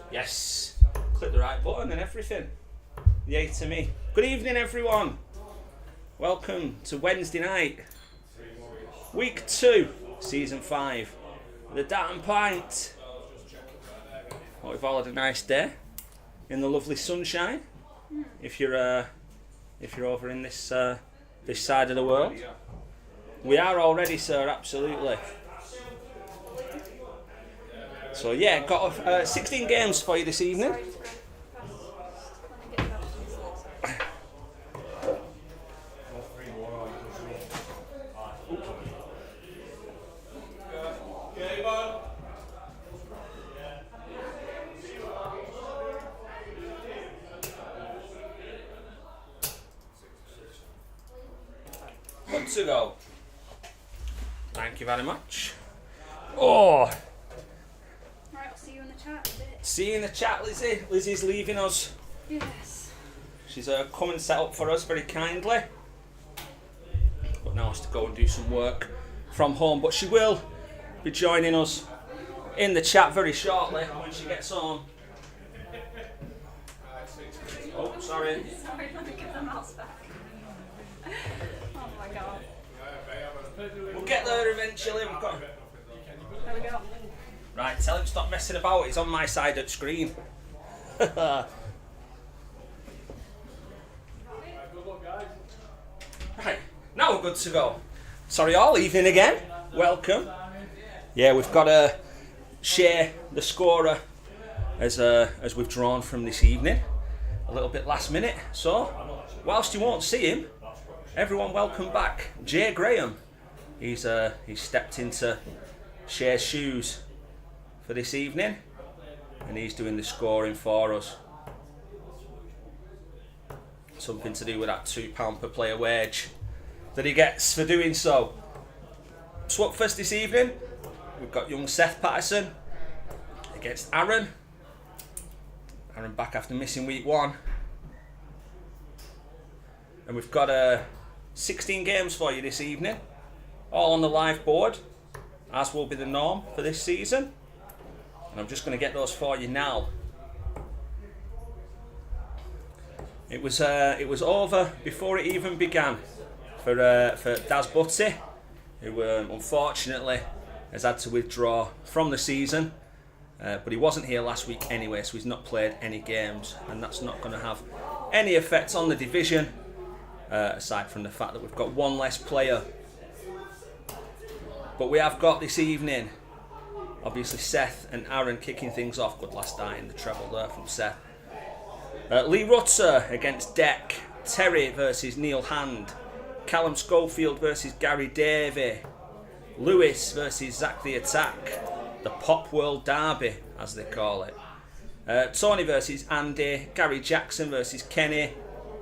Yes, click the right button and everything. Yay to me. Good evening, everyone. Welcome to Wednesday night, week 2, season 5, the Dart and Pint. Hope we've all had a nice day in the lovely sunshine. If you're over in this this side of the world, we are already, sir. Absolutely. So yeah, got 16 games for you this evening. Good to go. Thank you very much. Oh. Right, I'll see you in the chat in a bit. See you in the chat, Lizzie. Lizzie's leaving us. Yes. She's come and set up for us very kindly. But now has to go and do some work from home. But she will be joining us in the chat very shortly when she gets home. Oh, sorry. Sorry, let me get the mouse back. Oh my god. We'll get there eventually. We've got... There we go. Right, tell him to stop messing about. He's on my side of the screen. Right, now we're good to go. Sorry all, evening again. Welcome. Yeah, we've got to share the scorer as we've drawn from this evening. A little bit last minute. So, whilst you won't see him, everyone welcome back Jay Graham. He's stepped into Shay's shoes for this evening, and he's doing the scoring for us. Something to do with that £2 per player wage that he gets for doing so. Swap first this evening. We've got young Seth Patterson against Aaron. Aaron back after missing week 1. And we've got 16 games for you this evening, all on the live board, as will be the norm for this season. And I'm just going to get those for you now. It was over before it even began for Daz Butty, who unfortunately has had to withdraw from the season. But he wasn't here last week anyway, so he's not played any games, and that's not going to have any effect on the division, aside from the fact that we've got one less player. But we have got this evening, obviously Seth and Aaron kicking things off. Good last night in the treble there from Seth. Lee Rutzer against Deck. Terry versus Neil Hand. Callum Schofield versus Gary Davey. Lewis versus Zach the Attack. The Pop World Derby, as they call it. Tony versus Andy. Gary Jackson versus Kenny.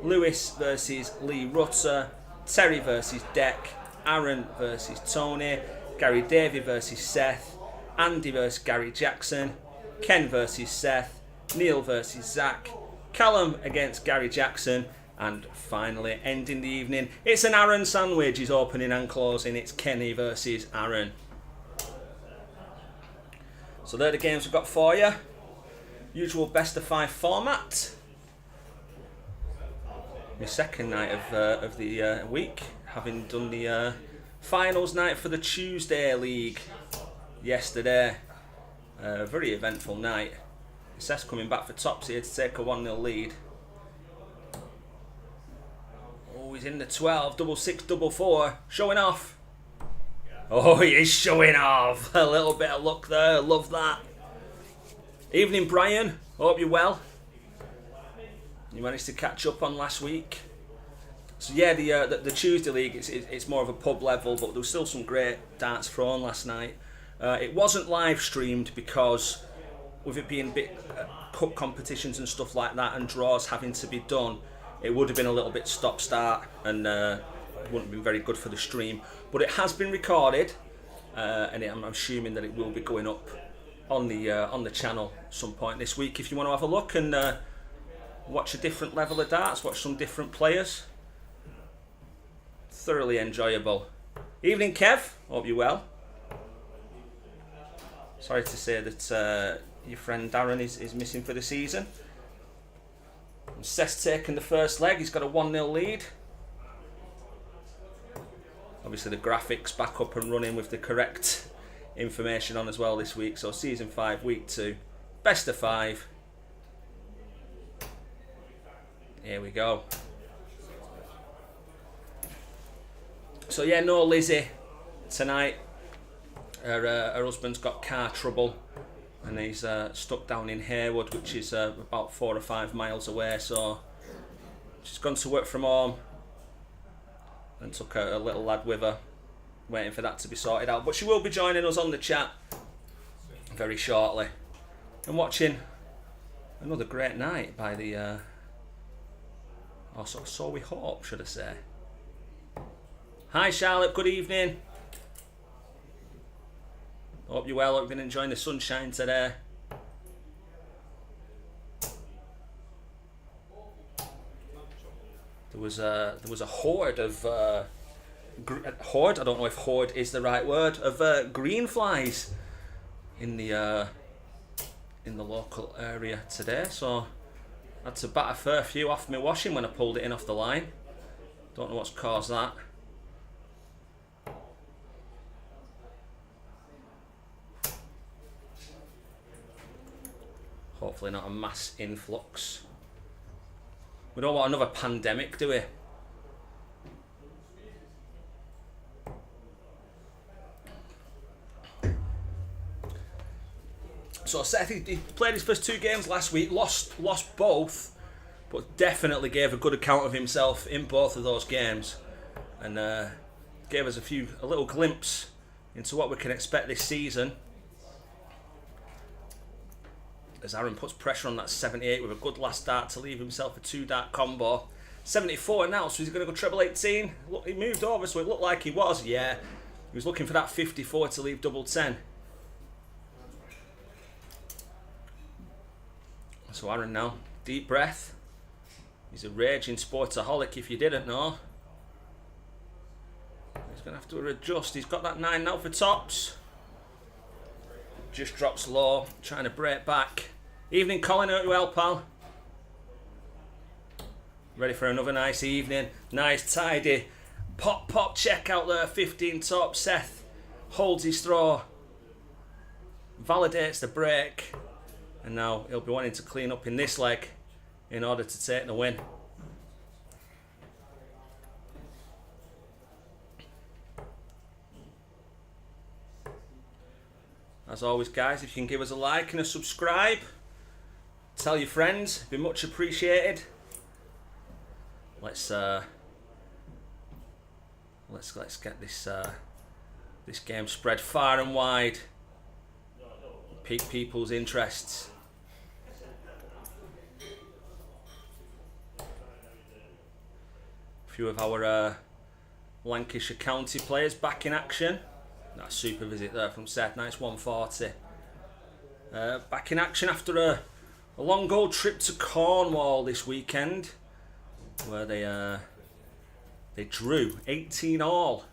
Lewis versus Lee Rutzer. Terry versus Deck. Aaron versus Tony. Gary Davey versus Seth. Andy versus Gary Jackson. Ken versus Seth. Neil versus Zach. Callum against Gary Jackson. And finally, ending the evening, it's an Aaron sandwich. He's opening and closing. It's Kenny versus Aaron. So they're the games we've got for you. Usual best of 5 format. My second night of the week, having done the finals night for the Tuesday League yesterday. Very eventful night. Seth's coming back for tops here to take a 1-0 lead. Oh, he's in the 12, double 6, double 4, showing off. Oh, he is showing off. A little bit of luck there, love that. Evening, Brian. Hope you're well. You managed to catch up on last week. So yeah, the Tuesday League, it's more of a pub level, but there was still some great darts thrown last night. It wasn't live streamed because with it being bit cup competitions and stuff like that and draws having to be done, it would have been a little bit stop-start and wouldn't have been very good for the stream. But it has been recorded, and I'm assuming that it will be going up on the channel at some point this week. If you want to have a look and watch a different level of darts, watch some different players. Thoroughly enjoyable. Evening, Kev. Hope you're well. Sorry to say that your friend Darren is missing for the season. And Seth's taking the first leg. He's got a 1-0 lead. Obviously the graphics back up and running with the correct information on as well this week. So season 5, week 2, best of 5. Here we go. So yeah, no Lizzie tonight. Her husband's got car trouble and he's stuck down in Haywood, which is about 4 or 5 miles away. So she's gone to work from home and took a little lad with her, waiting for that to be sorted out. But she will be joining us on the chat very shortly and watching another great night by the or so we hope, should I say. Hi Charlotte, good evening. Hope you're well, hope you've been enjoying the sunshine today. There was a horde of horde. I don't know if horde is the right word, of green flies in the local area today. So I had to bat a fair few off my washing when I pulled it in off the line. Don't know what's caused that. Hopefully not a mass influx. We don't want another pandemic, do we? So Seth, he played his first 2 games last week, lost both, but definitely gave a good account of himself in both of those games, and gave us a little glimpse into what we can expect this season. As Aaron puts pressure on that 78 with a good last dart to leave himself a 2-dart combo. 74 now, so he's going to go treble 18. Look, he moved over, so it looked like he was. Yeah, he was looking for that 54 to leave double 10. So Aaron now, deep breath. He's a raging sportaholic if you didn't know. He's going to have to adjust. He's got that 9 now for tops. Just drops low, trying to break back. Evening, Colin, hope you well, pal. Ready for another nice evening. Nice, tidy. Pop check out there, 15 top. Seth holds his throw. Validates the break. And now he'll be wanting to clean up in this leg in order to take the win. As always, guys, if you can give us a like and a subscribe, tell your friends, it'd be much appreciated. Let's get this game spread far and wide, pique people's interests. A few of our Lancashire County players back in action. That super visit there from Seth, nice 140. Back in action after a long old trip to Cornwall this weekend, where they drew 18 all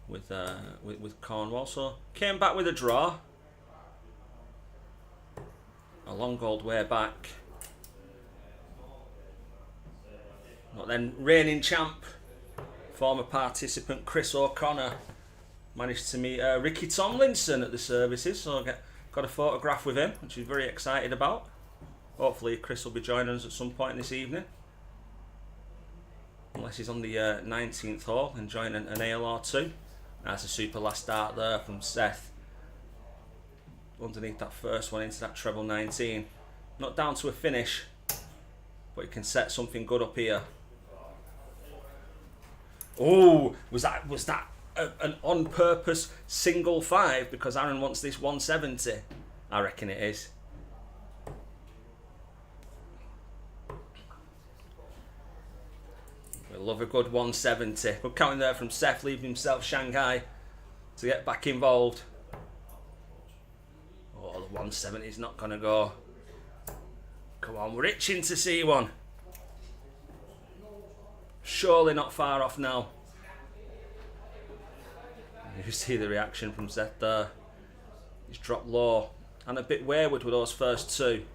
with Cornwall. So came back with a draw. A long old way back. But then reigning champ, former participant Chris O'Connor, managed to meet Ricky Tomlinson at the services, so I got a photograph with him, which he's very excited about. Hopefully Chris will be joining us at some point this evening, unless he's on the 19th hole enjoying an ale or two. That's a super last start there from Seth, underneath that first one into that treble 19. Not down to a finish, but he can set something good up here. Oh, was that an on-purpose single 5 because Aaron wants this 170? I reckon it is. We love a good 170. Good counting there from Seth, leaving himself Shanghai to get back involved. Oh, the 170 is not going to go. Come on, we're itching to see one. Surely not far off now. You see the reaction from Seth there. He's dropped low and a bit wayward with those first two.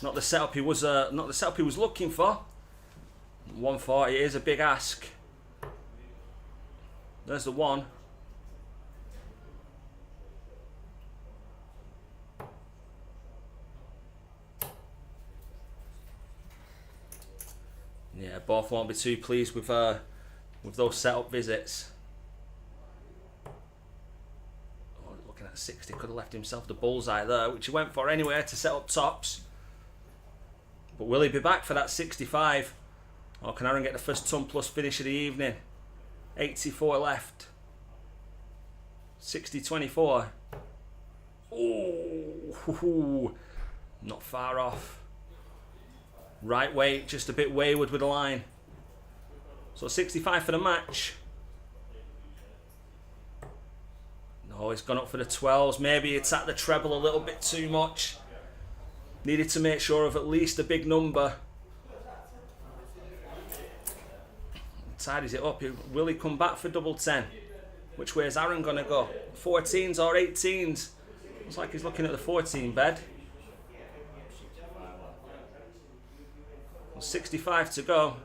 Not the setup he was looking for. 140 is a big ask. There's the one. Yeah, both won't be too pleased with those setup visits. Oh, looking at 60, could have left himself the bullseye there, which he went for anyway to set up tops. But will he be back for that 65? Or can Aaron get the first ton plus finish of the evening? 84 left. 60-24. Oh, not far off. Right weight, just a bit wayward with the line. So 65 for the match. No, he's gone up for the 12s. Maybe it's at the treble a little bit too much. Needed to make sure of at least a big number. Tidies it up. Will he come back for double 10? Which way is Aaron going to go? 14s or 18s? Looks like he's looking at the 14 bed. 65 to go.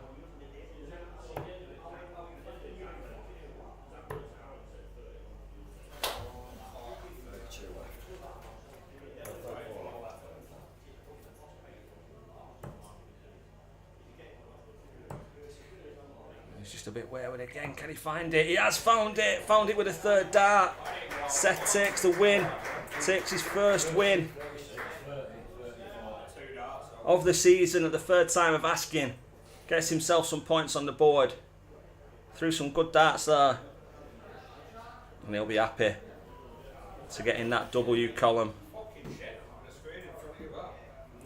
He's just a bit wayward again. Can he find it? He has found it. Found it with a third dart. Seth takes the win. Takes his first win of the season at the third time of asking. Gets himself some points on the board. Threw some good darts there. And he'll be happy to get in that W column.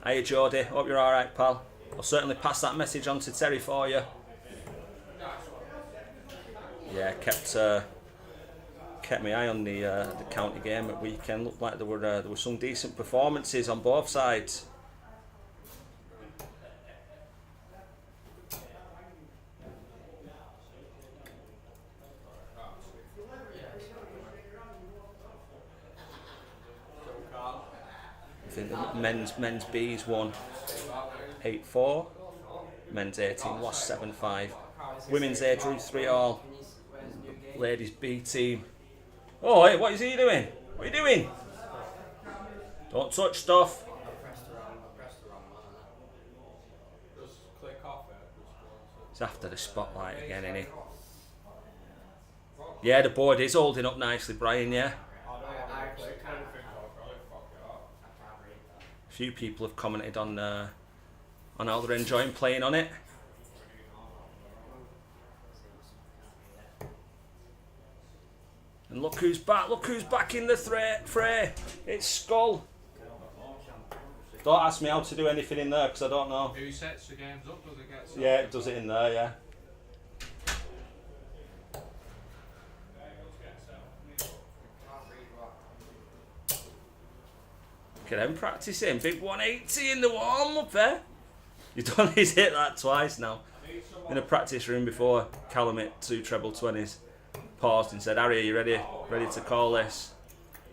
Hiya Jody, hope you're alright pal. I'll certainly pass that message on to Terry for you. Yeah, kept my eye on the county game at weekend. Looked like there were some decent performances on both sides. I think the men's B's won 8-4, men's 18 lost 7-5, women's A drew 3-all, ladies B team. Oh, hey, what is he doing? What are you doing? Don't touch stuff. He's after the spotlight again, isn't he? Yeah, the board is holding up nicely, Brian, yeah. A few people have commented on how they're enjoying playing on it. And look who's back in the fray. It's Skull. Don't ask me how to do anything in there because I don't know. Who sets the games up? Does it get set? Yeah, it does it in there, yeah. Look at him practicing. Big 180 in the warm up there. He's done his hit that twice now. In a practice room before, Callum hit 2 treble 20s. Paused and said, Harry, are you ready to call this?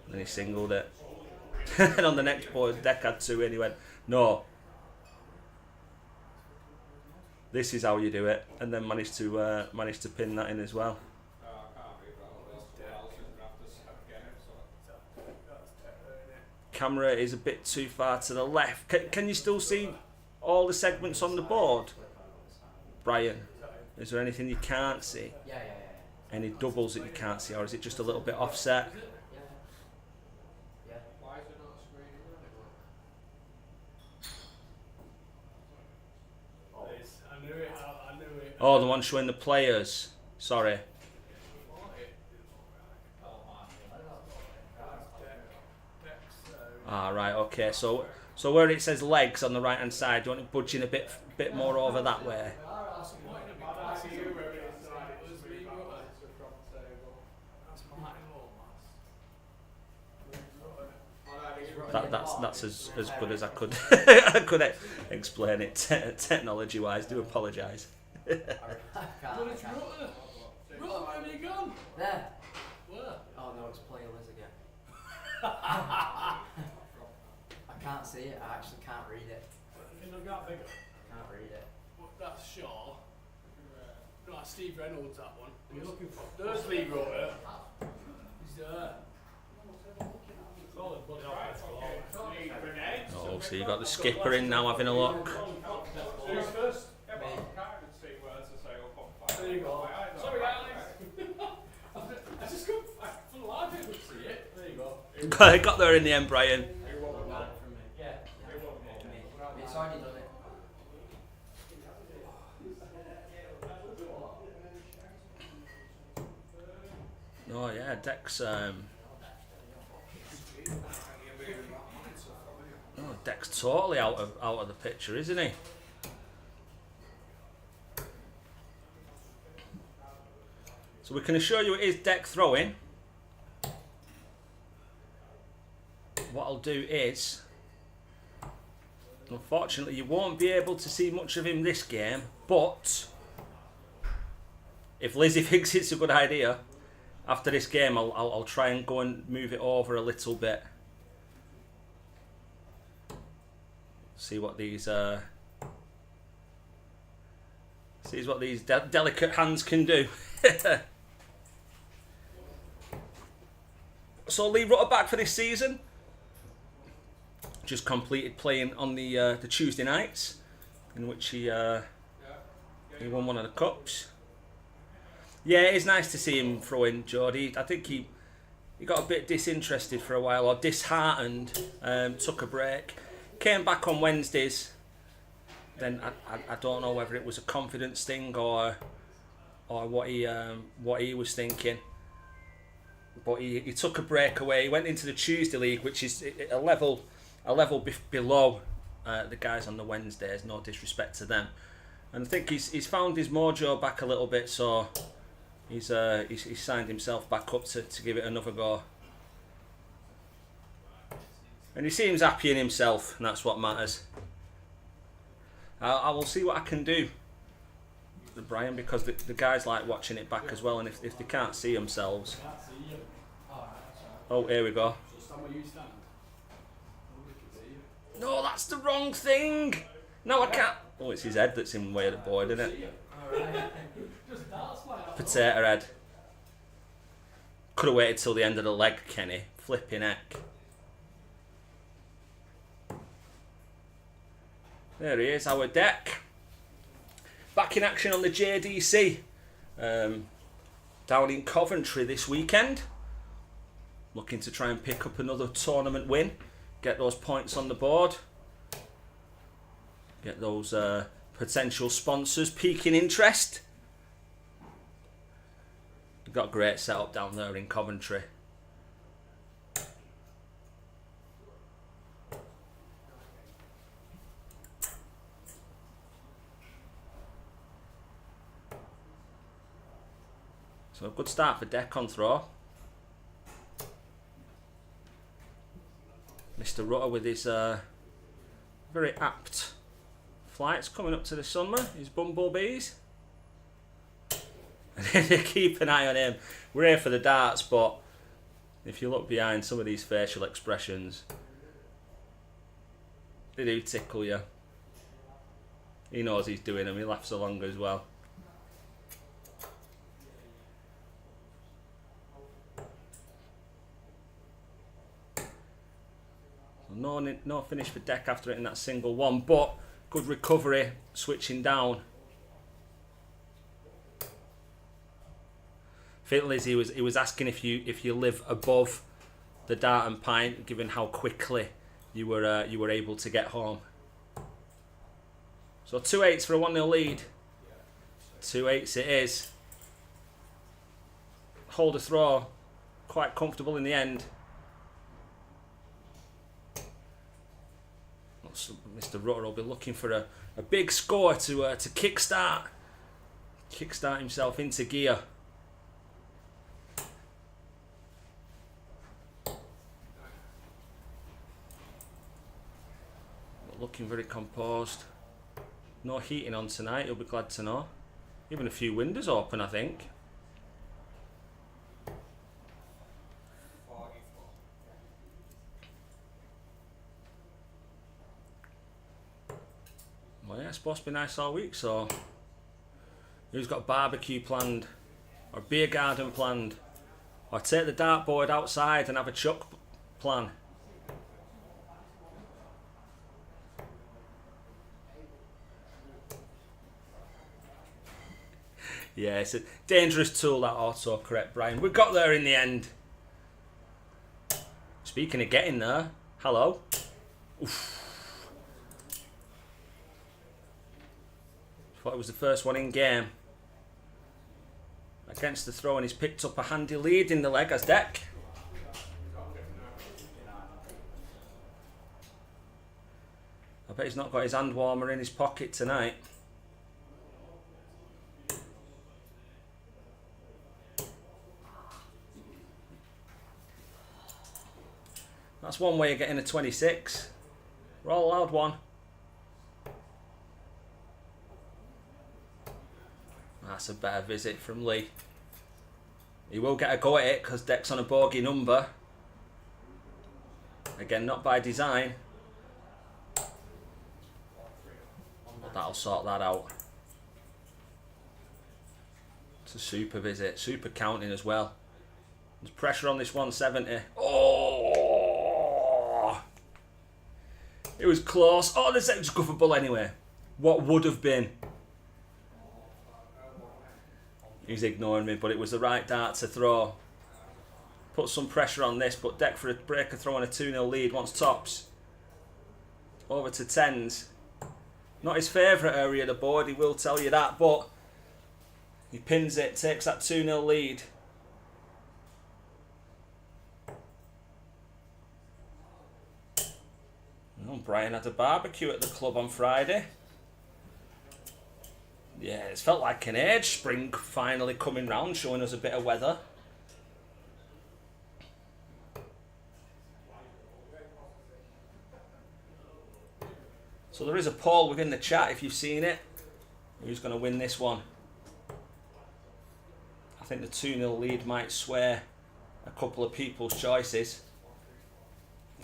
And then he singled it. And on the next board, Deck had 2 in. He went, no. This is how you do it. And then managed to pin that in as well. Camera is a bit too far to the left. Can you still see all the segments on the board? Brian, is there anything you can't see? Yeah. Any doubles that you can't see, or is it just a little bit offset? Yeah. Oh, the one showing the players. Sorry. Ah, right, okay. So where it says legs on the right hand side, do you want it budging a bit more over that way? That's as good as I could I could explain it technology wise. Do apologise. Where have you gone? There. Where? Oh no, it's player Liz again. I can't see it. I actually can't read it. Got bigger. Can't read it. That's Shaw. No, that's Steve Reynolds, that one. What are you looking for? There's Lee wrote it. He's there. Oh, so you got the skipper in now having a look. Who's first? There you go. Sorry, Alex. I just couldn't. For the life, I couldn't see it. There you go. Got there in the end, Brian. Yeah. It's already done it. Oh yeah, Deck's Deck's totally out of the picture, isn't he? So we can assure you it is Deck throwing. What I'll do is, unfortunately, you won't be able to see much of him this game, but if Lizzie thinks it's a good idea, after this game, I'll try and go and move it over a little bit. See what these delicate hands can do. So Lee Rutter back for this season. Just completed playing on the Tuesday nights, in which he won one of the cups. Yeah, it is nice to see him throw in, Geordie. I think he got a bit disinterested for a while, or disheartened, took a break. Came back on Wednesdays. Then I don't know whether it was a confidence thing or what he was thinking. But he took a break away. He went into the Tuesday League, which is a level below the guys on the Wednesdays. No disrespect to them. And I think he's found his mojo back a little bit, so he's signed himself back up to give it another go. And he seems happy in himself, and that's what matters. I will see what I can do, Brian, because the guys like watching it back as well, and if they can't see themselves... Oh, here we go. No, that's the wrong thing! No, I can't... Oh, it's his head that's in the way of the board, isn't it? Potato head. Could have waited till the end of the leg, Kenny. Flipping heck. There he is, our Deck. Back in action on the JDC. Down in Coventry this weekend. Looking to try and pick up another tournament win. Get those points on the board. Get those potential sponsors piquing interest. We've got a great setup down there in Coventry. So a good start for Deck on throw. Mr. Rutter with his very apt flights coming up to the summer, his bumblebees. And keep an eye on him. We're here for the darts, but if you look behind some of these facial expressions, they do tickle you. He knows he's doing them, he laughs along as well. No finish for Deck after hitting that single one, but good recovery, switching down. I think Lizzie was asking if you live above the Dart and Pint, given how quickly you were able to get home. So 2-8s for a 1-0 lead. 2-8s it is. Hold a throw, quite comfortable in the end. Mr. Rutter will be looking for a big score to kickstart himself into gear. Looking very composed. No heating on tonight, you'll be glad to know. Even a few windows open, I think. Well, yeah, it's supposed to be nice all week, so who's got barbecue planned, or beer garden planned, or take the dartboard outside and have a chuck plan? Yeah, it's a dangerous tool, that autocorrect, Brian. We got there in the end. Speaking of getting there, hello. Oof. Thought it was the first one in game. Against the throw, and he's picked up a handy lead in the leg as Deck. I bet he's not got his hand warmer in his pocket tonight. That's one way of getting a 26. We're all allowed one. That's a better visit from Lee. He will get a go at it because Deck's on a bogey number. Again, not by design. But that'll sort that out. It's a super visit. Super counting as well. There's pressure on this 170. Oh! It was close. Oh, this is scuffable anyway. What would have been? He's ignoring me, but it was the right dart to throw. Put some pressure on this, but Deck for a breaker throw and a 2-0 lead. Wants tops. Over to 10s. Not his favourite area of the board, he will tell you that, but he pins it, takes that 2-0 lead. Oh, Brian had a barbecue at the club on Friday. Yeah, it's felt like an age. Spring finally coming round, showing us a bit of weather. So there is a poll within the chat if you've seen it. Who's going to win this one? I think the 2-0 lead might sway a couple of people's choices.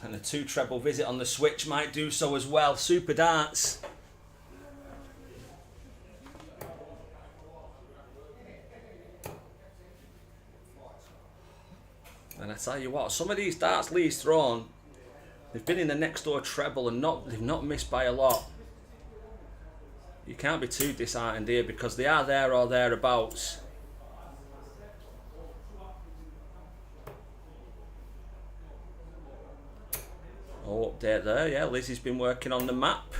And the 2 treble visit on the switch might do so as well. Super darts. And I tell you what, some of these darts Lee's thrown, they've been in the next door treble and they've not missed by a lot. You can't be too disheartened here because they are there or thereabouts. Oh, update there, yeah. Lizzie's been working on the map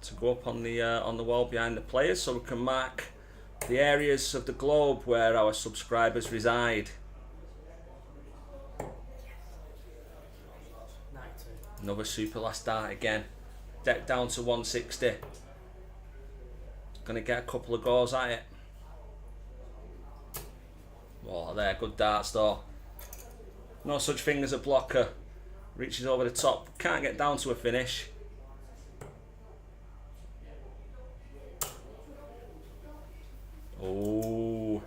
to go up on the wall behind the players, so we can mark the areas of the globe where our subscribers reside. Another super last dart again. Deck down to 160. Gonna get a couple of goals at it. Oh, there, good darts though. No such thing as a blocker. Reaches over the top. Can't get down to a finish. Oh,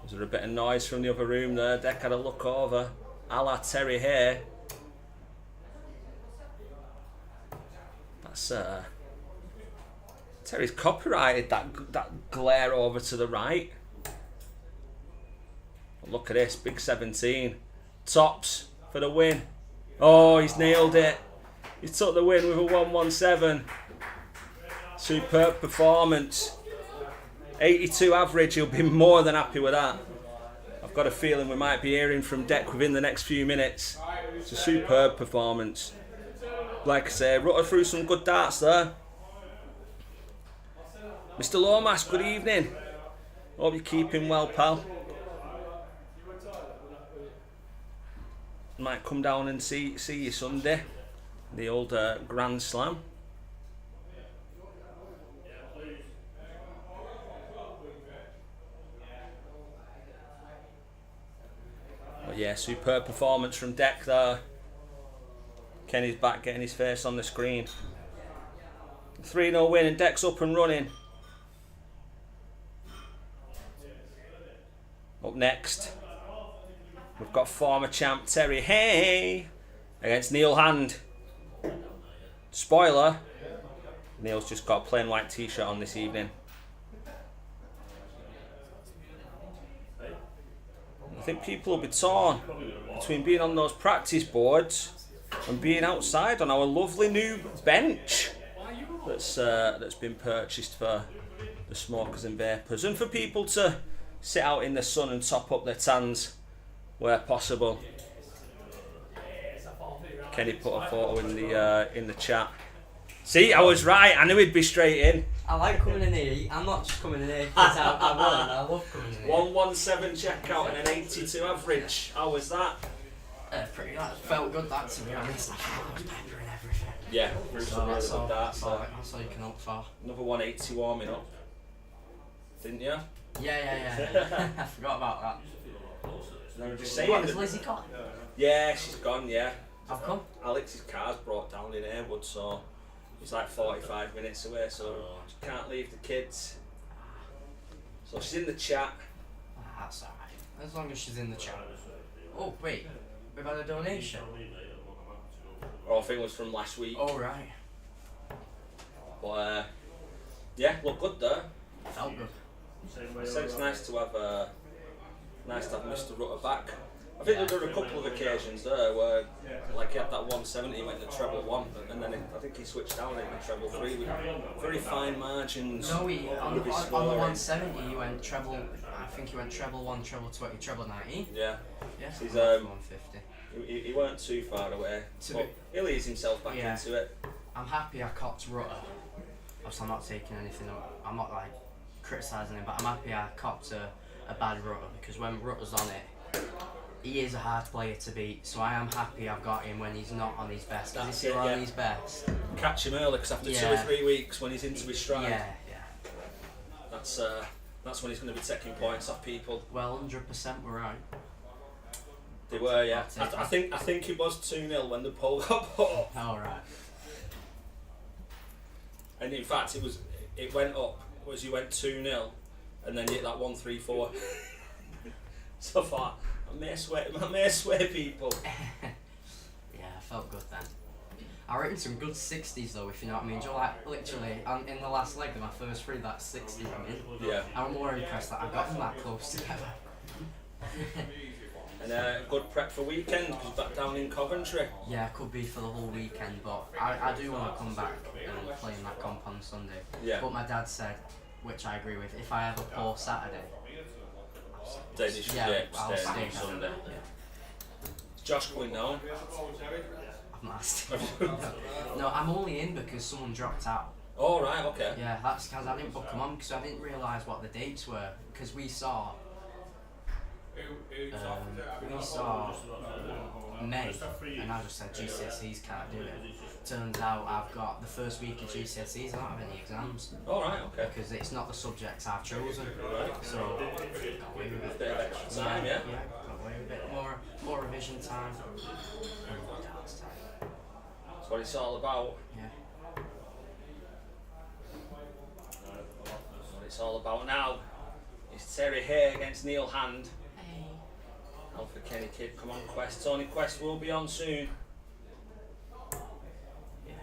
was there a bit of noise from the other room there? Deck had a look over. A la Terry here. That's Terry's copyrighted that glare over to the right. But look at this, big 17. Tops for the win. Oh, he's nailed it. He took the win with a 117. Superb performance. 82 average, he'll be more than happy with that. I've got a feeling we might be hearing from Deck within the next few minutes. It's a superb performance. Like I say, rutted through some good darts there. Mr. Lomas, good evening. Hope you're keeping well, pal. Might come down and see you Sunday. The old Grand Slam. But yeah, superb performance from Deck there. Kenny's back getting his face on the screen. 3-0 win and Deck's up and running. Up next, we've got former champ Terry Hay against Neil Hand. Spoiler, Neil's just got a plain white t-shirt on this evening. I think people will be torn between being on those practice boards and being outside on our lovely new bench that's been purchased for the smokers and vapors, and for people to sit out in the sun and top up their tans where possible. Kenny put a photo in the chat. See, I was right. I knew he'd be straight in. I like coming in here. I'm not just coming in here because I won. I love coming in here. 117 checkout and an 82 average. How was that? Pretty that felt good, that, to be honest. I was peppering everything. Yeah, Bruce So really that's good all, that. that's all you can hope for. Another 180 warming up. Didn't you? Yeah. I forgot about that. And I was just saying. What, has Lizzie gone? Yeah, she's gone, yeah. How come? Alex's car's brought down in Airwood, so it's like 45 minutes away, so she can't leave the kids. So she's in the chat. That's alright. As long as she's in the chat. Oh, wait. We've had a donation. Or I think it was from last week. Oh, right. But yeah, look good there. Felt good. I said it's nice to have Mr. Rutter back. I think there were a couple of occasions there where, like, he had that 170, he went to treble 1, and then I think he switched down into treble 3 with very fine margins. No, on the 170 he went treble. I think he went treble 1, treble 20, treble 90. Yeah. Yeah. He's 150. He weren't too far away. But he'll ease himself back into it. I'm happy I copped Rutter. Obviously, I'm not taking anything. I'm not like criticising him, but I'm happy I copped a bad Rutter, because when Rutter's on it, he is a hard player to beat. So I am happy I've got him when he's not on his best. Because he's on his best. Catch him early, because after 2 or 3 weeks, when he's into his stride, that's when he's going to be taking points off people. Well, 100% we're right. They were, yeah. I think it was 2-0 when the poll got put up. All right. And in fact, it went up as you went 2-0, and then you hit that 1-3-4. So far, I may sway people. Yeah, I felt good then. I reckon some good 60s though, if you know what I mean. Just like literally, in the last leg of my first 3, that's 60 I mean. Yeah. I'm more impressed that I got them that close together. And good prep for weekend, because back down in Coventry. Yeah, could be for the whole weekend, but I do want to come back and play in that comp on Sunday. Yeah. But my dad said, which I agree with, if I have a poor Saturday, I'll stay on Sunday. Yeah. Is Josh going down? I've not asked him. No, I'm only in because someone dropped out. Oh, right, okay. Yeah, that's because I didn't book them on, because I didn't realise what the dates were, because we saw May, and I just said GCSEs can't do it. Turns out I've got the first week of GCSEs, I don't have any exams. All right, okay. Because it's not the subjects I've chosen. Right. So, got away with it. A bit of extra time, yeah? Yeah, got away with it. More revision time. And more DARTS time. That's what it's all about. Yeah. That's what it's all about now. It's Terry Hay against Neil Hand. Hey. Alpha Kenny Kid, come on Quest. Tony Quest will be on soon. Yeah.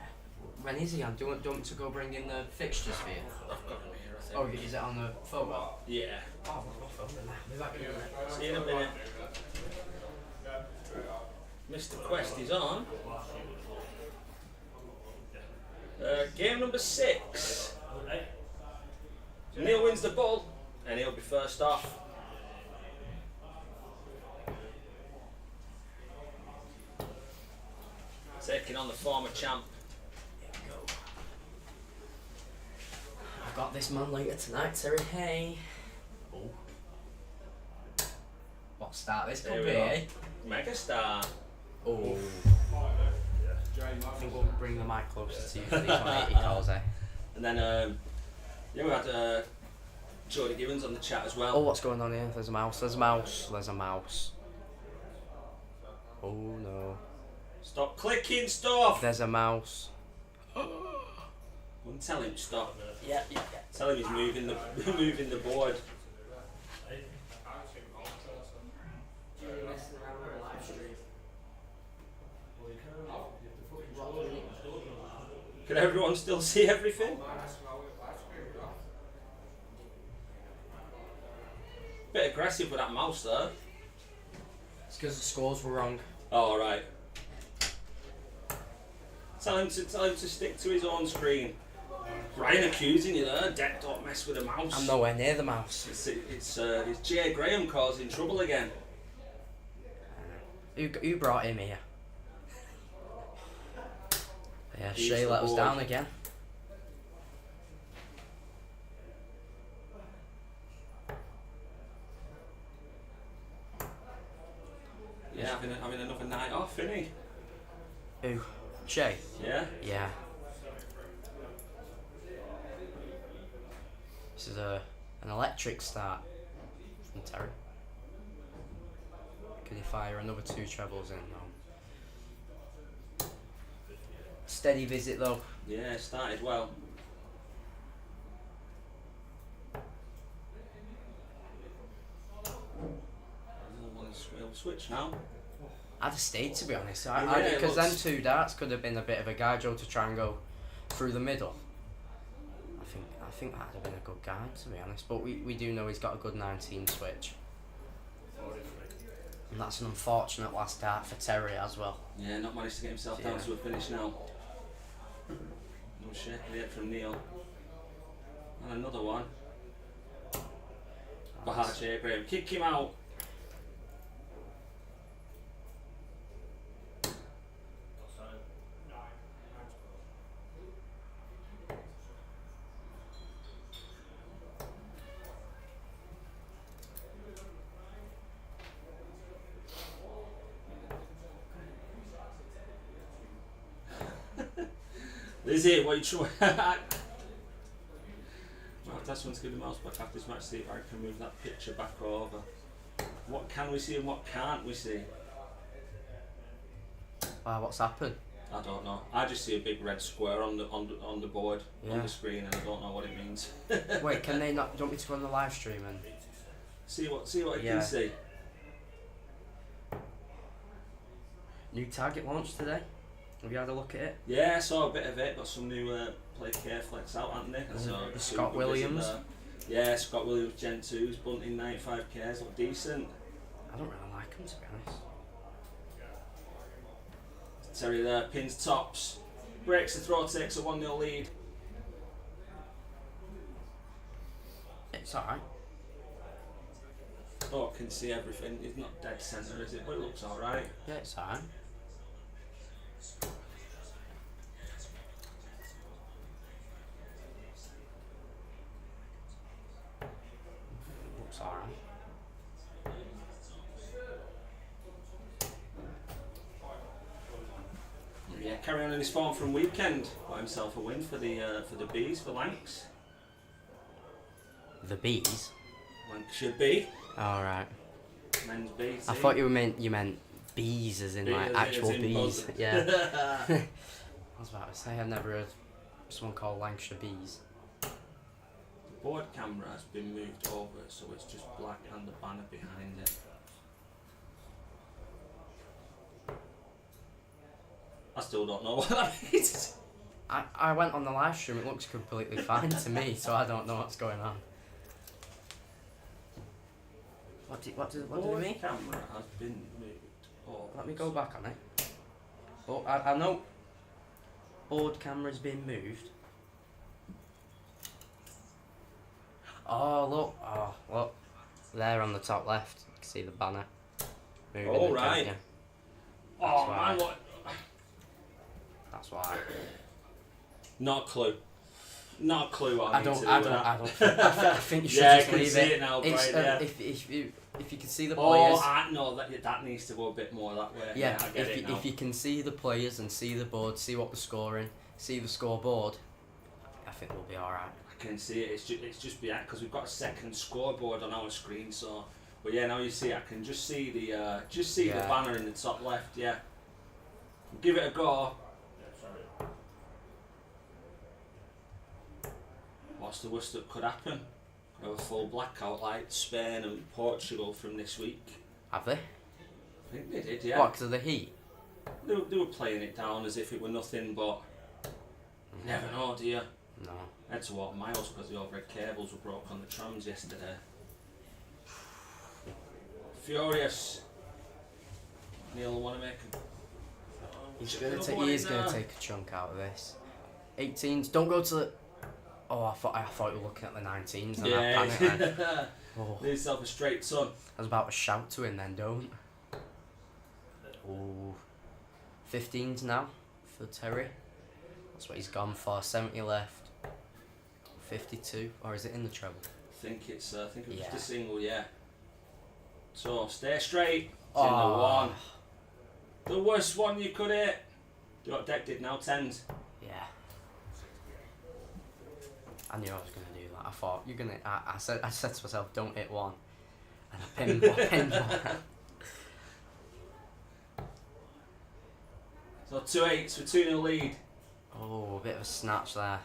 When is he on? Do you want me to go bring in the fixtures for you? I've got him here, I think. Oh, is it on the photo? Yeah. Oh, we'll film it. Be back in a minute. See you in a minute. Mr. Quest is on. Game number 6. Neil wins the ball, and he'll be first off. Taking on the former champ. Here we go. I've got this man later tonight, Terry Hay. Oh. What start this could be, eh? Megastar. Oh. I think we'll bring the mic closer to you for these 180 calls, eh? And then, we had Jody Gibbons on the chat as well. Oh, what's going on here? There's a mouse, there's a mouse, there's a mouse. Oh no. Stop clicking stuff! There's a mouse. Wouldn't tell him to stop. Yeah. Tell him he's moving the board. Can everyone still see everything? Bit aggressive with that mouse there. It's because the scores were wrong. Oh, alright. Tell him to stick to his own screen. Brian accusing you there, Deck, don't mess with the mouse. I'm nowhere near the mouse. It's Jay Graham causing trouble again. Who brought him here? Yeah, He's Shay the let us board. down again. Yeah, having another night off, isn't he? Who? Shay? Yeah. Yeah. This is an electric start from Terry. Can he fire another 2 trebles in? No. Steady visit though. Yeah, started well. We'll switch now. I'd have stayed, to be honest. Yeah, Because them 2 darts could have been a bit of a guide to try and go through the middle. I think that'd have been a good guide, to be honest. But we do know he's got a good 19 switch. And that's an unfortunate last dart for Terry as well. Yeah, not managed to get himself down to a finish now. No shake yet from Neil. And another one. Bahar Jay Graham. Kick him out. Lizzy, what are you trying? Well, that's one to give the mouse back after this match, see if I can move that picture back over. What can we see and what can't we see? What's happened? I don't know. I just see a big red square on the board on the screen, and I don't know what it means. Wait, can they not? Do you want me to go on the live stream and see what you can see? New target launched today. Have you had a look at it? Yeah, I saw a bit of it. Got some new play care flex out, haven't they? The Scott Williams. Yeah, Scott Williams Gen 2's bunting 95Ks, look decent. I don't really like them, to be honest. Terry there, pins tops. Breaks the throw, takes a 1-0 lead. It's alright. Oh, can see everything. It's not dead centre, is it? But it looks alright. Yeah, it's alright. Looks alright. Yeah, carry on in his form from weekend. Got himself a win for the bees for Lancs. The bees? Lancashire B. Alright. Men's B. I thought you meant bees as in Bees, like as actual in bees. buzzards. Yeah. I was about to say I've never heard someone called Lancashire bees. The board camera has been moved over, so it's just black and the banner behind it. I still don't know what that means. I went on the live stream, it looks completely fine to me, so I don't know what's going on. What do you mean? The camera has been moved over. Let me go back on it. Oh, I know board camera's been moved. Oh look. There on the top left, you can see the banner. Moving Oh, the right. camera. Oh That's man, why. what? That's why. Not a clue. Not a clue what I need to do I with that. I think you should Yeah, I just can leave see it. it now, It's, Brian, yeah. if you can see the players. No, that needs to go a bit more that way. Yeah, I get it now. if you can see the players and see the board, see what they're scoring, see the scoreboard, I think we'll be alright. I can see it. It's just behind because we've got a second scoreboard on our screen. So, but yeah, now you see, I can just see the the banner in the top left. Yeah, give it a go. What's the worst that could happen? Could have a full blackout like Spain and Portugal from this week. Have they? I think they did, yeah. What, because of the heat? They were playing it down as if it were nothing but You never know, do you? No. I had to walk miles because the overhead cables were broke on the trams yesterday. Furious. Neil will want to make him. He's gonna take a chunk out of this. 18s. Don't go to the. Oh, I thought you were looking at the 19s. And I panicked then. Oh. Leave yourself a straight ton. I was about to shout to him then, don't. Oh. 15s now for Terry. That's what he's gone for. 70 left. 52, or is it in the treble? I think it's just a single, yeah. So stay straight. It's in the one. The worst one you could hit. Do what Deck did now, 10s. Yeah. I knew I was gonna do that. I thought you're gonna. I said to myself, don't hit one, and I pinned one. So 2 8s for 2-0 lead. Oh, a bit of a snatch there.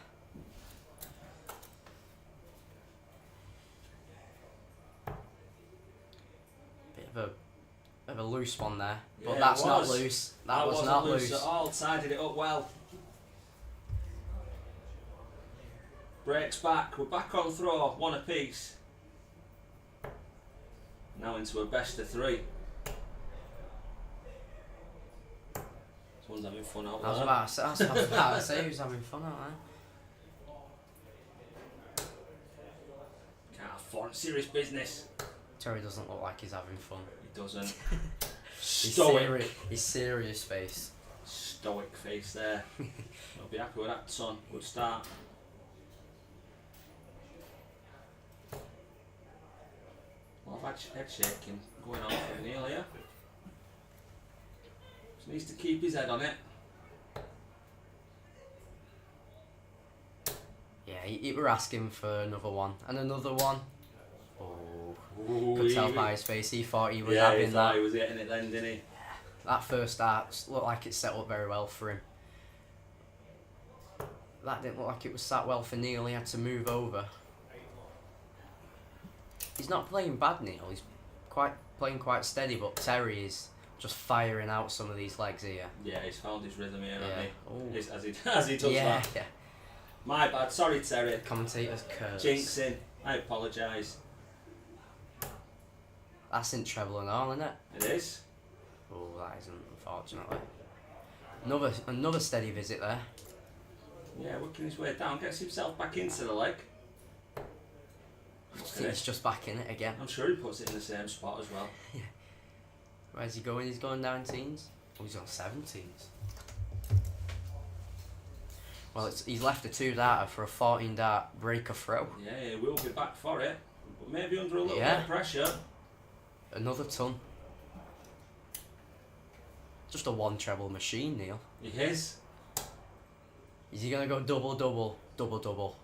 Bit of a loose one there, but that's not loose. That was not loose at all. Tidied it up well. Breaks back. We're back on throw. 1 apiece. Now into a best of 3. This one's having fun out there. I was about to say who's having fun out there. Can't have fun. Serious business. Terry doesn't look like he's having fun. He doesn't. Stoic. His serious face. Stoic face there. I'll be happy with that, son. Good start. Well, I've had head shaking going on for Neil here. Just needs to keep his head on it. Yeah, he were asking for another one and another one. Oh, Ooh, could tell by his face. He thought he was yeah, having he thought that. he was getting it then, didn't he? That first start looked like it set up very well for him. That didn't look like it was sat well for Neil. He had to move over. He's not playing bad, Neil. He's playing quite steady, but Terry is just firing out some of these legs here. Yeah, he's found his rhythm here, Yeah. hasn't he? As he does that. Yeah. My bad, sorry Terry. Commentator's curse. Jinxing. I apologise. That's in treble and all, isn't it? It is. Oh, that isn't, unfortunately. Another steady visit there. Yeah, working his way down, gets himself back into the leg. He's just back in it again. I'm sure he puts it in the same spot as well. Yeah. Where's he going? He's going 19s? Oh, he's on 17s. Well, he's left a 2-darter for a 14-dart breaker throw. Yeah, he will be back for it, but maybe under a little bit Yeah. of pressure. Another ton. Just a one treble machine, Neil. He is. Is he gonna go double, double, double, double?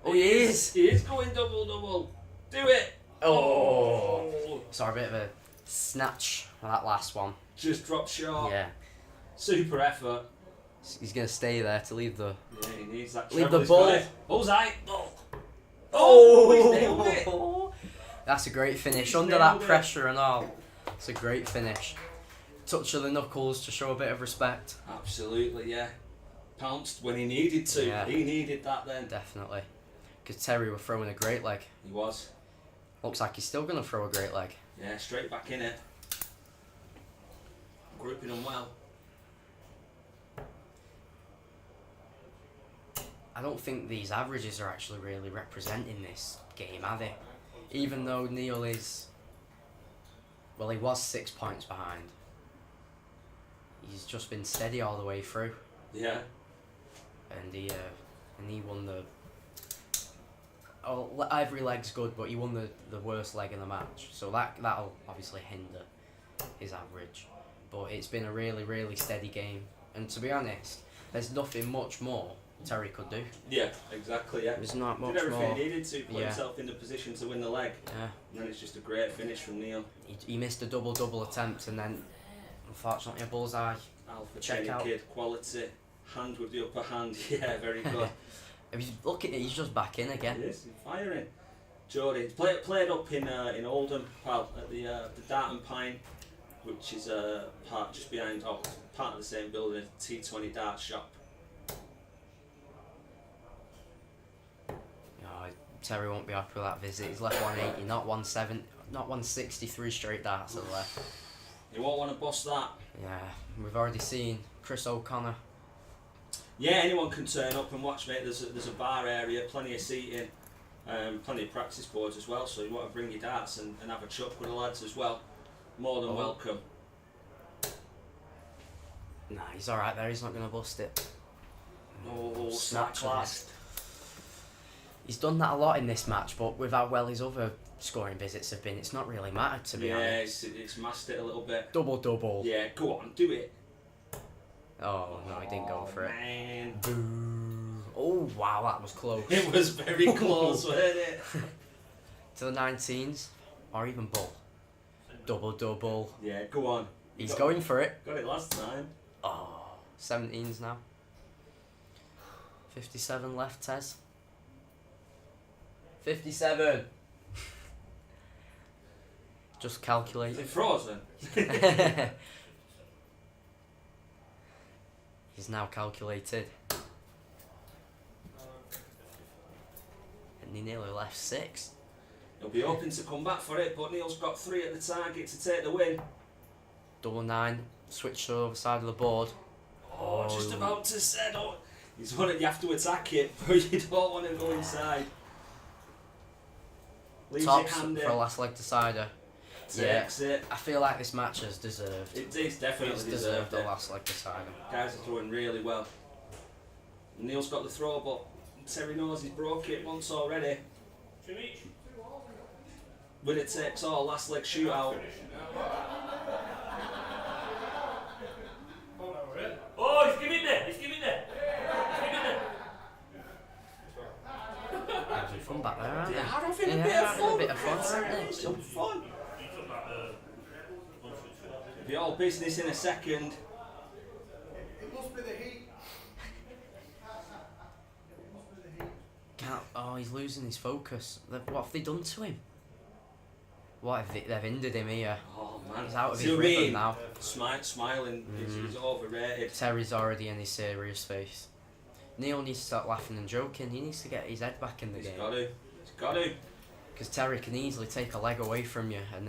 Oh, He he is! He is going double, double. Do it! Oh! Sorry, a bit of a snatch for that last one. Just dropped short. Yeah. Super effort. He's gonna stay there to leave the... Yeah, he needs that Leave treble. the He's got ball. it. Bullseye. Oh! He's nailed it. That's a great finish. He's Under nailed that it. pressure and all. It's a great finish. Touch of the knuckles to show a bit of respect. Absolutely, yeah. Pounced when he needed to. Yeah. He needed that then. Definitely. Because Terry were throwing a great leg. He was. Looks like he's still going to throw a great leg. Yeah, straight back in it. Grouping them well. I don't think these averages are actually really representing this game, are they? Even though Neil is... Well, he was 6 points behind. He's just been steady all the way through. Yeah. And he won the... Oh, every leg's good, but he won the worst leg in the match. So that'll obviously hinder his average. But it's been a really, really steady game. And to be honest, there's nothing much more Terry could do. Yeah, exactly, yeah. There's not much Did everything more. he needed to put himself in the position to win the leg. Yeah. And then it's just a great finish from Neil. He missed a double attempt and then, unfortunately, a bullseye. Alpha Check Chenny out. Kid, quality. Hand with the upper hand. Yeah, very good. If you look at it, he's just back in again. He is, he's firing. Jody, played up in Oldham, pal, at the Dart and Pint, which is part just behind, part of the same building, T20 Dart shop. Terry won't be happy with that visit. He's left 180, not 170, not 163 straight darts at the left. You won't want to bust that. Yeah, we've already seen Chris O'Connor. Yeah, anyone can turn up and watch, mate. There's a bar area, plenty of seating, plenty of practice boards as well. So you want to bring your darts and have a chuck with the lads as well. More than welcome. Nah, he's alright there. He's not going to bust it. Oh, Snatch last. He's done that a lot in this match, but with how well his other scoring visits have been, it's not really mattered, to be honest. Yeah, it's masked it a little bit. Double. Yeah, go on, do it. Oh, no, he didn't go for it. Man. Boo. Oh, wow, that was close. It was very close, wasn't it? To the 19s, or even bull. Double. Yeah, go on. He's going for it. Got it last time. Oh, 17s now. 57 left, Tez. 57. Just Is calculate. it frozen? He's now calculated. And he nearly left 6. He'll be hoping to come back for it, but Neil's got 3 at the target to take the win. Double 9, switch to the other side of the board. Oh, just about to settle. He's one you have to attack it, but you don't want to go inside. Leaves Tops your hand for a last leg decider. Takes it. I feel like this match has deserved. It's definitely It's deserved the it. last leg decider. Guys are throwing really well. Neil's got the throw, but Terry knows he's broke it once already. Winner takes all, last leg shootout. Oh, he's giving there. Having fun back there, aren't they? Yeah, having a bit of having fun. a bit of fun, aren't they? Some fun. Be all business in a second. It must be the heat. He's losing his focus. What have they done to him? What have they've hindered him here? Oh man, He's out of See his what I rhythm mean? now. Smiling, he's overrated. Terry's already in his serious face. Neil needs to start laughing and joking. He needs to get his head back in the He's game. got to. Because Terry can easily take a leg away from you, and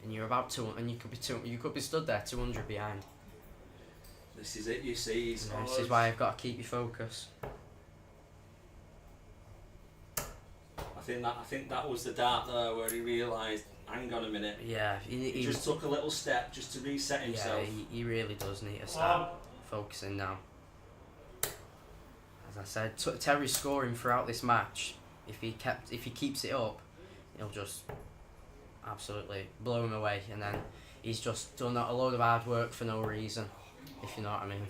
you're about to, and you could be stood there 200 behind. This is it, you see. He's This is why I've got to keep your focus. I think that was the dart there where he realised, hang on a minute. Yeah, He just took a little step just to reset himself. Yeah, he really does need to start focusing now. As I said, Terry's scoring throughout this match. If he keeps it up, he'll just absolutely blow him away. And then he's just done a load of hard work for no reason, if you know what I mean.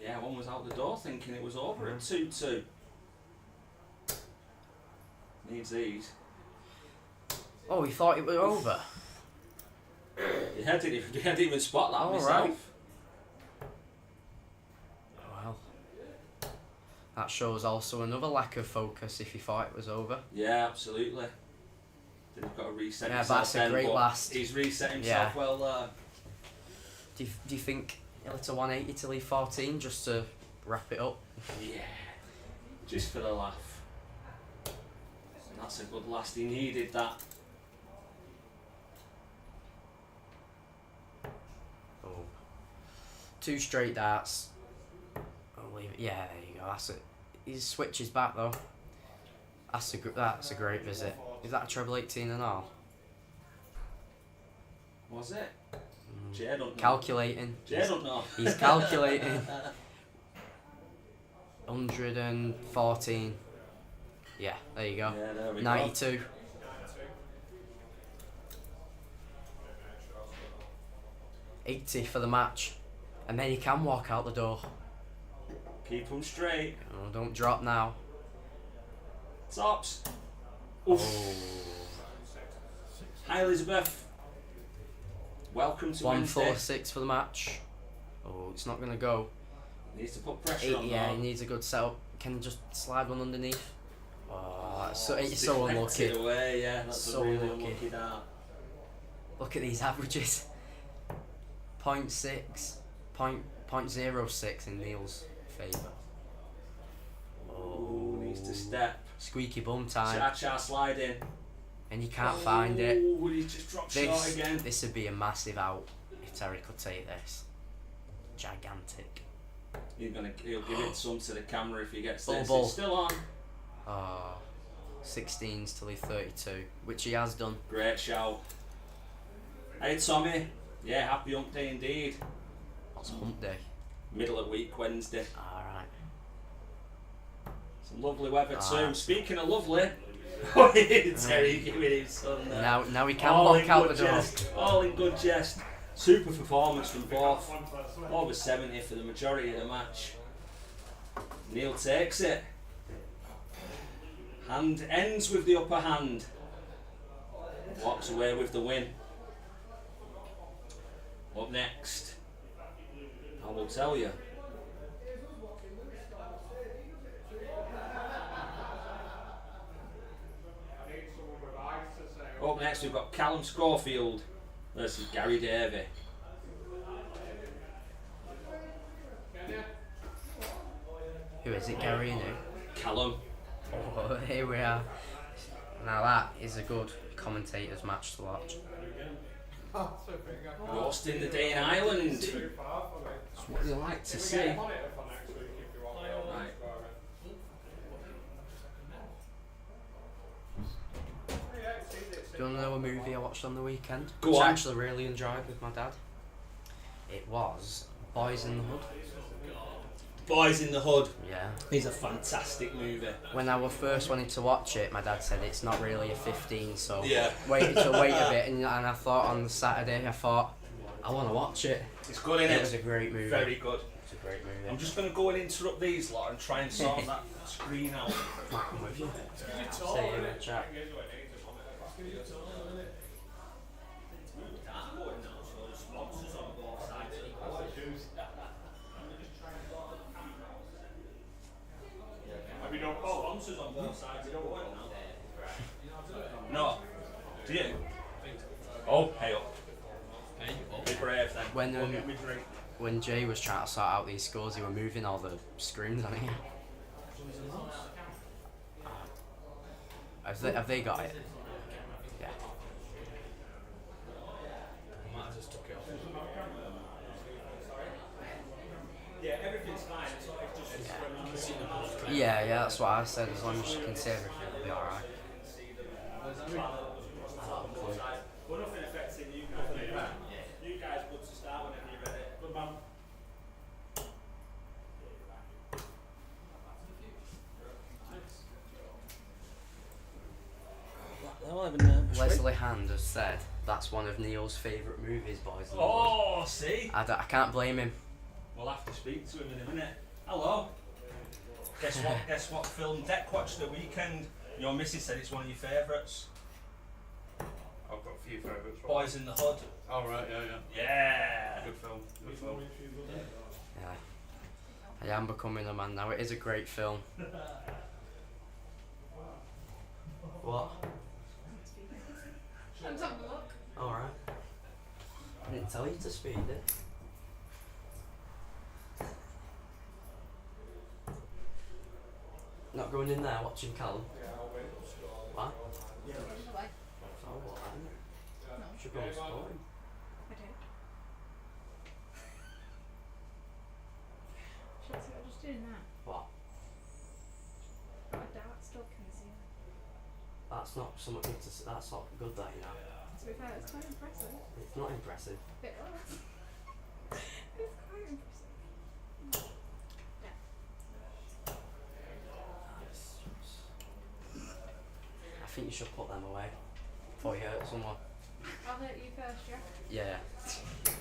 Yeah, one was out the door thinking it was over at 2-2. Needs these. Oh, he thought it was over. Yeah, I didn't even spot that All myself. right. Well, that shows also another lack of focus if he thought it was over. Yeah, absolutely. Then he's got to reset Yeah, himself. that's a then, great but last. He's reset himself Yeah. well there. Do you think he'll hit a 180 to leave 14 just to wrap it up? Yeah, just for the laugh. And that's a good last. He needed that. Oh. 2 straight darts. I'll leave it. Yeah, there you go. That's it. He switches back though. That's a great visit. Is that a treble 18 and all? Was it? Jay don't know. Calculating. Jay don't know. He's calculating. 114. Yeah, there you go. Yeah, there we 92. go. 80 for the match. And then he can walk out the door. Keep them straight. Oh, don't drop now. Tops. Oof. Oh. Hi Elizabeth. Welcome to Wednesday. 146 for the match. Oh, it's not going to go. Needs to put pressure on Yeah, though. he needs a good setup. Can he just slide one underneath? Oh, it's so Deflected unlucky. away, yeah, that's So a really unlucky. unlucky dart. Look at these averages. 0.6, 0.06 in Neil's favour. Needs to step. Squeaky bum time. Cha-cha sliding. And you can't find it. Oh, he just dropped short again. This would be a massive out if Terry could take this. Gigantic. He'll give it some to the camera if he gets this. Ball. It's still on. Oh, 16s till he's 32, which he has done. Great shout. Hey Tommy. Yeah, happy hump day indeed. What's hump day? Middle of week Wednesday. Alright. Some lovely weather too. Alright. Speaking of lovely, Terry giving him some there. Now we can All walk in out good the door. jest. All in good jest. Super performance from both. Over 70 for the majority of the match. Neil takes it. Hand ends with the upper hand. Walks away with the win. Up next, I will tell you. Up next we've got Callum Schofield versus Gary Davey. Who is it, Gary? No. Callum. Oh, here we are. Now that is a good commentator's match to watch. Roasting the day in Ireland. That's what they like to see. Right. Do you want to know a movie I watched on the weekend? Go which on. I actually really enjoyed with my dad. It was Boys in the Hood. Boys in the Hood. Yeah. It's a fantastic movie. When I was first wanting to watch it, my dad said it's not really a 15, so Yeah. wait a bit. And I thought on the Saturday, I want to watch it. It's good, It innit? was a great movie. Very good. It's a great movie. I'm just going to go and interrupt these lot and try and sort that screen out. I'm with you. Stay in the chat. We don't call sponsors on both sides. We don't want now. No. Do you? Oh, pay up. Be brave then. When, Go get me drink. When Jay was trying to sort out these scores, he were moving all the screens on here. Have they got it? Yeah. Yeah, everything's fine. It's like just Yeah, that's what I said. As long as you can see everything, it'll be alright. But nothing affecting you guys. You guys good to start whenever you're ready. Good man. Leslie Hand has said that's one of Neil's favourite movies, Boys in the Hood. Oh, see? I can't blame him. We'll have to speak to him in a minute. Hello. Guess what? Guess what film Deck watched the weekend? Your missus said it's one of your favourites. I've got a few favourites. Boys in the Hood. Oh, right, yeah. Yeah. Good film. Good film. Yeah. I am becoming a man now. It is a great film. What? Let's have a look. Alright. I didn't tell you to speed it. Not going in there watching Callum. What? Away. Oh, what? No, Should go and support him. I do. Should I see what I'm just doing now? What? Got a dart stuck in the ceiling. That's not something to. That's not good. That you know. To be fair, it's quite impressive. It's not impressive. It was. It's quite impressive. Yeah. I think you should put them away before you hurt someone. I'll hurt you first, yeah? Yeah.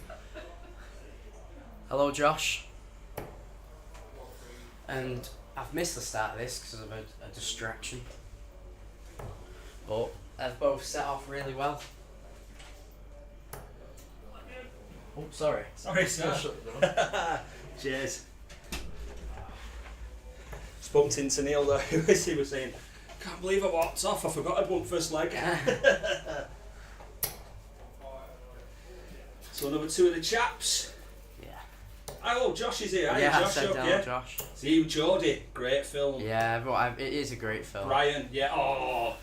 Hello, Josh. And I've missed the start of this because of a distraction. But they've both set off really well. Oh, sorry. Sorry, sir. Shut the door. Cheers. Just bumped into Neil though, as he was saying, can't believe I walked off, I forgot I'd won first leg. So number two of the chaps. Yeah. Oh, Josh is here. Hi, Yeah, I Josh. said down Okay. Josh. See, Geordie, great film. Yeah, but it is a great film. Brian, yeah. Oh,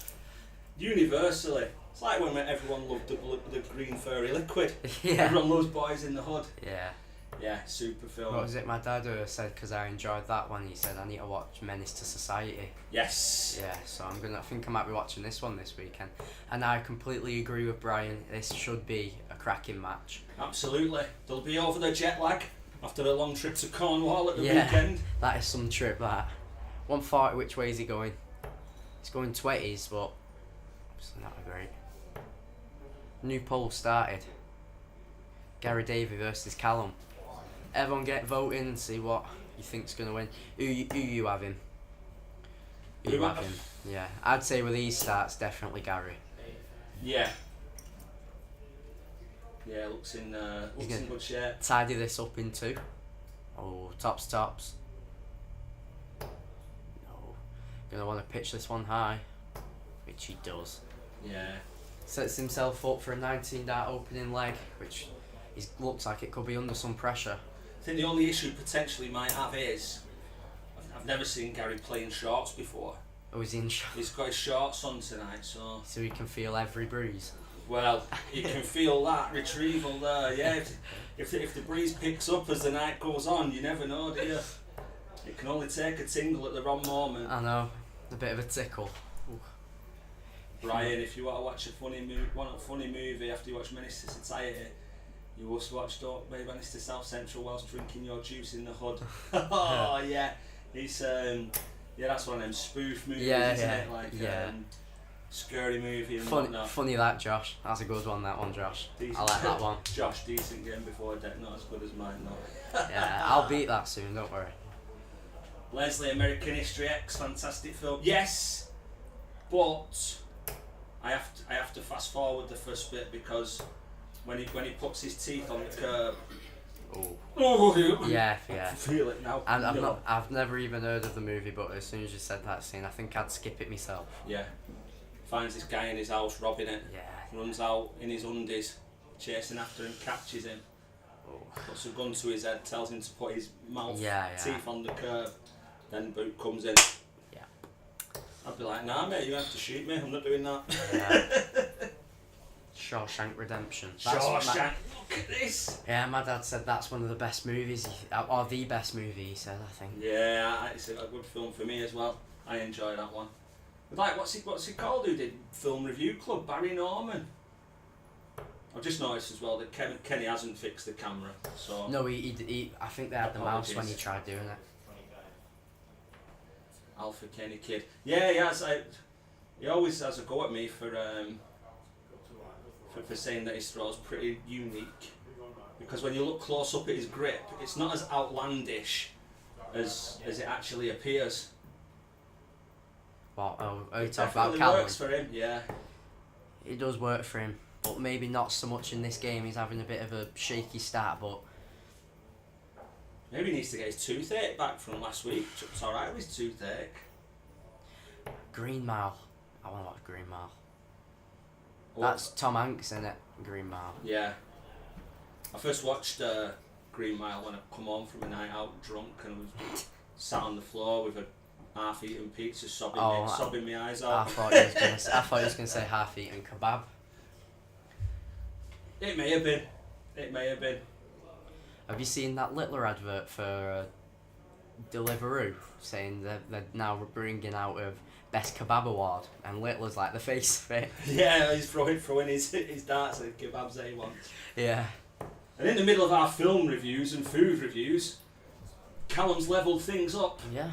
universally, it's like when everyone loved the green furry liquid. Yeah. Everyone loves Boys in the Hood. Yeah. Yeah, super film. What was it my dad said, because I enjoyed that one, he said I need to watch Menace to Society. Yes. Yeah, so I think I might be watching this one this weekend. And I completely agree with Brian, this should be a cracking match. Absolutely. They'll be over the jet lag after a long trip to Cornwall at the Yeah. weekend. That is some trip, that. 140, which way is he going? He's going 20s, but it's not great. New poll started. Gary Davey versus Callum. Everyone get voting and see what you think's going to win. Who you have him? Who you have him? Yeah, I'd say with these starts, definitely Gary. Yeah. Yeah, looks in good shape. Tidy this up in two. Oh, tops. No. Gonna want to pitch this one high, which he does. Yeah. Sets himself up for a 19-dart opening leg, which looks like it could be under some pressure. I think the only issue potentially might have is I've never seen Gary play in shorts before. Oh, he's in He's got his shorts on tonight, so he can feel every breeze. well, you can feel that retrieval there. Yeah, if the breeze picks up as the night goes on, you never know, do you? It can only take a tingle at the wrong moment. I know, a bit of a tickle. Ooh. Brian, if you want to watch a funny movie after you watch Menace to Society, you must watch Don't Be Menace to South Central whilst drinking your juice in the hood. Oh yeah, it's that's one of them spoof movies, isn't it? Like scary movie and whatnot. Funny that, Josh. That's a good one, that one, Josh. Decent. I like that one. Josh, decent game before death, not as good as mine though. Yeah, I'll beat that soon, don't worry. Leslie, American History X, fantastic film. Yes, but I have to fast forward the first bit because when he puts his teeth on the curb. Yeah. I can feel it now. And I've never even heard of the movie, but as soon as you said that scene, I think I'd skip it myself. Yeah. Finds this guy in his house robbing it. Yeah. Runs out in his undies, chasing after him, catches him. Puts a gun to his head, tells him to put his teeth on the curb. Then Boot comes in. Yeah. I'd be like, nah mate, you have to shoot me, I'm not doing that. Yeah. Shawshank Redemption. Shawshank, look at this! Yeah, my dad said that's one of the best movies, or the best movie, he said, I think. Yeah, it's a good film for me as well. I enjoy that one. Like, what's he called who did Film Review Club? Barry Norman. I've just noticed as well that Kenny hasn't fixed the camera, so... No, he I think they had the mouse when he tried doing it. Alpha Kenny Kid. Yeah, he has. He always has a go at me for saying that his throw's pretty unique. Because when you look close up at his grip, it's not as outlandish as it actually appears. What? Oh, you It talk about definitely Callum? works for him, yeah. It does work for him, but maybe not so much in this game. He's having a bit of a shaky start, but... Maybe he needs to get his toothache back from last week. It's alright with his toothache. Green Mile. I want to watch Green Mile. Oh. That's Tom Hanks in it, Green Mile. Yeah. I first watched Green Mile when I come home from a night out drunk and was sat on the floor with a half-eaten pizza sobbing my eyes out. I thought he was going to say half-eaten kebab. It may have been. Have you seen that Littler advert for Deliveroo saying that they're now bringing out a Best Kebab Award and Littler's like the face of it? Yeah, he's throwing his darts at kebabs that he wants. Yeah. And in the middle of our film reviews and food reviews, Callum's levelled things up. Yeah.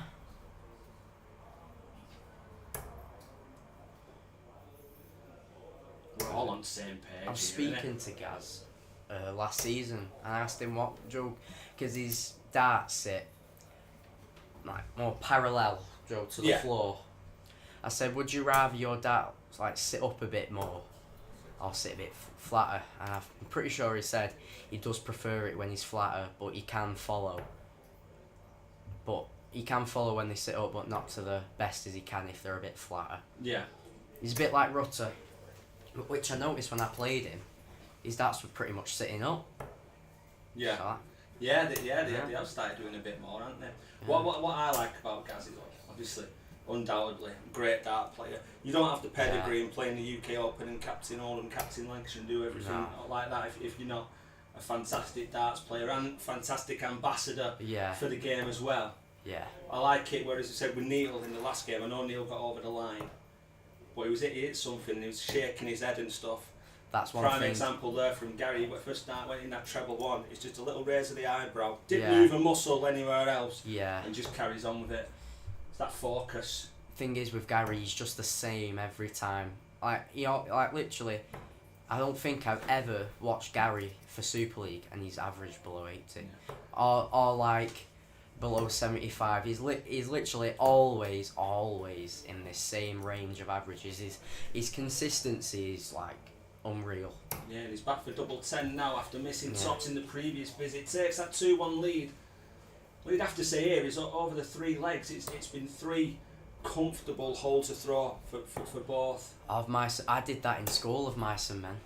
We're all on the same page. I was speaking to Gaz last season and I asked him what joke, because his darts sit like more parallel, Joe, to the floor. I said, would you rather your darts like sit up a bit more or sit a bit flatter? And I'm pretty sure he said he does prefer it when he's flatter, but he can follow. But he can follow when they sit up, but not to the best as he can if they're a bit flatter. Yeah. He's a bit like Rutter, which I noticed when I played him. His darts were pretty much sitting up. Yeah. So Yeah, they have started doing a bit more, haven't they? Yeah. What I like about Gaz is, obviously, undoubtedly, great dart player. You don't have to pedigree and play in the UK Open and captain Oldham, captain Lancashire and do everything like that if you're not a fantastic darts player and fantastic ambassador for the game as well. Yeah. I like it, whereas I said with Neil in the last game, I know Neil got over the line, but he hit something, he was shaking his head and stuff. That's one Prime thing. example there from Gary, when first start went in that treble one, it's just a little raise of the eyebrow, didn't move a muscle anywhere else, and just carries on with it. It's that focus. Thing is with Gary, he's just the same every time. Like literally, I don't think I've ever watched Gary for Super League and he's averaged below 80, or like below 75. He's literally always in this same range of averages. His consistency is like unreal. Yeah, and he's back for double 10 now after missing tops in the previous visit. Takes that 2-1 lead. What you'd have to say here is over the 3 legs, it's been 3 comfortable hole to throw for both. I did that in school of Mice and Men.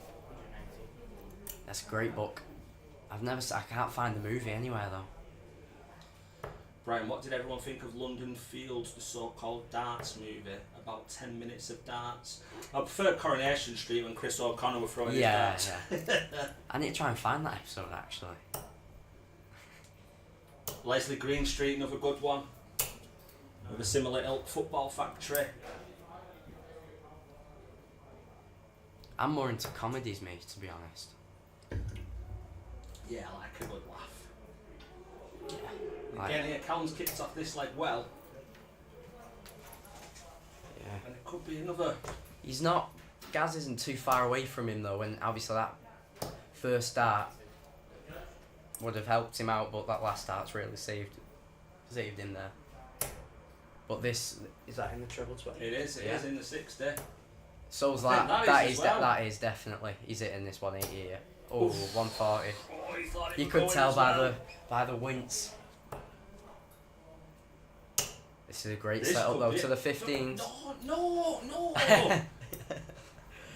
That's a great book. I can't find the movie anywhere though. Brian, what did everyone think of London Fields, the so-called darts movie? About 10 minutes of darts. I prefer Coronation Street when Chris O'Connor were throwing his darts. Yeah. I need to try and find that episode actually. Leslie Green Street, another good one. With a similar ilk, Football Factory. I'm more into comedies, mate, to be honest. Yeah, I like a good laugh. Yeah. Again, here, Callum's kicked off this leg well. Yeah. And it could be another. He's not. Gaz isn't too far away from him though, and obviously that first start would have helped him out, but that last start's really saved him there. But this is that in the treble 20? It is in the 60. So's I think that. That is definitely. He's hitting this 180 here. Oh, 140. Oh, he thought it You was could going tell as well. by the wince. This is a great This setup could though be to the 15s. No.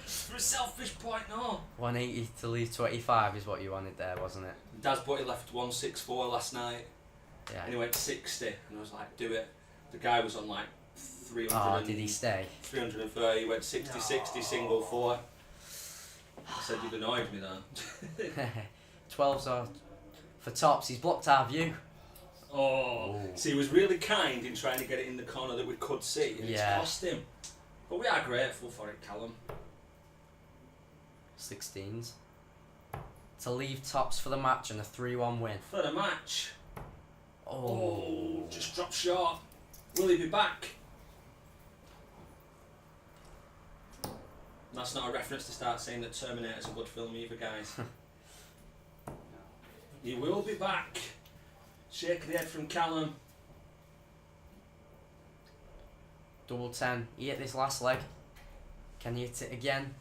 For a selfish point, no. 180 to leave 25 is what you wanted there, wasn't it? Dad's buddy left 164 last night. Yeah. And he went 60, and I was like, do it. The guy was on like 300. Oh, did he stay? 330. He went 60, single 4. I said you'd annoyed me then. 12s are for tops. He's blocked our view. Oh. So he was really kind in trying to get it in the corner that we could see, and it's cost him. But we are grateful for it, Callum. 16s. To leave tops for the match and a 3-1 win. For the match. Oh. Just dropped short. Will he be back? That's not a reference to start saying that Terminator's a good film either, guys. He will be back. Shake the head from Callum. Double 10. He hit this last leg. Can you hit it again?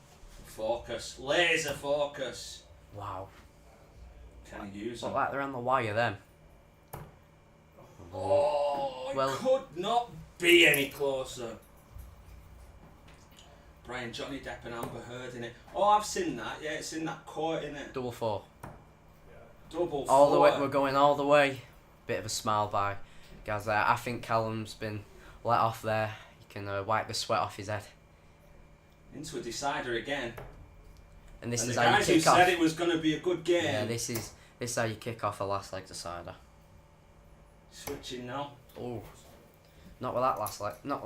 Focus. Laser focus. Wow. Can he use Look them? like they're on the wire then. Oh, Well- it could not be any closer. Brian, Johnny Depp and Amber Heard in it. Oh, I've seen that. Yeah, it's in that court, innit? Double 4. Double All 4. the way. We're going all the way. Bit of a smile by Gaz there. I think Callum's been let off there. You can wipe the sweat off his head. Into a decider again. And this And is the how you guys who kick off. said it was going to be a good game. Yeah, this is how you kick off a last leg decider. Switching now. Oh, not with that last leg. Not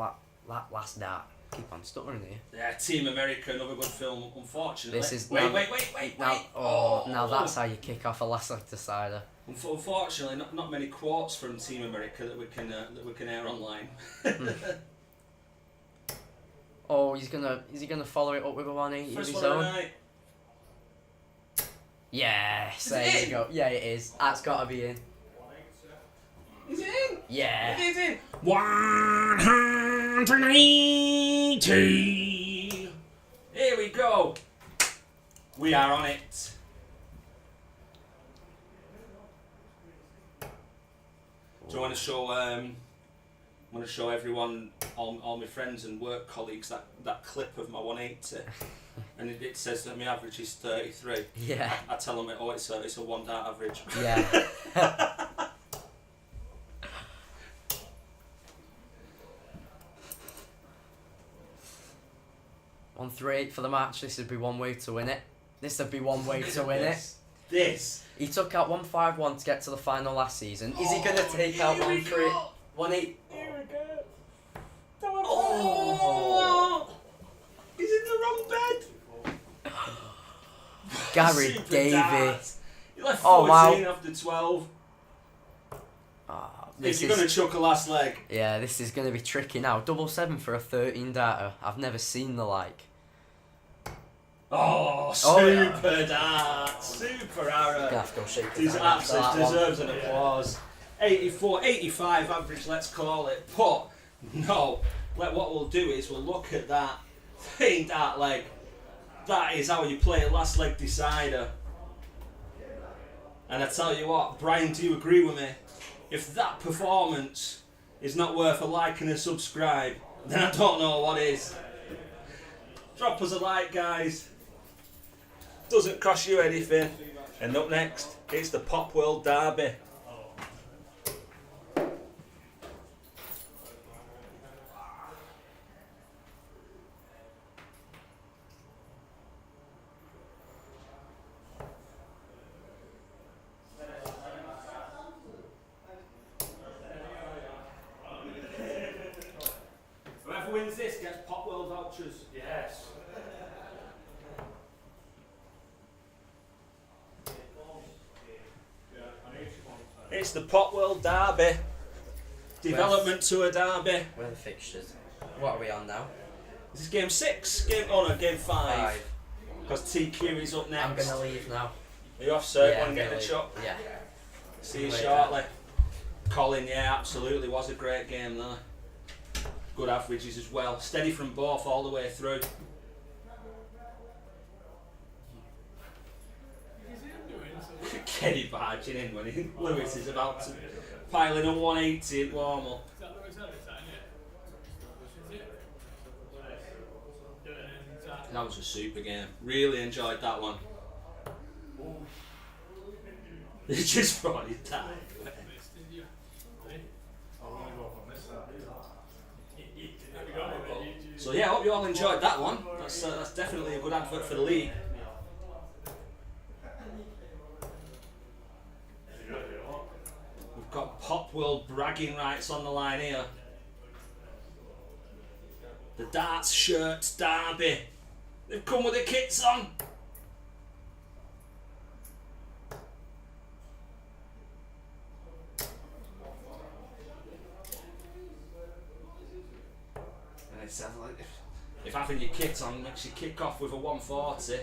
that last dart. Keep on stuttering here. Yeah, Team America, another good film. Unfortunately. This is wait. Now that's how you kick off a last leg decider. Unfortunately, not many quotes from Team America that we can air online. Oh, is he gonna follow it up with a 180 of First his one of the own? night. Yes, Is there it you in? go. Yeah, it is. That's gotta be in. Is it in? Yeah. It is in. 180. Here we go. We are on it. Do you want to show? I want to show everyone all my friends and work colleagues that clip of my 180, and it says that my average is 33. Yeah. I tell them, oh, it's a 1 dart average. Yeah. 138 for the match. This would be one way to win it. This would be one way to win it. This. He took out 151 to get to the final last season. Is he going to take out 138? 1-8. Here we go. Oh! He's in the wrong bed. Gary Super Davey. darts. He left 14 Oh, wow. after 12. This You're going to chuck a last leg. Yeah, this is going to be tricky now. 7-7 for a 13 darter. I've never seen the like. Oh, yeah. super darts. Super arrow. Gonna have to go shake He his hand after that one. deserves an applause. 84, 85 average, let's call it. But, no. What we'll do is we'll look at that 13 dart leg. That is how you play a last leg decider. And I tell you what, Brian, do you agree with me? If that performance is not worth a like and a subscribe, then I don't know what is. Drop us a like, guys. Doesn't cost you anything. And up next, it's the Pop World Derby. Whoever wins this gets Pop World vouchers. Yes. It's the Pop World Derby. Development to a derby. Where are the fixtures? What are we on now? This is game 6. Game 5. Because TQ is up next. I'm going to leave now. Are you off, sir? Yeah, Want I'm to get gonna the leave. chuck? Yeah. See you Later. shortly. Colin, yeah, absolutely. Was a great game there. Good averages as well. Steady from both all the way through. Kenny barging in when Lewis is about to pile in a 180 at warm-up. Is that Lewis Ellis, isn't it? Is it? That was a super game. Really enjoyed that one. It just brought his time. So yeah, I hope you all enjoyed that one. That's definitely a good advert for the league. We've got Pop World bragging rights on the line here. The Darts Shirts Derby. They've come with the kits on. And it sounds like if having your kit on makes you kick off with a 140.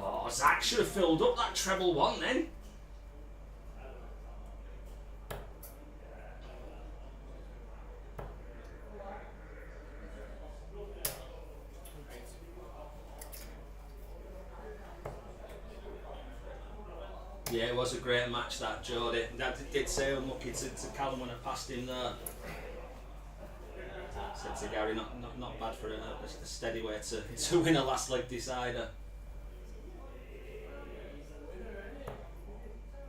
Oh, Zach should have filled up that treble one then. Yeah, it was a great match that, Jody. That did say unlucky to Callum when I passed him there. Said to Gary, not bad for a steady way to win a last leg decider.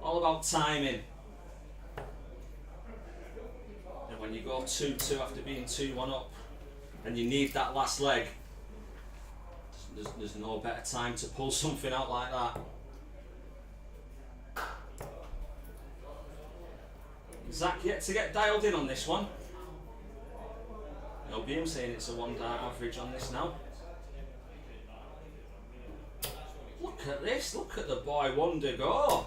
All about timing. And when you go 2-2 after being 2-1 up, and you need that last leg, there's no better time to pull something out like that. Zach yet to get dialed in on this one. It'll be him saying it's a 1 dart average on this now. Look at this, look at the boy Wonder go.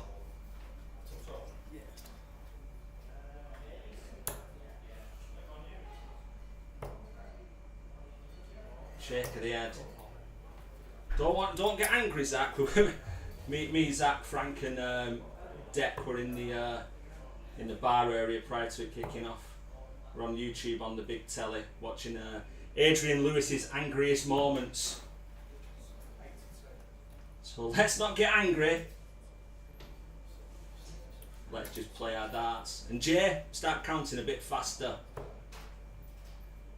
Shake of the head. Don't get angry, Zach. me, Zach, Frank and Deck were in the bar area prior to it kicking off. We're on YouTube on the big telly watching Adrian Lewis's angriest moments. So let's not get angry. Let's just play our darts. And Jay, start counting a bit faster.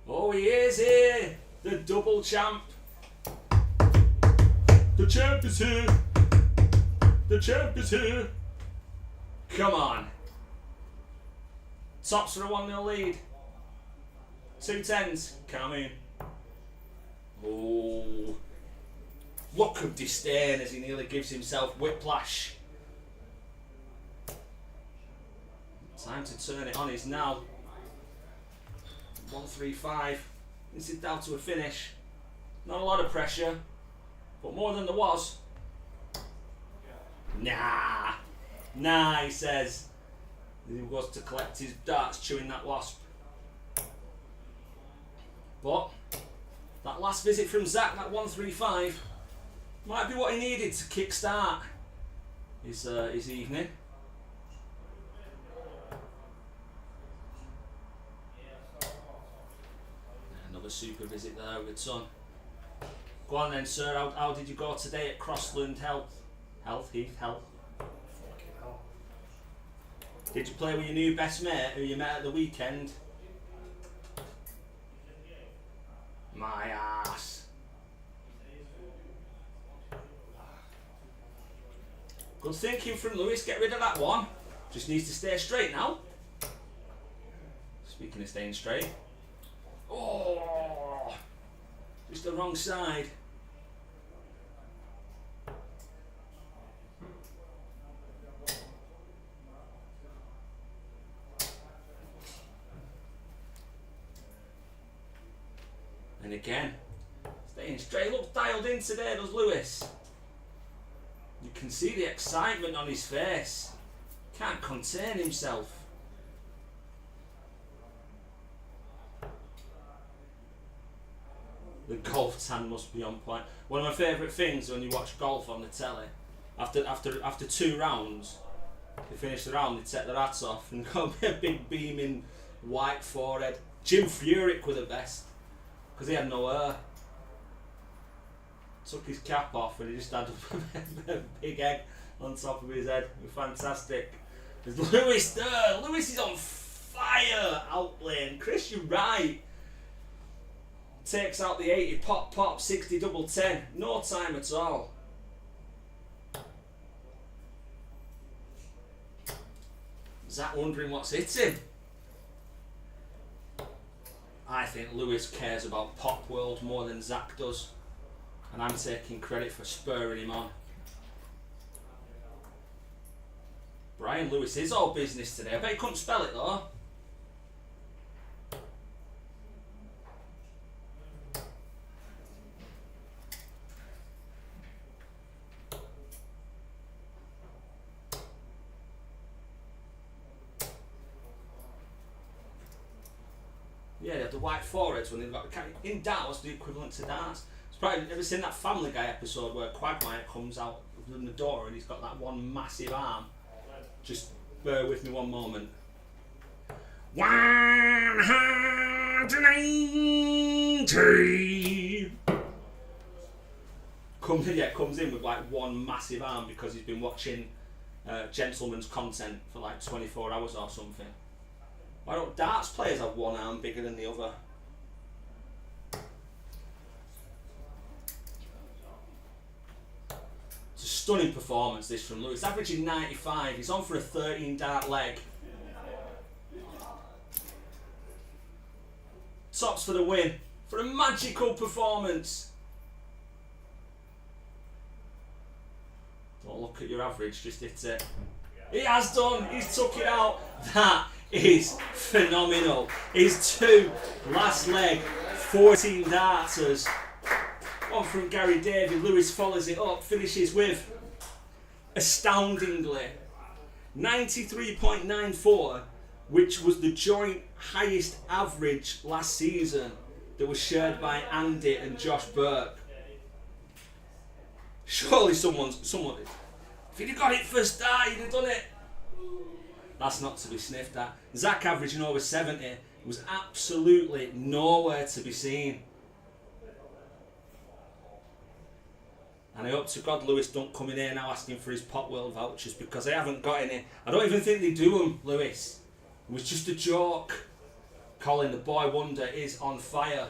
Oh, he is here. The double champ. The champ is here. The champ is here. Come on. Tops for a 1-0 lead. 2 10s coming. Oh. Look of disdain as he nearly gives himself whiplash. Time to turn it on is now. 1-3-5. This is down to a finish. Not a lot of pressure, but more than there was. Nah, he says. He was to collect his darts, chewing that wasp. But that last visit from Zach, that 1-3-5, might be what he needed to kick-start his evening. Another super visit there with son. Go on then, sir. How did you go today at Crossland Heath? Fucking hell. Did you play with your new best mate who you met at the weekend? My ass. Good thinking from Lewis. Get rid of that one. Just needs to stay straight now. Speaking of staying straight. Oh, just the wrong side. And again, staying straight. Looks dialed in today, does Lewis? You can see the excitement on his face. Can't contain himself. The golf tan must be on point. One of my favourite things when you watch golf on the telly, after 2 rounds, they finish the round, they take their hats off and got a big beaming white forehead. Jim Furyk were the best, because he had no hair. Took his cap off and he just had a big egg on top of his head. Fantastic. There's Lewis there. Lewis is on fire out lane. Chris, you're right. Takes out the 80, pop, 60, double 10. No time at all. Zach wondering what's hit him. I think Lewis cares about Pop World more than Zach does. And I'm taking credit for spurring him on. Brian Lewis is all business today. I bet he couldn't spell it though. Yeah, they have the white foreheads when they've got in darts, the equivalent to darts. It's probably ever seen that Family Guy episode where Quagmire comes out from the door and he's got that one massive arm. Just bear with me one moment. 190. Comes in with like one massive arm because he's been watching Gentleman's content for like 24 hours or something. Why don't darts players have one arm bigger than the other? It's a stunning performance this from Lewis, averaging 95. He's on for a 13 dart leg. Tops for the win, for a magical performance. Don't look at your average, just hit it. He has done, he's took it out. That is phenomenal. His 2 last leg 14 darters. One from Gary David. Lewis follows it up, finishes with astoundingly 93.94, which was the joint highest average last season that was shared by Andy and Josh Burke. Surely someone, if he'd have got it first start, he'd have done it. That's not to be sniffed at. Zach averaging over 70 was absolutely nowhere to be seen. And I hope to God Lewis don't come in here now asking for his Pop World vouchers, because I haven't got any. I don't even think they do them, Lewis. It was just a joke. Colin, the boy wonder, is on fire.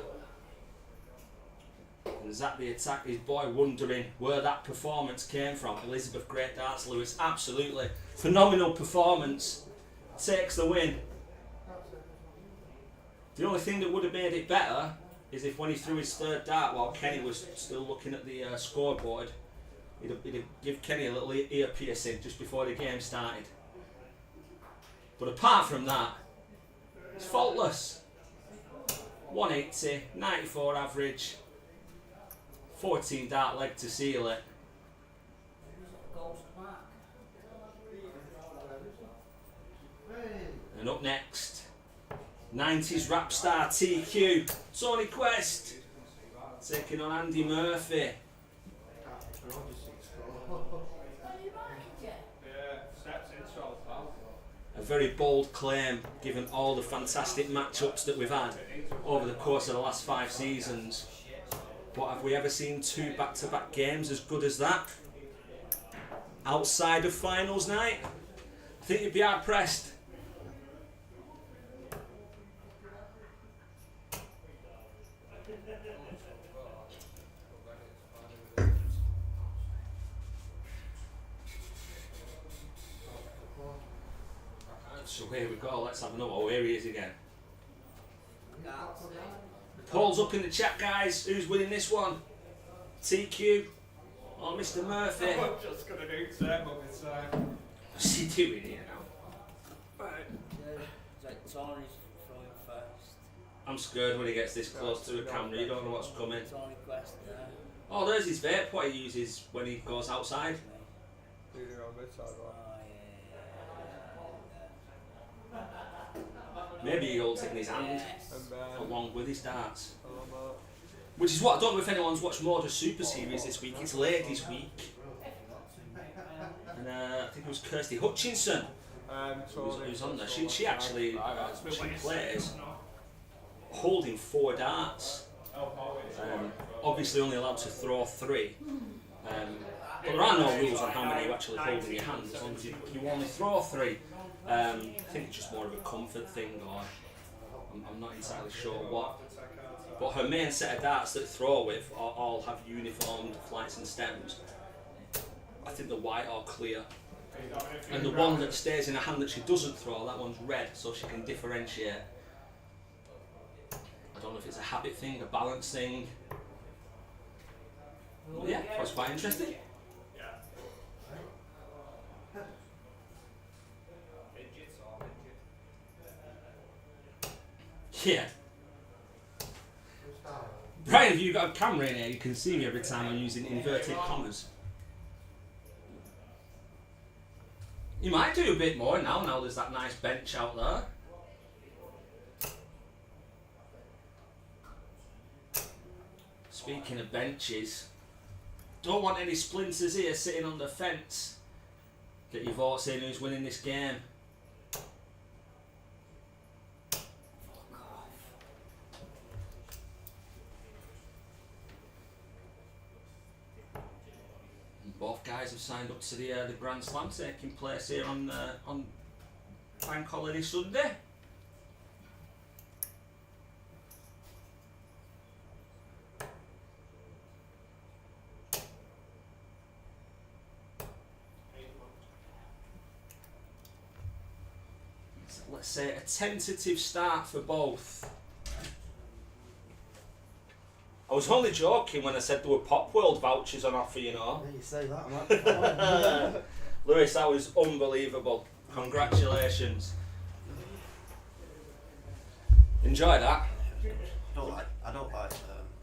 And Zach the attack is boy wondering where that performance came from. Elizabeth, great darts, Lewis, absolutely. Phenomenal performance. Takes the win. The only thing that would have made it better is if when he threw his third dart while Kenny was still looking at the scoreboard, he'd have give Kenny a little ear piercing just before the game started. But apart from that, it's faultless. 180, 94 average, 14 dart leg to seal it. And up next, 90s rap star TQ, Tony Quest, taking on Andy Murphy. A very bold claim, given all the fantastic matchups that we've had over the course of the last 5 seasons. But have we ever seen 2 back-to-back games as good as that? Outside of finals night? I think you'd be hard pressed. So here we go, let's have another. Oh, here he is again. Polls up in the chat, guys. Who's winning this one? TQ or Mr. Murphy? I'm just going to do Sam on this side. What's he doing here now? Like Tony's throwing first. I'm scared when he gets this close to the camera. You don't know what's coming. Tony Quest there. Oh, there's his vape, what he uses when he goes outside. Either on this side or Maybe he holds it in his hand and then along with his darts. Which is what, I don't know if anyone's watched more of the Super Series this week. It's Ladies Week. And I think it was Kirsty Hutchinson who's on there. She actually she plays holding 4 darts. Obviously only allowed to throw 3. But there are no rules on how many you actually hold in your hand, as long as you only throw 3. I think it's just more of a comfort thing, or I'm not entirely sure what. But her main set of darts that throw with all have uniformed flights and stems. I think the white or clear. And the one that stays in her hand that she doesn't throw, that one's red, so she can differentiate. I don't know if it's a habit thing, a balance thing. But yeah, I was quite interested. Yeah. Brian, have you got a camera in here? You can see me every time I'm using inverted commas. You might do a bit more now there's that nice bench out there. Speaking of benches, don't want any splinters here sitting on the fence. Get your votes in who's winning this game. Both guys have signed up to the Grand Slam taking place here on Bank Holiday Sunday. So let's say a tentative start for both. I was only joking when I said there were Pop World vouchers on offer, you know. Yeah, you say that, man. Lewis, that was unbelievable. Congratulations. Enjoy that. I don't like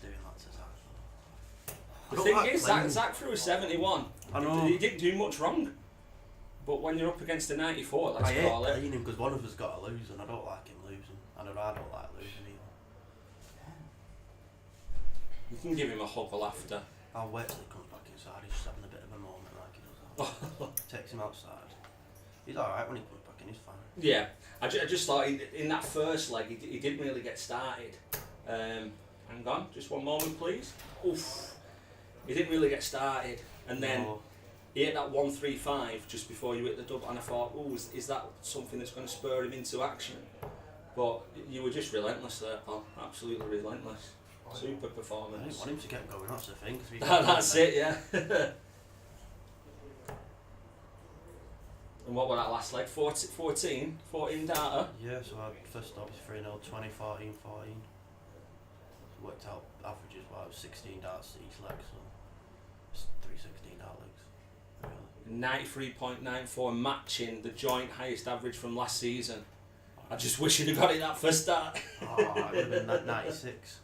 doing that to Zach. The thing is, Zach threw a 71. I know. He didn't do much wrong. But when you're up against a 94, let's call it. I hate him because one of us got to lose, and I don't like him losing. And I don't like losing either. You can give him a huggle after. I'll wait till he comes back inside. He's just having a bit of a moment like he does. Takes him outside. He's alright when he comes back in, he's fine. Yeah, I just thought in that first leg he didn't really get started. Hang on, just one moment please. Oof. He didn't really get started, and then he hit that 135 just before you hit the double, and I thought, oh, is that something that's going to spur him into action? But you were just relentless there, pal. Absolutely relentless. Super I didn't performance. want him to get going, that's the thing. 'Cause we That's it, yeah. And what were that last leg? 14 darter. Yeah, so I first stop is 3-0, 20, 14, 14. So worked out averages, well, it was 16 darts each leg, so it's 3 16 dart legs. Really. 93.94, matching the joint highest average from last season. I just wish you'd have got it that first start. Oh, it would have been 96.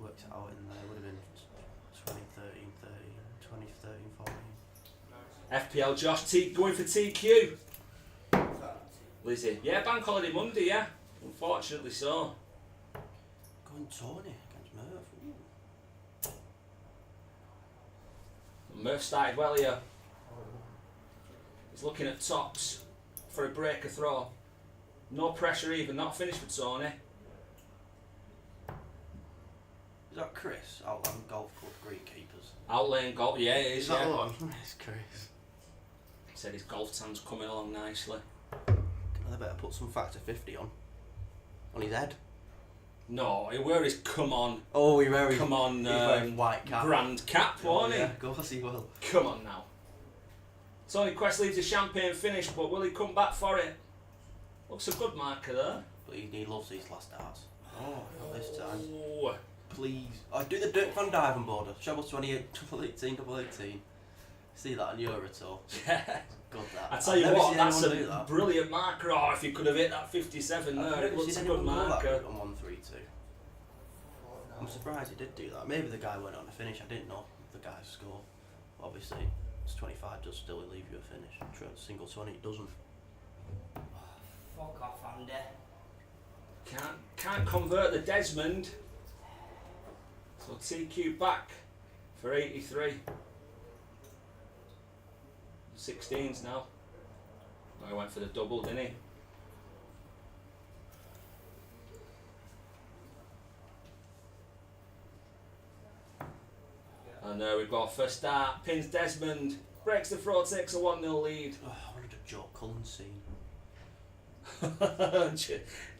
Worked it out in there, it would have been 20, 13, 13, 20, 13, 14. FPL Josh T going for TQ. Lizzie. Yeah, bank holiday Monday, yeah. Unfortunately so. Going Tony against Murph. Ooh. Murph started well here. He's looking at tops for a breaker throw. No pressure even, not finished for Tony. Is that Chris? Outland Golf Club Greenkeepers. Outlane golf, yeah it is. Is that Yeah. the one? It's Chris. Said his golf tan's coming along nicely. I better put some factor 50 on his head. No, he wear his come on Oh, he wearing. Come on, He's wearing white cap. brand cap, won't he? Yeah, of course he will. Come on now. Tony Quest leaves a champagne finish, but will he come back for it? Looks a good marker there. But he loves these last darts. Oh, not this time. Oh, Please. Oh, do the Dirk Van Diven border. Shovel 28, double 18, double 18. See that on Eurotour? yeah. Good that. I tell you I've never what, seen that's anyone do a that. brilliant marker. Oh, if you could have hit that 57 I've there, never it looks a seen good anyone do that marker. on 132. I'm surprised he did do that. Maybe the guy went on to finish. I didn't know the guy's score. Obviously, it's 25 does still leave you a finish. Single 20 it doesn't. Fuck off, Andy. Can't convert the Desmond. So TQ back for 83. 16s now. Oh, he went for the double, didn't he? And there we go. First start. Pins Desmond. Breaks the throw, takes a 1-0 lead. Oh, I wanted a Joe Cullen scene.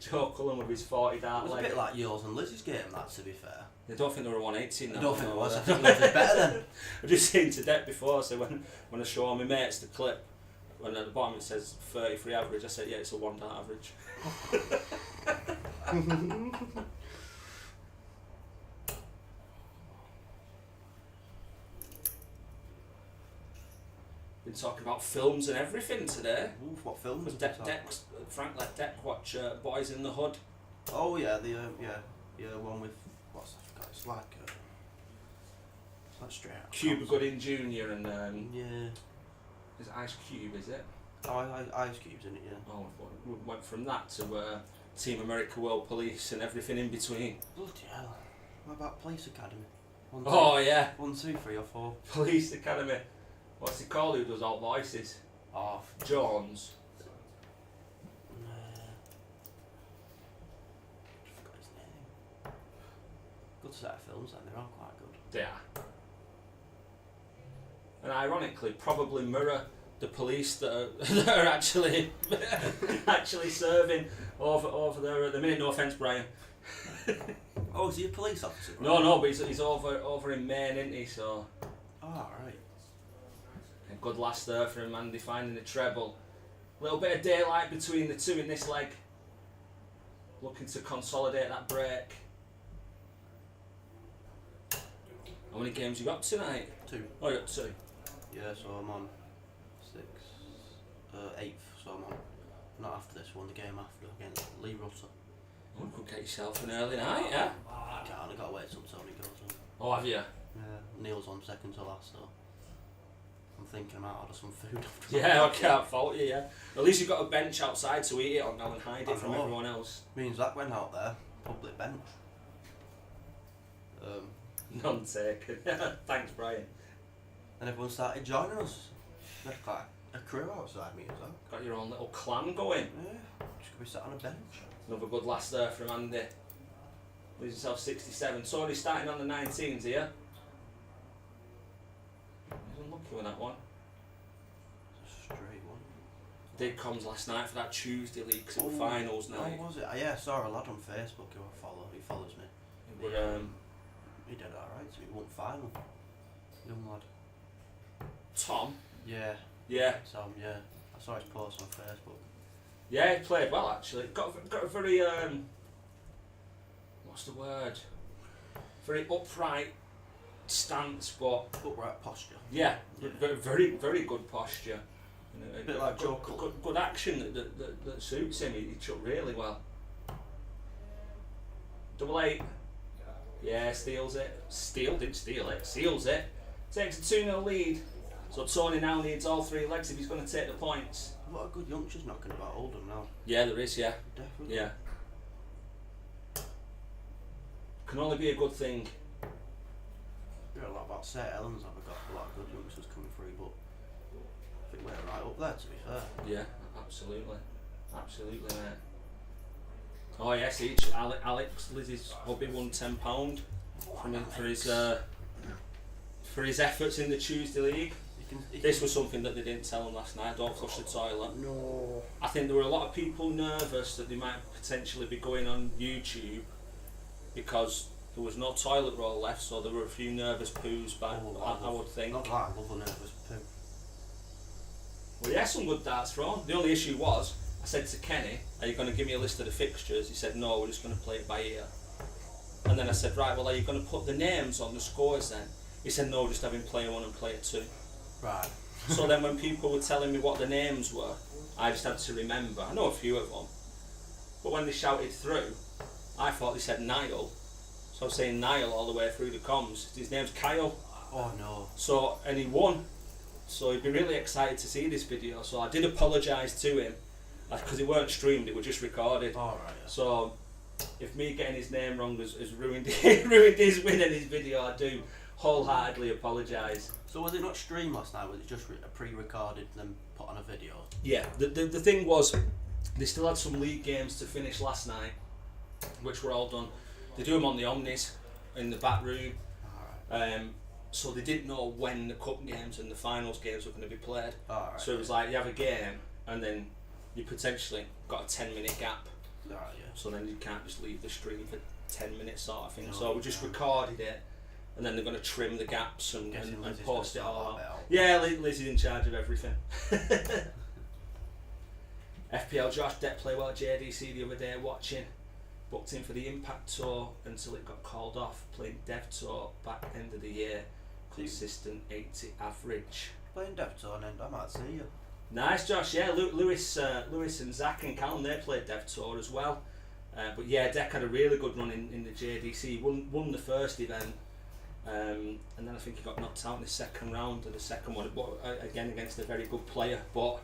Joe Cullen with his 40 It dart was a leg. bit like yours and Lizzie's game, that, to be fair. I don't think they were 118 now. I don't think it was. I I think yours is better then. I've just seen to death before, so when I show all my mates the clip, when at the bottom it says 33 average, I said, yeah, it's a 1 dart average. Been talking about films and everything today. Oof, what film was Frank let Deck watch Boys in the Hood. Oh yeah, the one with what's I forgot. It's like straight out. Cuba Gooding Jr. and Yeah. is it Ice Cube, is it? Oh, Ice Cube's in it, yeah. Oh, we went from that to Team America World Police and everything in between. Bloody hell. What about Police Academy? 1, 2, Oh yeah, 1, 2, 3 or 4. Police Academy. What's he called? Who does all voices? Oh, Jones. forgot his name. Good set of films, and they're all quite good. Yeah. And ironically, probably mirror the police that are actually actually serving over there at the minute. No offence, Brian. Oh, is he a police officer? No, but he's over in Maine, isn't he? So. Oh, right. A good last there for him, Andy, finding the treble. A little bit of daylight between the two in this leg. Looking to consolidate that break. How many games you got tonight? 2. Oh, you got 2. Yeah, so I'm on 8th, so I'm on. Not after this one, the game after against Lee Russell. Oh, you could get yourself an early night, yeah? I can't, I gotta wait till Tony goes on. Oh, have you? Yeah, Neil's on second to last, so I'm thinking I might order some food after Yeah, I can't fault you, yeah. At least you've got a bench outside to eat it on now and hide I it from know. everyone else. Means that went out there, public bench. None taken. Thanks, Brian. And everyone started joining us. There's quite a crew outside me as well. Got your own little clan going. Yeah, just gonna be sat on a bench. Another good last there from Andy. Leaves himself 67. Tony starting on the 19s here. He's unlucky with that one. It's a straight one. did comms last night for that Tuesday league because it was finals night. Oh, was it? Yeah, I saw a lad on Facebook who he follows me. But, He did alright, so he won final. Young lad. Tom? Yeah. Yeah. Tom, yeah. I saw his post on Facebook. Yeah, he played well actually. Got a very what's the word? Very upright stance, but Upright posture. yeah, very very good posture. A bit like Joe Callum. Good action that suits him. He shot really well. 8-8. Yeah, steals it. Didn't steal it. Seals it. Takes a 2-0 lead. So Tony now needs all 3 legs if he's going to take the points. A lot of good youngsters knocking about Oldham now. Yeah, there is. Yeah. Definitely. Yeah. Can only be a good thing. You hear a lot about St Helens, have got a lot of good youngsters coming through, but I think we're right up there, to be fair. Yeah, absolutely. Absolutely, mate. Oh yes, Alex Lizzie's hubby won £10 for his efforts in the Tuesday league. This was something that they didn't tell him last night. Don't flush the toilet. No. I think there were a lot of people nervous that they might potentially be going on YouTube because there was no toilet roll left, so there were a few nervous poos back. I would think. Not that, I love a nervous poo. Well, yeah, some good darts thrown. The only issue was, I said to Kenny, are you going to give me a list of the fixtures? He said, no, we're just going to play it by ear. And then I said, right, well, are you going to put the names on the scores then? He said, no, just have him player 1 and player 2. Right. So then when people were telling me what the names were, I just had to remember. I know a few of them. But when they shouted through, I thought they said Niall. So I was saying Niall all the way through the comms. His name's Kyle. Oh no. So, and he won. So he'd be really excited to see this video. So I did apologise to him because it weren't streamed, it was just recorded. Alright. Yeah. So if me getting his name wrong has ruined his win and his video, I do wholeheartedly apologise. So was it not streamed last night? Was it just pre-recorded then put on a video? Yeah, the thing was, they still had some league games to finish last night, which were all done. They do them on the Omnis in the back room. Alright. So they didn't know when the cup games and the finals games were going to be played. Alright. So it was like you have a game and then you potentially got a 10-minute gap. Alright, yeah. So then you can't just leave the stream for 10 minutes sort of thing. No, so we just recorded it and then they're going to trim the gaps and Lizzie's post it gonna all sort that out. bit out. Yeah, Lizzie's in charge of everything. FPL Josh Depp play well at JDC the other day watching. Booked in for the Impact Tour until it got called off. Playing Dev Tour back end of the year. Consistent 80 average. Playing Dev Tour and I might see you. Nice, Josh. Yeah, Lewis and Zach and Callum, they played Dev Tour as well. But yeah, Deck had a really good run in the JDC. Won the first event, and then I think he got knocked out in the second round of the second one. But again against a very good player. But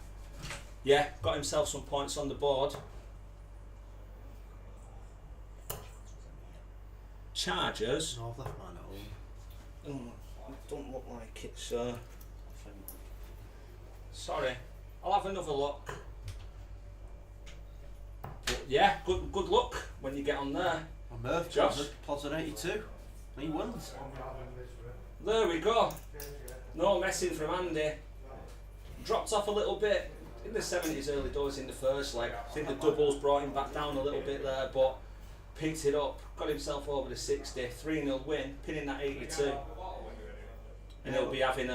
yeah, got himself some points on the board. Chargers. No, I've left mine at home. Don't look like it's. Sorry, I'll have another look. But yeah, good luck when you get on there. My Murph Josh. Plods an 82. He wins. There we go. No messing from Andy. Dropped off a little bit in the 70s, early doors in the first leg. I think the doubles brought him back down a little bit there, but picked it up, got himself over the 60, 3-0 win, pinning that 82. And he'll be having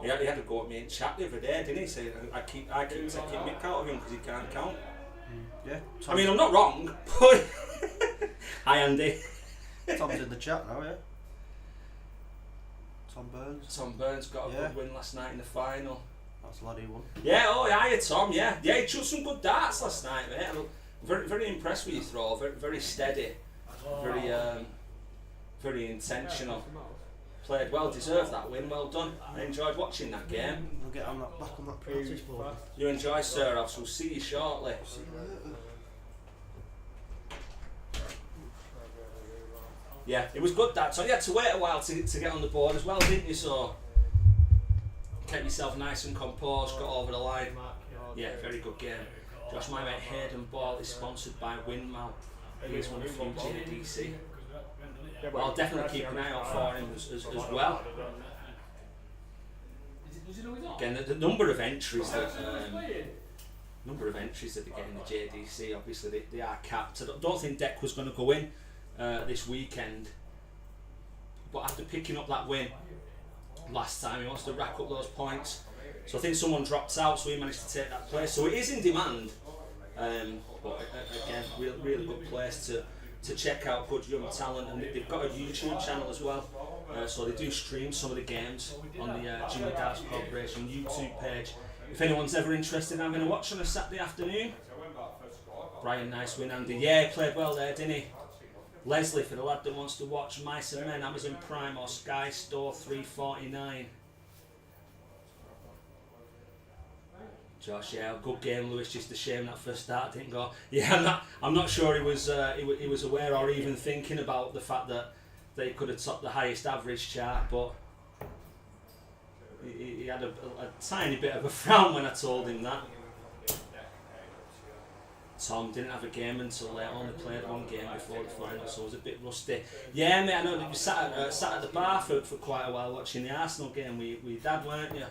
he had to go at me in chat the other day, didn't he? Say I keep taking mick out of him because he can't count. Yeah. I mean, I'm not wrong, but hi Andy. Tom's in the chat now, yeah. Tom Burns Got a good win last night in the final. That's laddie one. Yeah, oh yeah, Tom, yeah. Yeah, he shot some good darts last night, mate. I'm very, very impressed with your throw, very, very steady, very intentional. Played well, deserved that win, well done. I enjoyed watching that game. We'll get on that back on that practice board. You enjoy, sir. I shall see you shortly. See you later. Yeah, it was good that. So you had to wait a while to get on the board as well, didn't you? So kept yourself nice and composed, got over the line. Yeah, very good game. Josh, my mate Hayden Ball is sponsored by Windmill. He's one from JDC. Well, I'll definitely keep an eye out for him as well. Again, the number of entries that number of entries that they get in the JDC. Obviously, they are capped. I don't think Deck was going to go in this weekend, but after picking up that win last time, he wants to rack up those points. So I think someone dropped out, so he managed to take that place. So it is in demand, but again, really good place to check out good young talent, and they've got a YouTube channel as well. So they do stream some of the games on the Junior Darts Corporation YouTube page. If anyone's ever interested in having a watch on a Saturday afternoon. Brian, nice win, Andy. Yeah, he played well there, didn't he? Leslie, for the lad that wants to watch Mice and Men, Amazon Prime or Sky Store, $3.49. Josh, yeah, good game, Lewis. Just a shame that first start didn't go. Yeah, I'm not sure he was aware or even thinking about the fact that they could have topped the highest average chart, but he had a tiny bit of a frown when I told him that. Tom didn't have a game until late, only played one game before the final, so it was a bit rusty. Yeah, mate, I know that you sat at the bar for quite a while watching the Arsenal game with your dad, weren't you?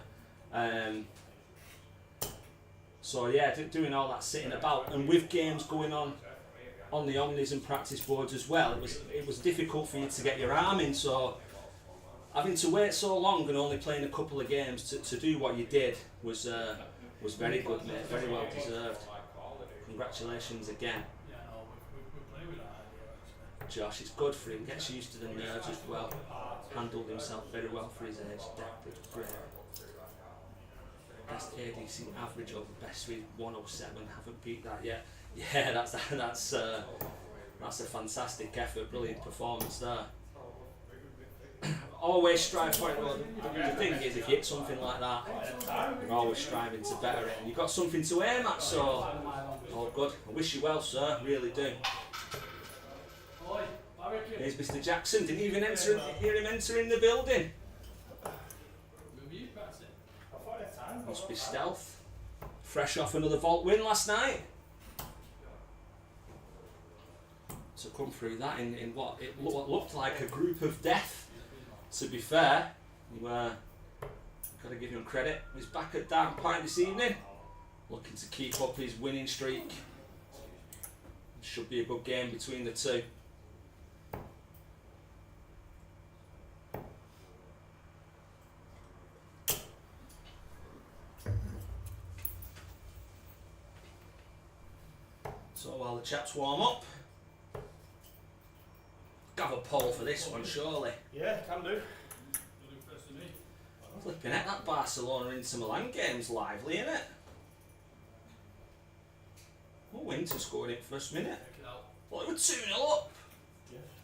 So yeah, doing all that sitting about, and with games going on the Omnis and practice boards as well, it was difficult for you to get your arm in, so having to wait so long and only playing a couple of games to do what you did was very good, mate, very well deserved. Congratulations again. Josh, it's good for him, gets used to the nerves as well, handled himself very well for his age, did great. Best ADC average over best with 107, haven't beat that yet. Yeah, that's a fantastic effort, brilliant performance there. Always strive for it. Well, the thing is, if you hit something like that, you're always striving to better it, and you've got something to aim at, so all good. I wish you well, sir, really do. Here's Mr. Jackson, didn't even hear him entering the building. Must be stealth. Fresh off another vault win last night. To come through that in what looked like a group of death. To be fair, you got to give him credit. He's back at Dart and Pint this evening, looking to keep up his winning streak. Should be a good game between the two. So while the chaps warm up, have a poll for this one, surely. Yeah, can do. Flipping at that Barcelona Inter Milan game's lively, isn't it? Oh, Inter scored it first minute. Well, it was 2-0 up.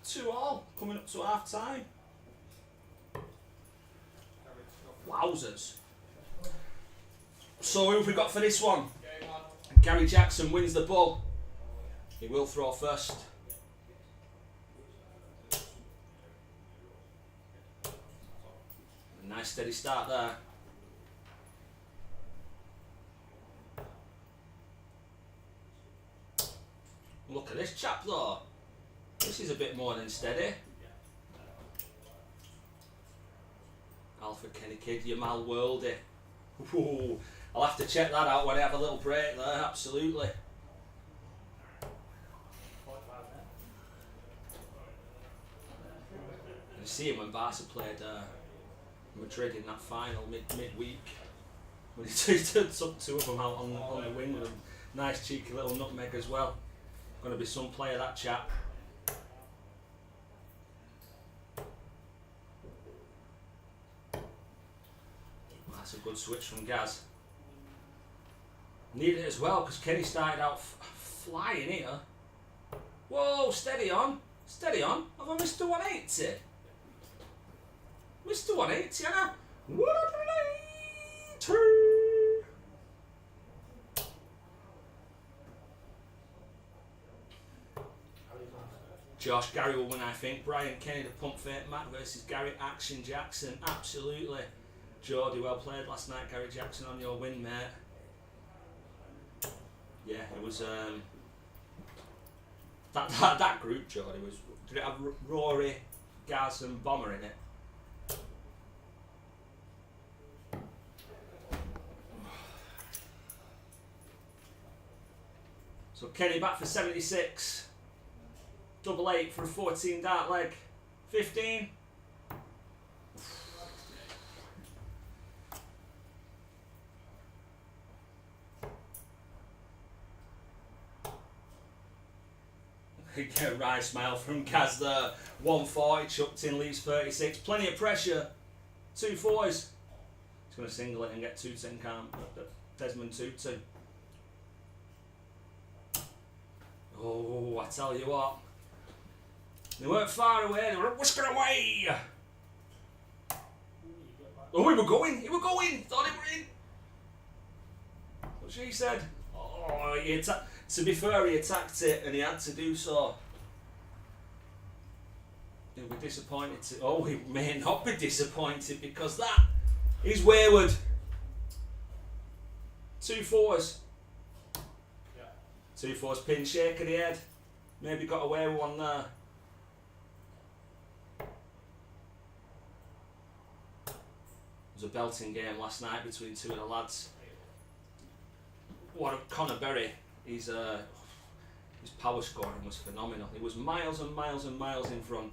2-2, coming up to half time. Wowzers. So who have we got for this one? Gary Jackson wins the ball. He will throw first. Nice steady start there. Look at this chap though. This is a bit more than steady. Alpha Kenny Kid, Yamal Worldy. Ooh, I'll have to check that out when I have a little break there, absolutely. You see him when Barca played Madrid in that final midweek when he took two of them out on the wing with a nice cheeky little nutmeg as well. Going to be some player, that chap. That's a good switch from Gaz. Needed it as well because Kenny started out flying here. Whoa, steady on, steady on. Have I missed the 180? Mr. 180, Anna. 182. Josh, Gary will win, I think. Brian Kenny, the pump fake. Matt versus Gary Action Jackson. Absolutely. Geordie, well played last night. Gary Jackson on your win, mate. Yeah, it was that group, Geordie, was. Did it have Rory, Gaz, and Bomber in it? So Kenny back for 76. Double 8 for a 14 dart leg. 15. Get a right smile from Kaz there. 140 chucked in, leaves 36. Plenty of pressure. 2 fours. He's going to single it and get 2-10 can't. Desmond 2-2. Oh, I tell you what. They weren't far away, they were whisked away. Oh, he were going. Thought he were in. What she said. Oh, to be fair, he attacked it and he had to do so. He'll be disappointed. He may not be disappointed because that is wayward. 2 fours. Yeah. 2 fours, pin, shake of the head. Maybe got away with one there. It was a belting game last night between 2 of the lads. What a Connor Berry. His power scoring was phenomenal. He was miles and miles and miles in front.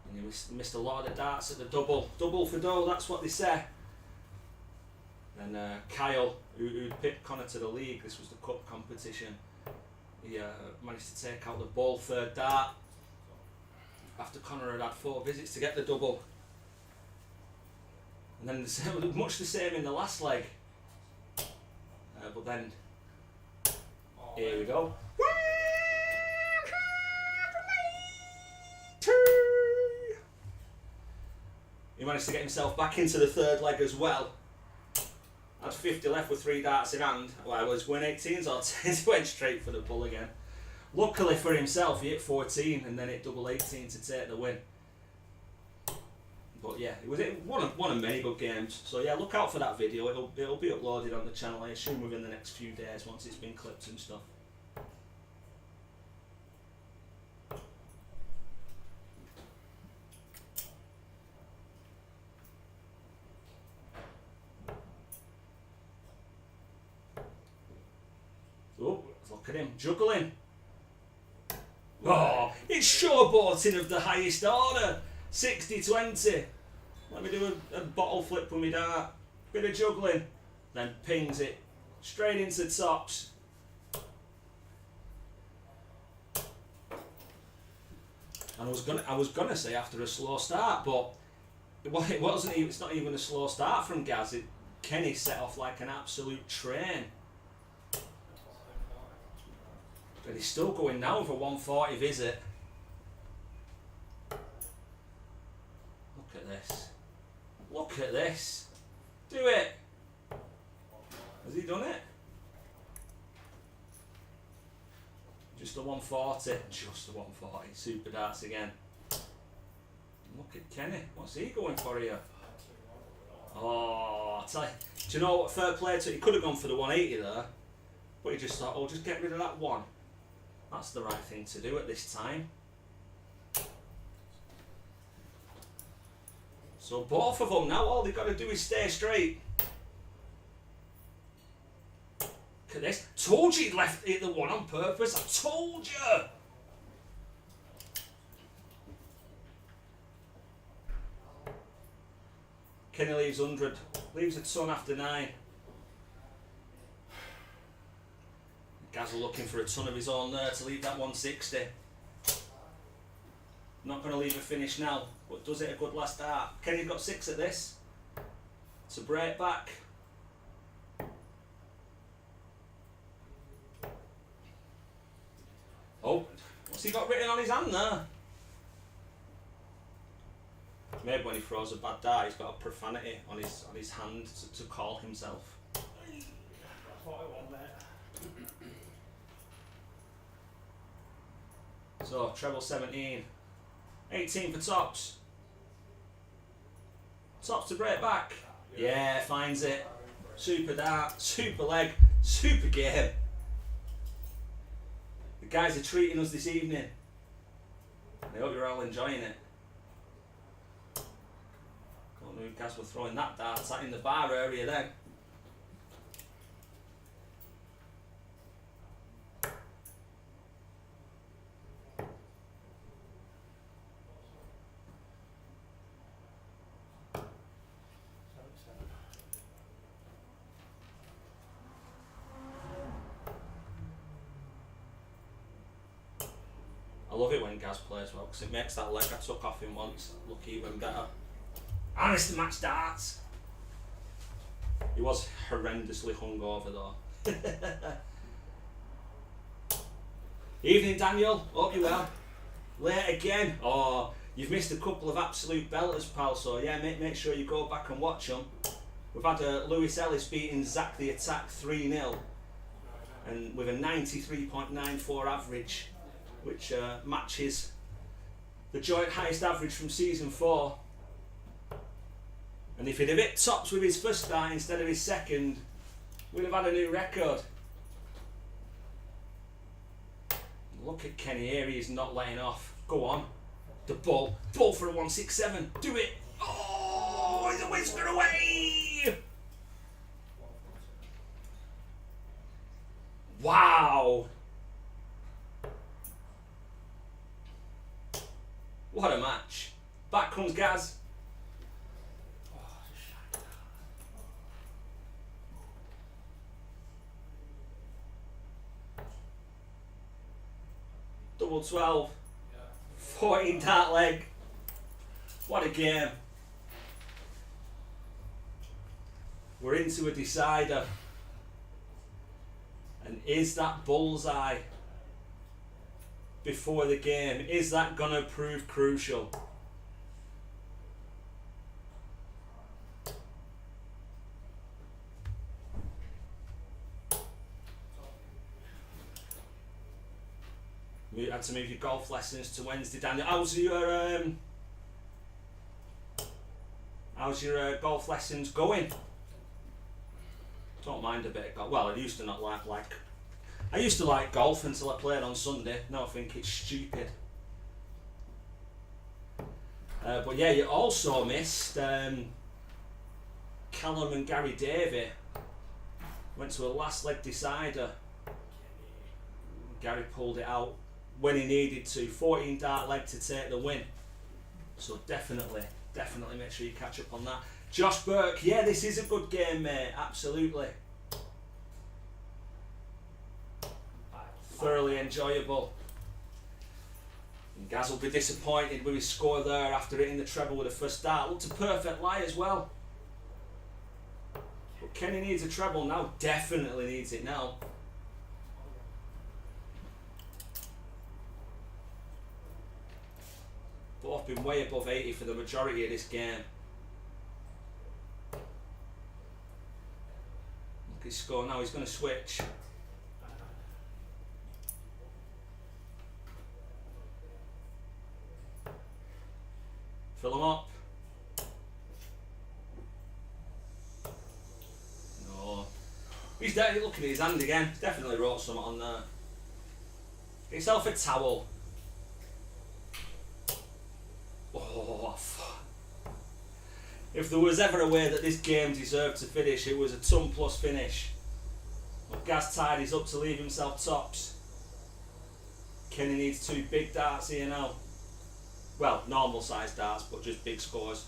And he missed a lot of the darts at the double. Double for dough, that's what they say. And Kyle, who'd picked Connor to the league, this was the cup competition. He managed to take out the ball 3rd dart after Connor had 4 visits to get the double. And then much the same in the last leg. But then, here we go. He managed to get himself back into the 3rd leg as well. Had 50 left with 3 darts in hand. Well, I was win 18s or 10s, went straight for the bull again. Luckily for himself, he hit 14 and then hit double 18 to take the win. But yeah, it was one of many good games. So yeah, look out for that video. It'll be uploaded on the channel, I assume, within the next few days once it's been clipped and stuff. Oh, look at him juggling. Oh, it's showboating of the highest order. 60-20. Let me do a bottle flip with me dart. Bit of juggling. Then pings it straight into tops. And I was gonna say after a slow start, but it wasn't. It's not even a slow start from Gaz. Kenny set off like an absolute train. But he's still going now with a 140 visit. Look at this. Look at this. Do it. Has he done it? Just a 140. Just a 140. Super darts again. Look at Kenny. What's he going for here? Oh, I tell you. Do you know what? Fair play to. He could have gone for the 180 there. But he just thought, oh, just get rid of that one. That's the right thing to do at this time. So both of them now, all they've got to do is stay straight. Look at this. Told you he'd left it the one on purpose. I told you. Kenny leaves 100. Leaves a ton after 9. Gaz looking for a ton of his own there to leave that 160. Not going to leave a finish now, but does it a good last dart. Kenny's got 6 at this. It's a break back. Oh, what's he got written on his hand there? Maybe when he throws a bad dart, he's got a profanity on his hand to call himself. So treble 17, 18 for tops. Tops to break back. Yeah, finds it. Super dart, super leg, super game. The guys are treating us this evening. I hope you're all enjoying it. Don't know who guys were throwing that dart. It's like in the bar area then. love it when Gaz plays well because it makes that leg I took off him once look even better. Honest to match darts. He was horrendously hungover though. Evening, Daniel. Hope you well. Late again. Oh, you've missed a couple of absolute belters, pal. So yeah, make sure you go back and watch them. We've had Lewis Ellis beating Zach the Attack 3-0, and with a 93.94 average, which matches the joint highest average from season 4. And if he'd have hit tops with his first start instead of his second, we'd have had a new record. Look at Kenny here, he is not letting off. Go on. The ball for a 167. Do it. Oh, he's a whisker away. Wow. What a match. Back comes Gaz. Double 12. 14 dart leg. What a game. We're into a decider. And is that bullseye before the game, is that going to prove crucial? You had to move your golf lessons to Wednesday, Daniel. How's your golf lessons going? Don't mind a bit of golf. Well, I used to not like I used to like golf until I played on Sunday. Now I think it's stupid. But yeah, you also missed Callum and Gary Davey. Went to a last leg decider. Gary pulled it out when he needed to. 14 dart leg to take the win. So definitely make sure you catch up on that. Josh Burke, yeah, this is a good game, mate. Absolutely. Thoroughly enjoyable. And Gaz will be disappointed with his score there after hitting the treble with a first dart. Looked a perfect lie as well. But Kenny needs a treble now. Definitely needs it now. Both been way above 80 for the majority of this game. Look at his score now, he's going to switch. Fill him up. No. He's looking at his hand again. He's definitely wrote something on there. Get yourself a towel. Oh, if there was ever a way that this game deserved to finish, it was a ton plus finish. But Gaz tidies up to leave himself tops. Kenny needs 2 big darts here now. Well, normal sized darts, but just big scores.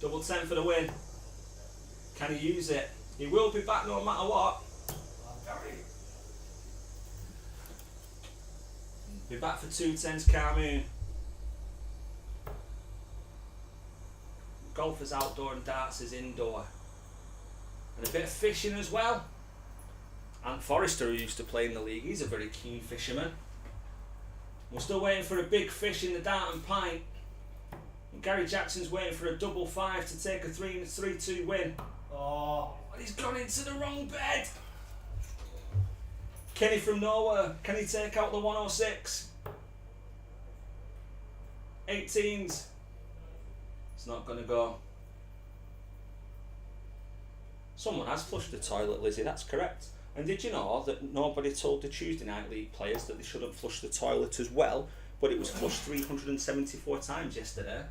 Double 10 for the win. Can he use it? He will be back no matter what. Be back for 2 10s, Carmoon. Golf is outdoor and darts is indoor. And a bit of fishing as well. Ant Forrester, who used to play in the league, he's a very keen fisherman. We're still waiting for a big fish in the Dart and Pint. And Gary Jackson's waiting for a double 5 to take a 3-2 win. Oh, and he's gone into the wrong bed. Kenny from nowhere, can he take out the 106? 18s. It's not going to go. Someone has flushed the toilet, Lizzie, that's correct. And did you know that nobody told the Tuesday Night League players that they shouldn't flush the toilet as well, but it was flushed 374 times yesterday?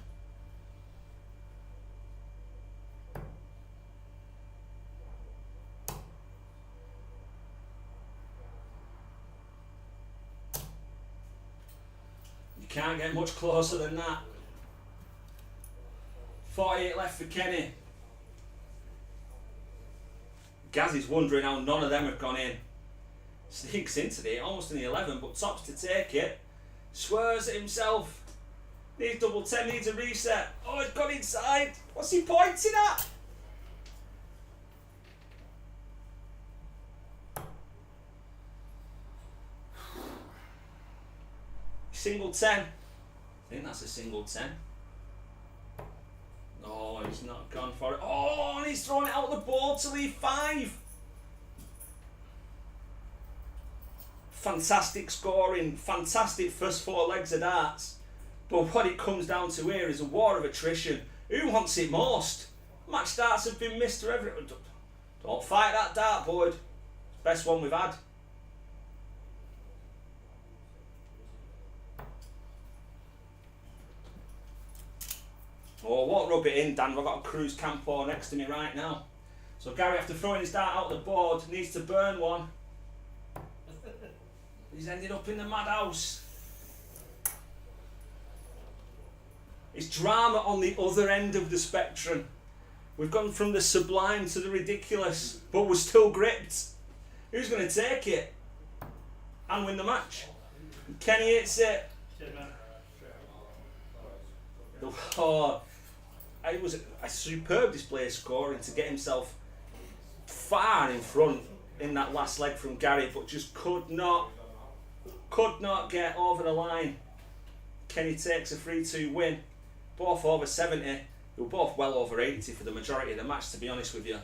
You can't get much closer than that. 48 left for Kenny. Gaz is wondering how none of them have gone in. Sneaks into it, almost in the 11, but tops to take it. Swears at himself. Needs double 10, needs a reset. Oh, it's gone inside. What's he pointing at? Single 10. I think that's a single 10. Oh, he's not gone for it. Oh, and he's thrown it out the board to leave 5. Fantastic scoring, fantastic first 4 legs of darts. But what it comes down to here is a war of attrition. Who wants it most? Match darts have been missed to everyone. Don't fight that dartboard. Best one we've had. Oh, won't rub it in, Dan. I've got a cruise campo next to me right now. So Gary, after throwing his dart out the board, needs to burn one. He's ended up in the madhouse. It's drama on the other end of the spectrum. We've gone from the sublime to the ridiculous, but we're still gripped. Who's going to take it and win the match? Kenny hits it. Oh, it was a superb display of scoring to get himself far in front in that last leg from Gary, but just could not get over the line. Kenny takes a 3-2 win. Both over 70. They were both well over 80 for the majority of the match, to be honest with you.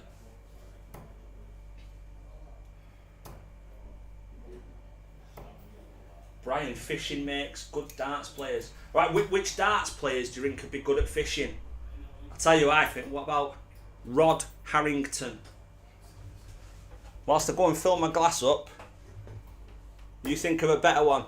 Brian, fishing makes good darts players. Right, which darts players do you think could be good at fishing? I'll tell you, I think. What about Rod Harrington? Whilst I go and fill my glass up, you think of a better one.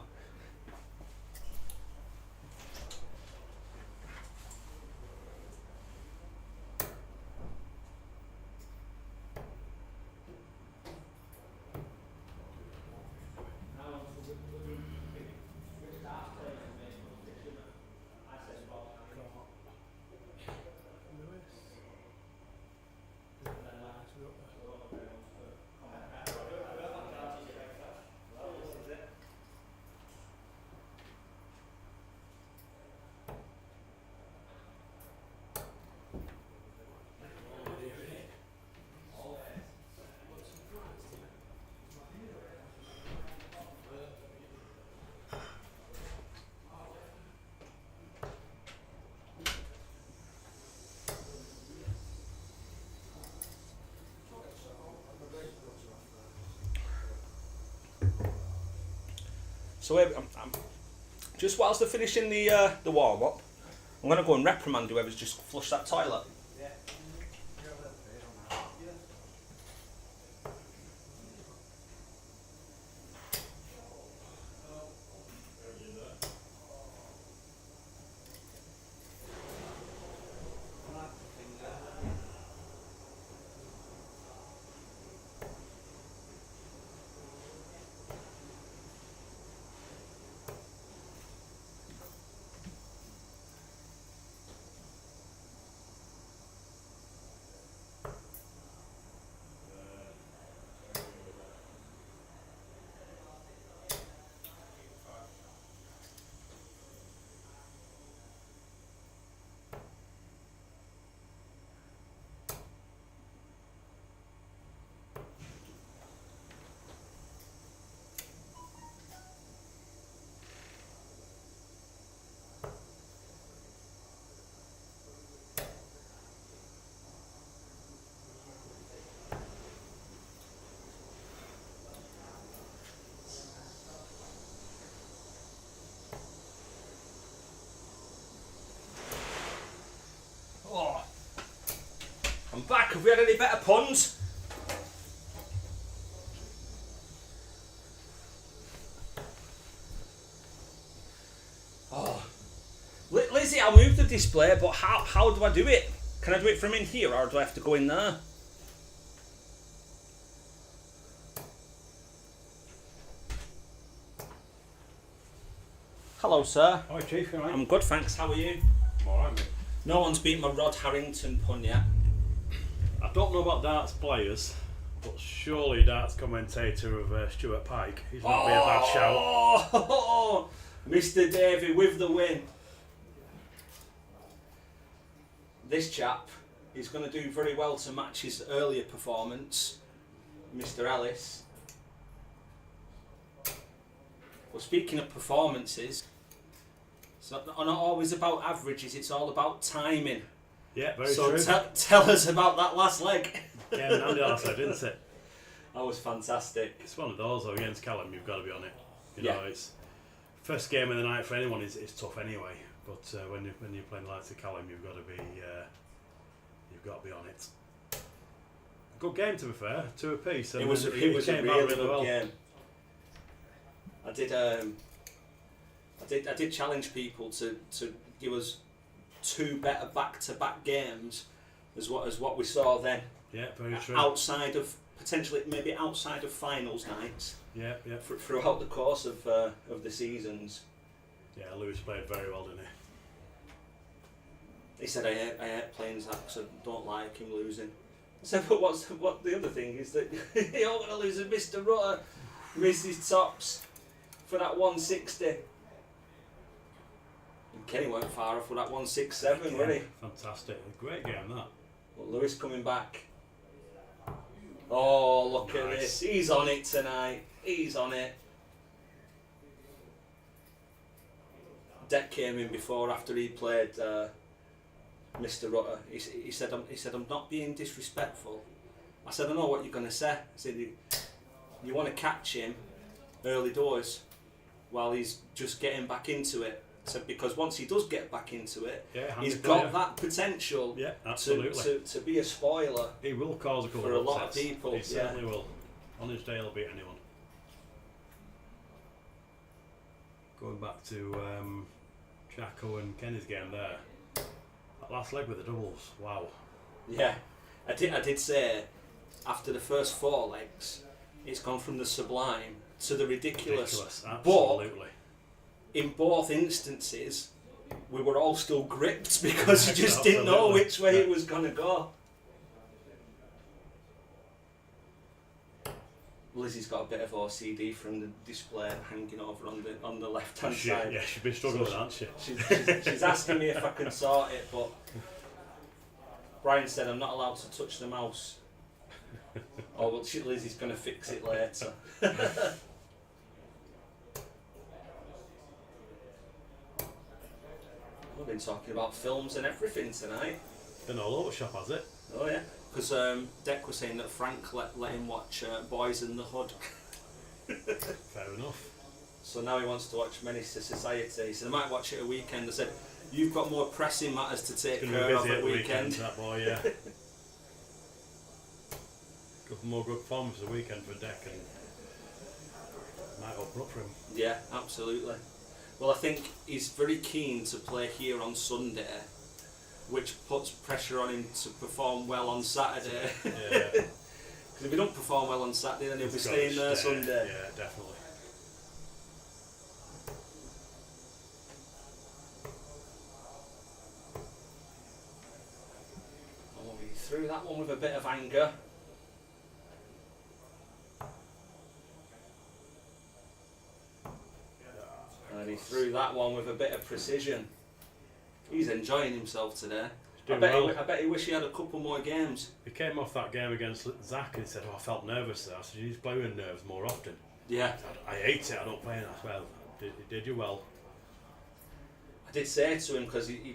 So I'm just whilst they're finishing the warm up, I'm going to go and reprimand whoever's just flushed that toilet. I'm back. Have we had any better puns? Oh, Lizzie, I'll move the display, but how do I do it? Can I do it from in here, or do I have to go in there? Hello, sir. Hi, Chief. You all right? I'm good, thanks. How are you? I'm all right, mate. No one's beaten my Rod Harrington pun yet. I don't know about darts players, But surely Darts commentator of Stuart Pike. He's not be a bad shout. Oh, Mr. Davey with the win. This chap is going to do very well to match his earlier performance, Mr. Ellis. Well, speaking of performances, it's not always about averages, it's all about timing. Yeah, very so true. Tell us about that last leg. Yeah, Andy last leg, didn't it? That was fantastic. It's one of those though, against Callum, you've got to be on it. You Yeah. know, it's first game of the night for anyone is tough anyway. But when you're playing like to Callum, you've got to be on it. Good game, to be fair, 2 apiece. It was a came really out good well. game. I did challenge people to give us 2 better back-to-back games as what we saw then. Yeah, very true. Outside of potentially maybe outside of finals nights. Yeah. Throughout the course of the seasons. Yeah, Lewis played very well, didn't he? He said I hate playing Zach, so don't like him losing. I said, but what the other thing is that you're going to lose and Mr. Rutter missed his tops for that 160. And Kenny weren't far off with that 167, were he? Fantastic. A great game, that. Well, Lewis coming back. Oh, look at Nice. this. He's on it tonight. He's on it. Deck came in before after he played Mr. Rutter. He said I'm not being disrespectful. I said I know what you're going to say. I said you want to catch him early doors while he's just getting back into it. I said because once he does get back into it, he's got that potential to be a spoiler. He will cause a couple for of a lot of upsets. people. He certainly will. On his day, he'll beat anyone. Going back to Jacko and Kenny's game there. That last leg with the doubles, wow. Yeah, I did say after the first 4 legs, it's gone from the sublime to the ridiculous. Absolutely. But in both instances, we were all still gripped because you just didn't know which way it was going to go. Lizzie's got a bit of OCD from the display hanging over on the left hand side. Yeah, she's been struggling, hasn't she? She's asking me if I can sort it, but Brian said I'm not allowed to touch the mouse. Oh well, Lizzie's going to fix it later. We've been talking about films and everything tonight. Been all over shop, has it? Oh yeah. Because Deck was saying that Frank let him watch Boys in the Hood. Fair enough. So now he wants to watch Menace to Society. He said I might watch it a weekend. I said, you've got more pressing matters to take care of at the weekend. That boy, yeah. Couple more good forms for the weekend for Deck and might open up for him. Yeah, absolutely. Well, I think he's very keen to play here on Sunday, which puts pressure on him to perform well on Saturday. Yeah. Because if he don't perform well on Saturday, then he'll be staying there Sunday. Yeah, definitely. Oh, he threw that one with a bit of anger. And he threw that one with a bit of precision. He's enjoying himself today. I bet he wish he had a couple more games. He came off that game against Zach and he said, I felt nervous there. I said, you need to play with nerves more often. Yeah. I hate it, I don't play in that. Well, did you well? I did say to him, because he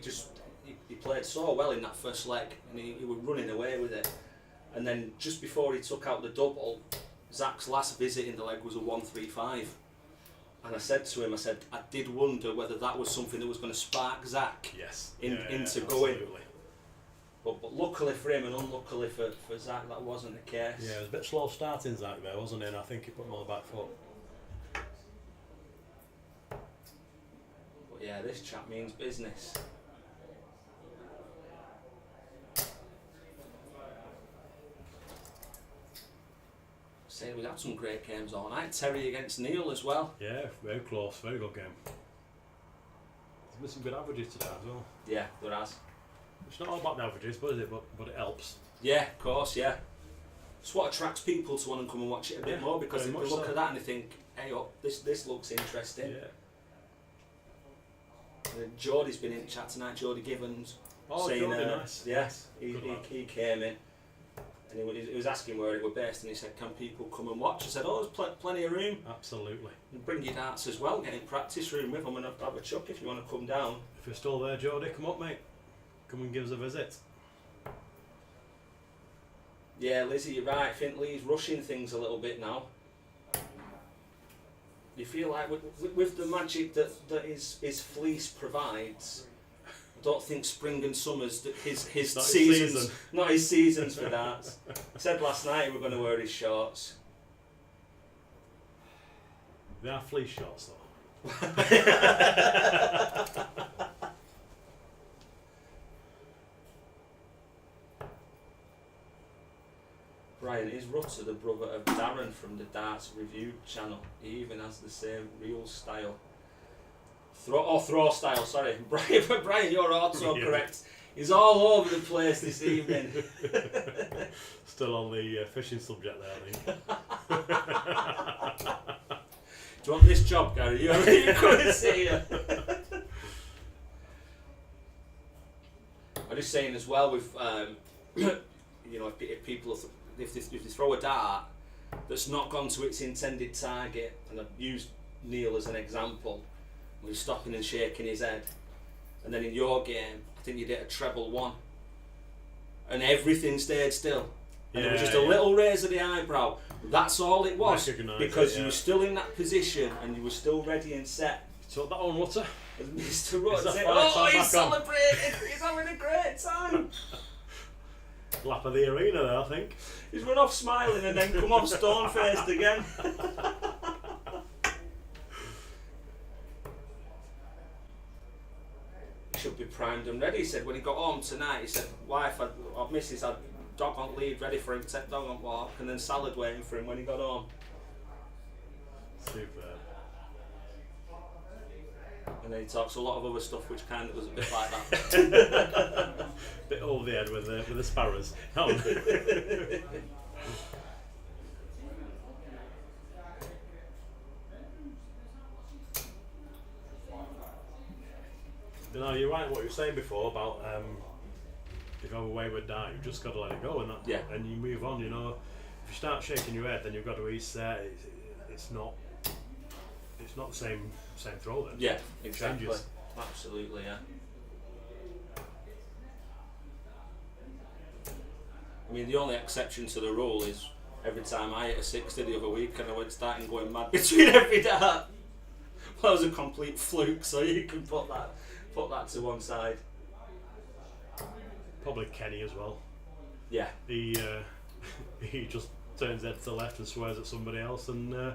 played so well in that first leg and he was running away with it. And then just before he took out the double, Zach's last visit in the leg was a 135. And I said to him, I did wonder whether that was something that was going to spark Zach into going. But luckily for him and unluckily for Zach, that wasn't the case. Yeah, it was a bit slow starting Zach there, wasn't it? And I think he put him on the back foot. But yeah, this chap means business. Say we had some great games all night. Terry against Neil as well. Yeah, very close, very good game. There's been some good averages today as well. Yeah, there has. It's not all about the averages, but is it? But it helps. Yeah, of course, yeah. It's what attracts people to want to come and watch it a bit Yeah, more, because very if they much look so. at that and they think, hey, oh, this looks interesting. Yeah. Geordie's been in chat tonight, Geordie Gibbons. Oh, saying, Geordie, nice. Yeah, Nice. he Good lad. came in and he was asking where it were based, and he said, can people come and watch? I said, oh, there's plenty of room. Absolutely. And bring your darts as well, get in practice room with them and have a chuck if you want to come down. If you're still there, Geordie, come up, mate. Come and give us a visit. Yeah, Lizzie, you're right. I think Lee's rushing things a little bit now. You feel like with the magic that his fleece provides, I don't think spring and summer's his Not his seasons, season. not his seasons for darts. He said last night he was going to wear his shorts. They are fleece shots, though. Brian, is Rutter the brother of Darren from the Darts Review channel? He even has the same real style. Throw style, sorry. Brian, you're also correct. He's all over the place this evening. Still on the fishing subject there, I think. Do you want this job, Gary? You couldn't see you. I'm just saying as well with, you know, if people, if they throw a dart that's not gone to its intended target, and I've used Neil as an example, where he's stopping and shaking his head, and then in your game, I think you did a treble one, and everything stayed still. And there was just a little raise of the eyebrow. That's all it was, because you were still in that position and you were still ready and set. So that one, Rutter. Mr. Rutter, that oh, back he's on? celebrating! He's having a great time. Lap of the arena there, I think. He's run off smiling and then come off stone-faced again. He should be primed and ready. He said when he got home tonight, he said, wife or missus had dog on lead ready for him to take dog on walk, and then salad waiting for him when he got home. Superb. And then he talks a lot of other stuff which kind of was a bit like that. Bit over the head with the sparrows. No. You know, you're right what you were saying before about if you have a wayward dart, you've just got to let it go, and you move on. You know, if you start shaking your head, then you've got to reset. It's not the same throw then. Yeah, exactly. Changes. Absolutely, yeah. I mean, the only exception to the rule is every time I hit a 60 the other week and I went starting going mad between every dart. Well, that was a complete fluke, so you can put that to one side. Probably Kenny as well. Yeah. He just turns head to the left and swears at somebody else and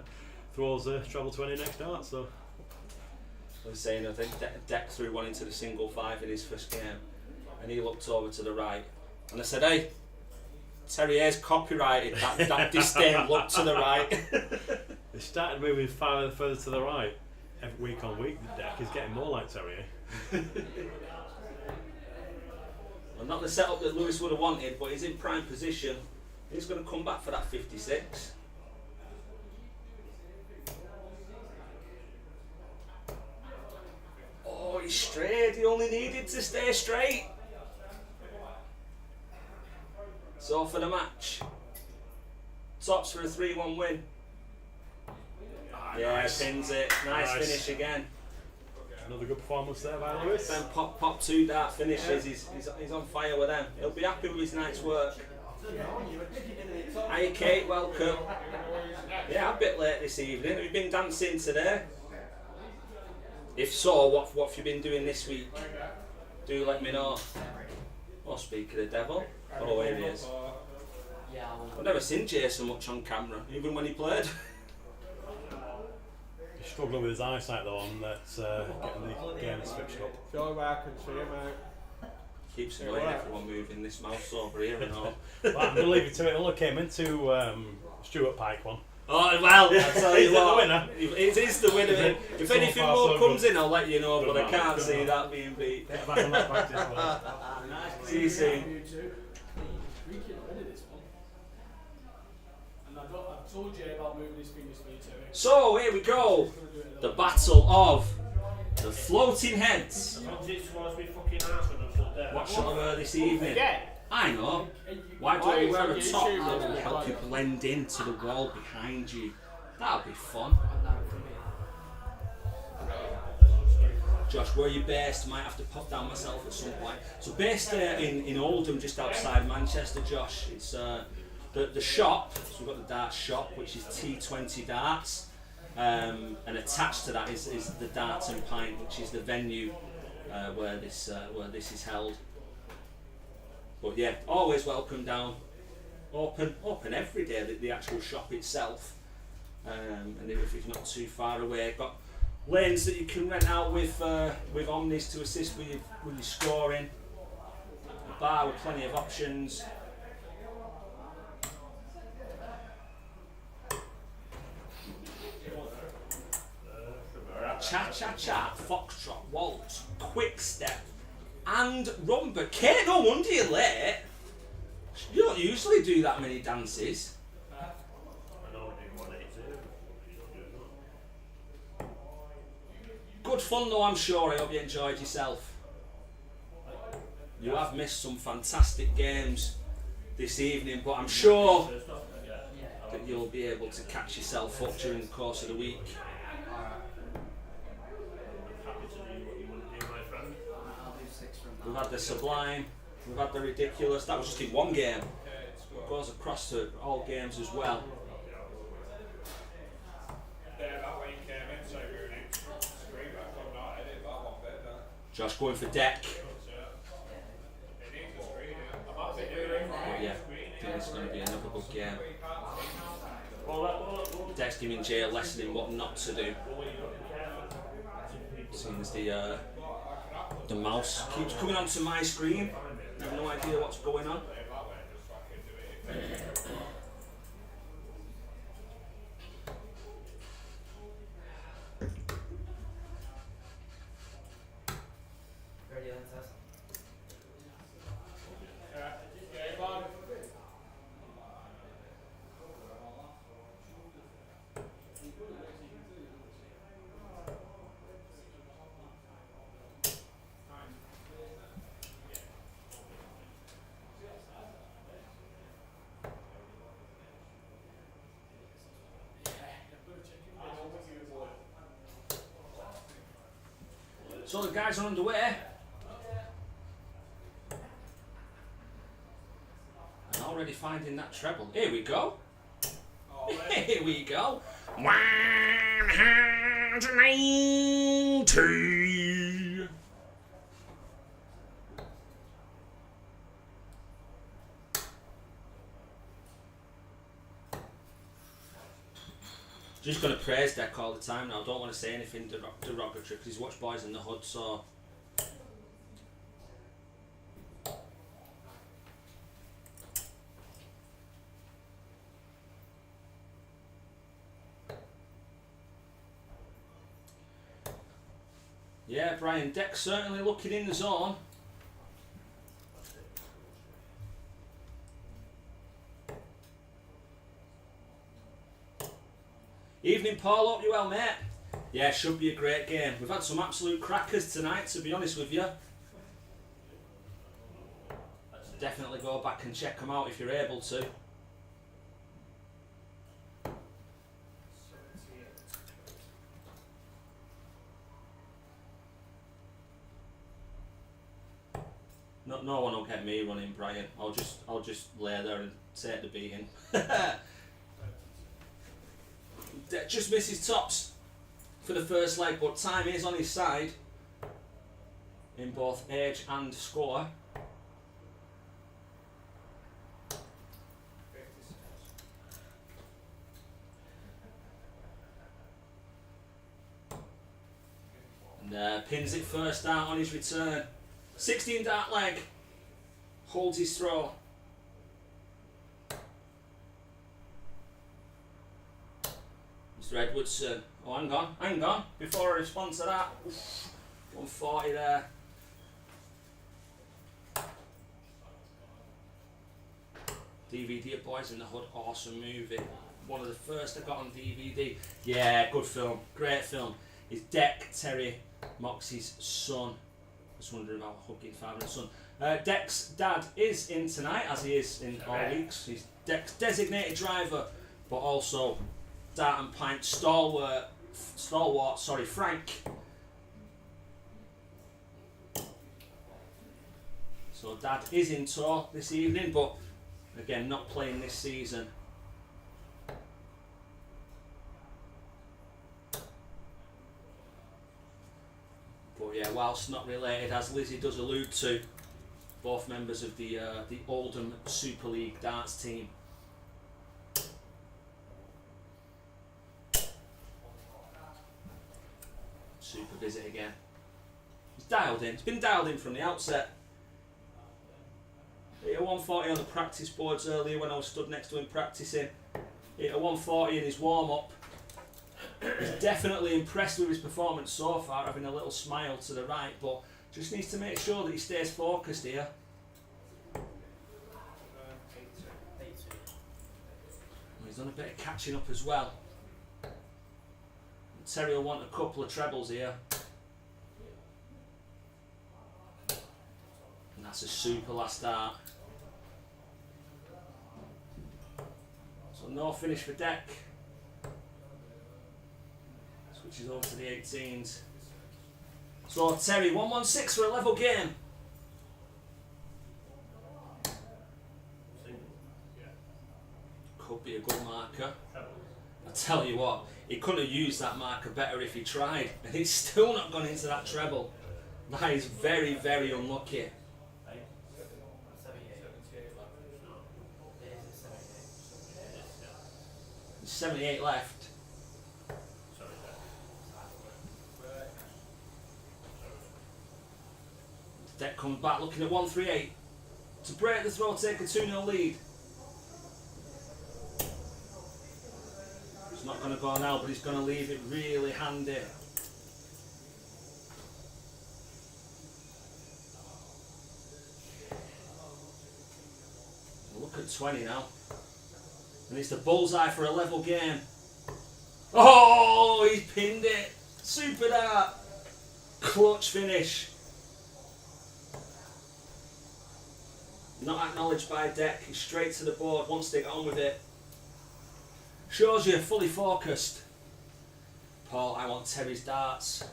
throws a treble 20 next dart. So I was saying, I think Deck threw one into the single 5 in his first game, and he looked over to the right, and I said, "Hey, Terrier's copyrighted that disdain look to the right." they started moving further to the right every week on week. The Deck is getting more like Terrier. Well, not the setup that Lewis would have wanted, but he's in prime position. He's going to come back for that 56. Oh, he's straight. He only needed to stay straight. So for the match, tops for a 3-1 win. Yeah, nice. pins it. Nice finish again. Another good performance there by Lewis. Then pop 2 dart finishes. He's on fire with them. He'll be happy with his night's work. Hi Kate, welcome. Yeah, a bit late this evening. Have you been dancing today? If so, what have you been doing this week? Do let me know. Oh, speak of the devil. Oh, here he is. I've never seen Jason much on camera, even when he played. He's struggling with his eyesight though on that getting the game switched up. The only way I can see him, mate. Keeps annoying everyone moving this mouse over here and all. Well, I'm going to leave it to it. It only came into Stuart Pike one. Oh, well, I'll tell you Is it what. the winner? It is the winner. If So anything far, more so comes good. in, I'll let you know, Good but I man, can't good see man. that being beat. Get back on that practice one. See you soon. You too. Freaking ready this one. And I've told Jay about moving his fingers for you too. So here we go. The battle of the floating heads. What shall I wear this evening? I know. Why don't you wear a top that will help you blend into the wall behind you? That'll be fun. Josh, where are you based? Might have to pop down myself at some point. So based in Oldham, just outside Manchester, Josh. It's the shop. So we've got the darts shop, which is T20 Darts, and attached to that is the Dart and Pint, which is the venue where this is held. But yeah, always welcome down. Open every day. The actual shop itself, and if it's not too far away, got lanes that you can rent out with Omnis to assist with your scoring. A bar with plenty of options. Cha-cha-cha, foxtrot, waltz, quick step, and rumba. Kate, no wonder you're late. You don't usually do that many dances. Good fun though, I'm sure. I hope you enjoyed yourself. You have missed some fantastic games this evening, but I'm sure that you'll be able to catch yourself up during the course of the week. We've had the sublime, we've had the ridiculous. That was just in one game. It goes across to all games as well. Josh going for deck. But yeah, I think it's going to be another good game. Deck's giving Jay a lesson in what not to do. Seeing as the mouse keeps coming onto my screen. I have no idea what's going on. So the guys are underway. And already finding that treble. Here we go. Here we go. 190. Just going to praise Deck all the time now. I don't want to say anything derogatory because he's watched Boys in the Hood, so. Yeah, Brian, Deck's certainly looking in the zone. Evening, Paul. Hope you're well, mate. Yeah, should be a great game. We've had some absolute crackers tonight, to be honest with you. Definitely go back and check them out if you're able to. No one will get me running, Brian. I'll just lay there and take the beating. Just misses tops for the first leg, but time is on his side in both age and score. And pins it first out on his return. 16 dart leg, holds his throw. Mr. Edwardson. Oh, hang on. Before I respond to that, 140 there. DVD of Boys in the Hood, awesome movie. One of the first I got on DVD. Yeah, good film, great film. It's Deck, Terry, Moxie's son. Just wondering about hugging father and son. Deck's dad is in tonight, as he is in all weeks. He's Deck's designated driver, but also Dart and Pint stalwart, Frank. So Dad is in tow this evening, but again, not playing this season. But yeah, whilst not related, as Lizzie does allude to, both members of the Oldham Super League darts team. Super visit again. He's dialed in. It's been dialed in from the outset. Hit a 140 on the practice boards earlier when I was stood next to him practicing. Hit a 140 in his warm-up. He's definitely impressed with his performance so far, having a little smile to the right, but just needs to make sure that he stays focused here. He's done a bit of catching up as well. Terry will want a couple of trebles here. And that's a super last start. So no finish for Deck. Switches over to the 18s. So Terry, 116 for a level game. Could be a good marker. I tell you what, he could have used that marker better if he tried, and he's still not gone into that treble. That is very, very unlucky. 78 left. Deck comes back looking at 138 to break the throw, take a 2-0 lead. He's not going to go now, but he's going to leave it really handy. Look at 20 now. And it's the bullseye for a level game. Oh, he's pinned it. Super dart. Clutch finish. Not acknowledged by Deck. He's straight to the board. Wants to get on with it. Shows you fully focused. Paul, I want Terry's darts.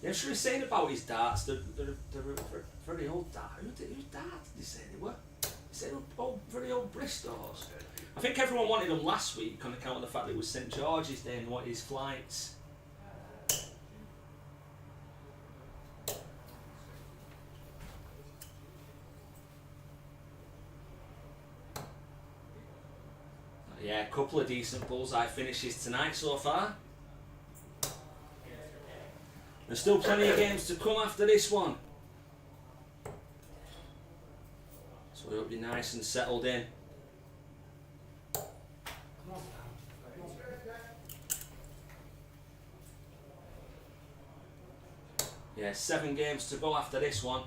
Yeah, I'm sure he's saying about his darts. They're very old darts. Whose darts did he say they were? He said very old Bristows. I think everyone wanted them last week on account of the fact that it was St George's Day and what his flights. Yeah, a couple of decent bullseye finishes tonight so far. There's still plenty of games to come after this one. So it'll be nice and settled in. Yeah, 7 games to go after this one.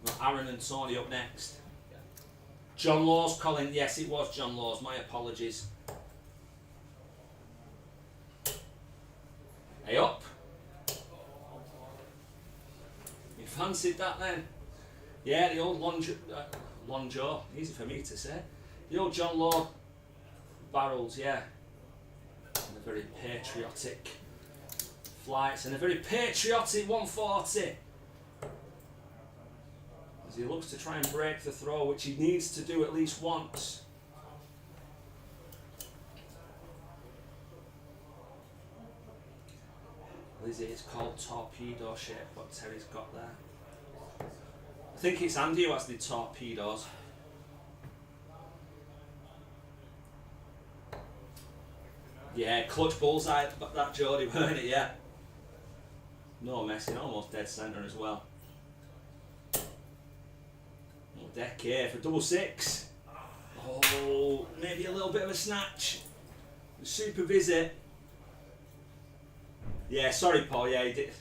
We've got Aaron and Tony up next. John Laws, Colin. Yes, it was John Laws. My apologies. Hey up. You fancied that then? Yeah, the old Lonjo. Easy for me to say. The old John Law barrels, yeah. And a very patriotic flights and a very patriotic 140. He looks to try and break the throw, which he needs to do at least once. Lizzie is called torpedo shape, what Terry's got there. I think it's Andy who has the torpedoes. Yeah, clutch bullseye, that Jody, weren't it? Yeah. No messing, almost dead centre as well. Deck here for double 6. Oh, maybe a little bit of a snatch. Super visit. Yeah, sorry Paul, yeah, he did.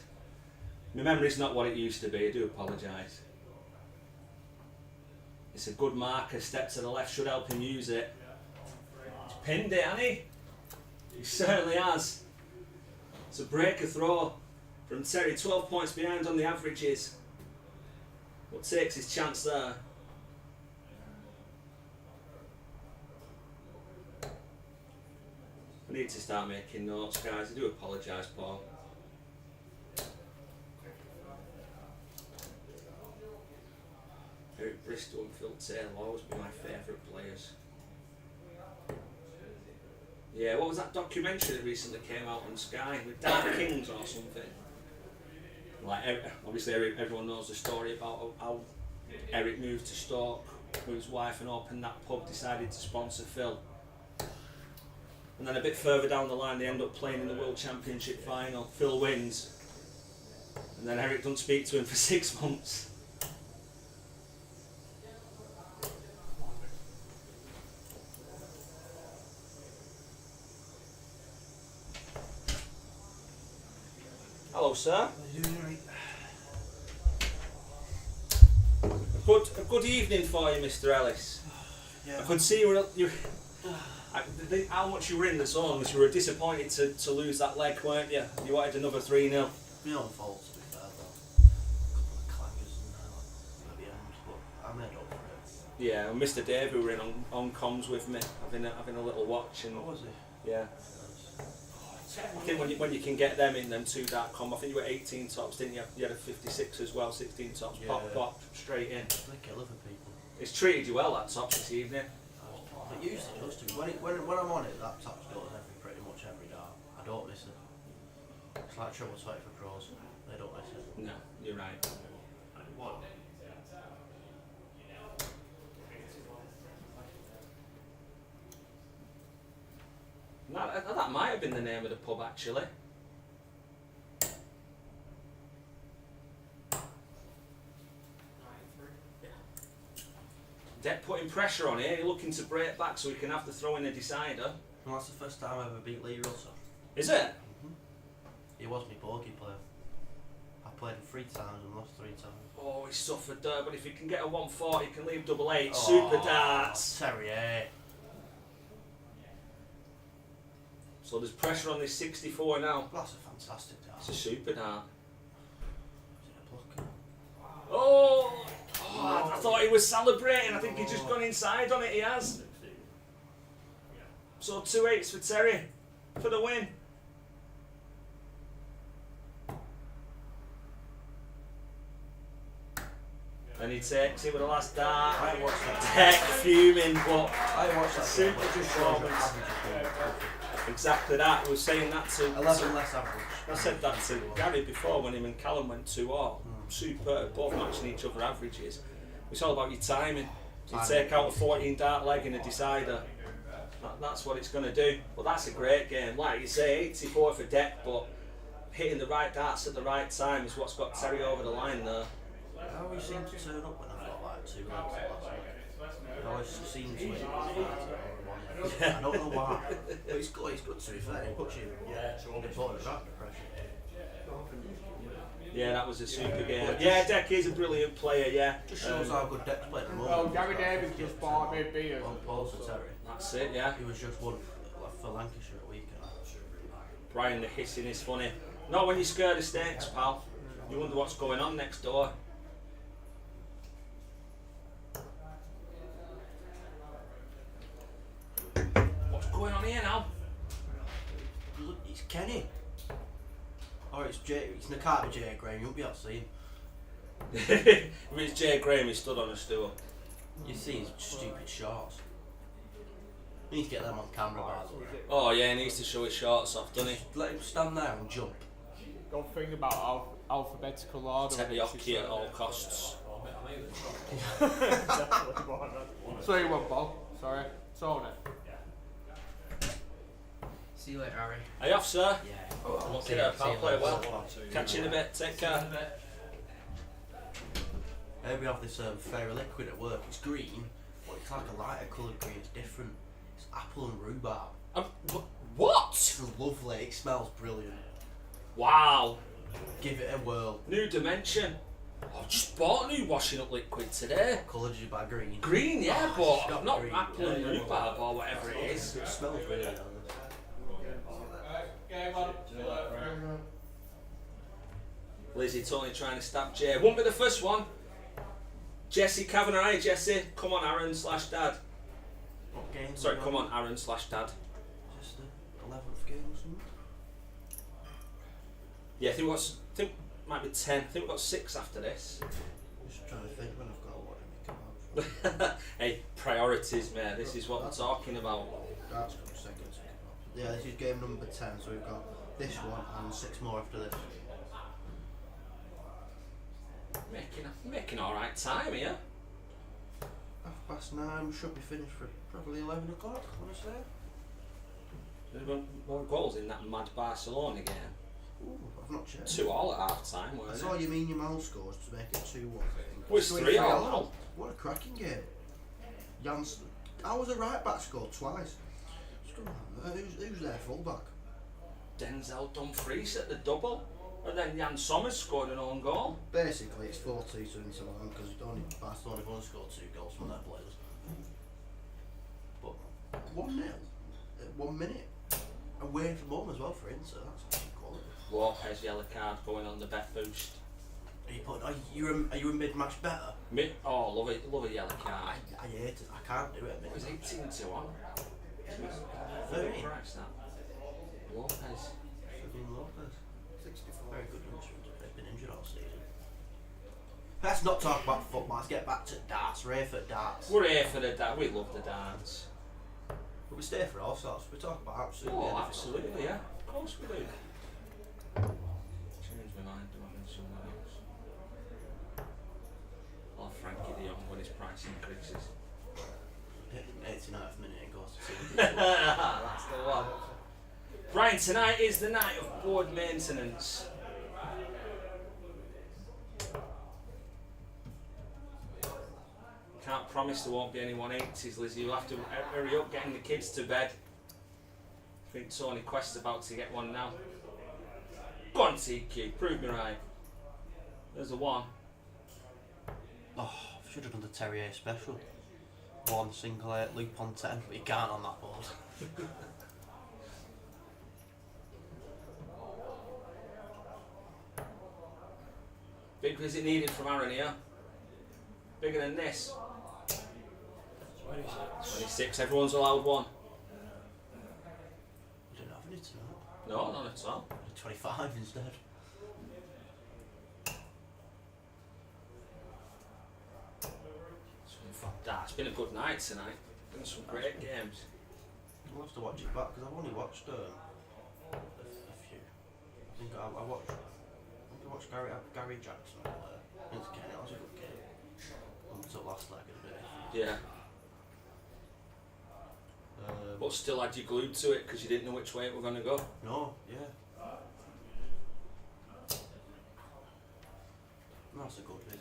My memory's not what it used to be, I do apologise. It's a good marker. Step to the left should help him use it. He's pinned it, hasn't he? He certainly has. It's a breaker throw from Terry. 12 points behind on the averages. But takes his chance there. We need to start making notes, guys. I do apologise, Paul. Eric Bristol and Phil Taylor will always be my favourite players. Yeah, what was that documentary that recently came out on Sky with Dark Kings or something? Like, obviously everyone knows the story about how Eric moved to Stoke with his wife and opened that pub, decided to sponsor Phil. And then a bit further down the line they end up playing in the World Championship final. Phil wins. And then Eric doesn't speak to him for 6 months. Hello, sir. A good evening for you, Mr. Ellis. Yeah. I could see how much you were in the zone, because you were disappointed to lose that leg, weren't you? You wanted another 3-0. My own fault, to be fair, though. A couple of clangers and that at the end, but I made up for it. Yeah, and Mr. Dave, who were in on comms with me, having a little watch. And What was he? yeah. I think when you can get them in them two dart com, I think you were 18 tops, didn't you? You had a 56 as well, 16 tops, Yeah. pop, straight in. They kill other people. It's treated you well, that tops, this evening. It usually does to me. When I'm on it, that taps goes pretty much every dart. I don't miss it. It's like triple 20 for pros. They don't miss it. No, you're right. That might have been the name of the pub, actually. Depp putting pressure on here, looking to break back so he can have the throw in a decider. Well, that's the first time I ever beat Lee Russell. Is it? He was my bogey player. I played him 3 times and lost 3 times. Oh, he suffered there, but if he can get a 140, he can leave double 8. Super darts. Terry, eh? So there's pressure on this 64 now. That's a fantastic dart. It's a super dart. Is it a blocker? Oh, I thought he was celebrating. I think he's just gone inside on it. He has. So 2 8s for Terry for the win. And he takes it with the last dart. I watched that. Tech fuming, but I watched that. super game, but it just performance. shows your average is going up. Exactly that. We were saying that to 11 less average. I said that to Gary before when him and Callum went 2-all. Superb, both matching each other averages. It's all about your timing. You take out a 14 dart leg in a decider. That's what it's going to do. But that's a great game. Like you say, 84 for Depp, but hitting the right darts at the right time is what's got Terry over the line there. I always seem to turn up when I've got like 2 legs last week. It always seems to I don't know why. But it's good to be fair. It puts you in the bottom of under pressure. Yeah, that was a super game. Yeah, Deck is a brilliant player, yeah. Just shows how good Deck's playing at the Well, moment. Gary Davis just bought me a beer. On Paul's for Terry. That's it, yeah. He was just one for Lancashire a weekend. Brian, the hissing is funny. Not when you're scared of snakes, pal. You wonder what's going on next door. What's going on here now? Look, it's Kenny. Or it's Nakata J. Graham, you won't be able to see him. If it's Jay Graham, he stood on a stool. You see his stupid shorts. He needs to get them on camera, by the way. Oh yeah, he needs to show his shorts off, doesn't he? Let him stand there and jump. Don't think about alphabetical order. Take the hockey at all costs. Sorry, you won, Bob. Sorry. Throwing it. See you later, Harry. Are you off, sir? Yeah. Look at that, pal, play well. Catch you in a bit, take care. We have this fairy liquid at work. It's green, but it's like a lighter coloured green. It's different. It's apple and rhubarb. What? It's lovely. It smells brilliant. Wow. Give it a whirl. New dimension. I just bought new washing up liquid today. Colour did you buy green? Green, yeah, Oh, but got not green. apple and rhubarb or whatever it is. It smells really nice. Lizzie Tony trying to stab Jay. Won't be the first one. Jesse Kavanagh, hi Jesse. Come on, Aaron/Dad. What games? Sorry, come on, Aaron/Dad. Just the 11th game or something? Yeah, I think might be 10. I think we've got 6 after this. Just trying to think when I've got a lot in my Hey, priorities, mate. This is what we're talking about. Darts comes second. Yeah, this is game number 10, so we've got this one and 6 more after this. Making all right time here. 9:30, should be finished for probably 11 o'clock, I want to say. There's been more goals in that mad Barcelona game. Ooh, I've not checked. 2-2 at half time, I weren't saw it? Yamal scores to make it 2-1. Well, it's 3-3 now. What a cracking game. Jans, I was a right back, scored twice. Who's their full back? Denzel Dumfries at the double, and then Jan Sommers scored an own goal. Basically, it's 4-2 to Inter Milan because Barcelona have only scored 2 goals from their players. But 1-0 at 1 minute away from home as well for Inter. That's quality. Lopez yellow card going on the bet boost. Are you a mid-match better? Oh, love a yellow card. I hate it. I can't do it. It was 18-1. 13. Price that. Lopez. Lopez. 64. Very good injury. They've been injured all season. Let's not talk about football. Let's get back to darts. We're here for darts. We're here for the dance. We love the dance. But we stay for all sorts. We talk about absolutely Oh, anything. absolutely, yeah. Of course we do. Change my mind. Do I mean someone else? Or Frankie de Jong when his price increases. 89th minute and goes to 2. That's the one. Brian, tonight is the night of board maintenance. Can't promise there won't be any 180s, Lizzie. You'll have to hurry up getting the kids to bed. I think Tony Quest's about to get one now. Go on, TQ, prove me right. There's a 1. Oh, should have done the Terrier special. 1 single 8 loop on 10, but you can't on that board. Big visit needed from Aaron here. Bigger than this. 26, everyone's allowed 1. You don't have any tonight. No, none at all. 25 instead. It's been a good night tonight. Been some great games. I'll have to watch it back because I've only watched a few. I think I watched Gary Jackson play against Kenny. That was a good game. Until last leg of the day. Yeah. But still had you glued to it because you didn't know which way it were going to go. No, yeah. That's a good visit.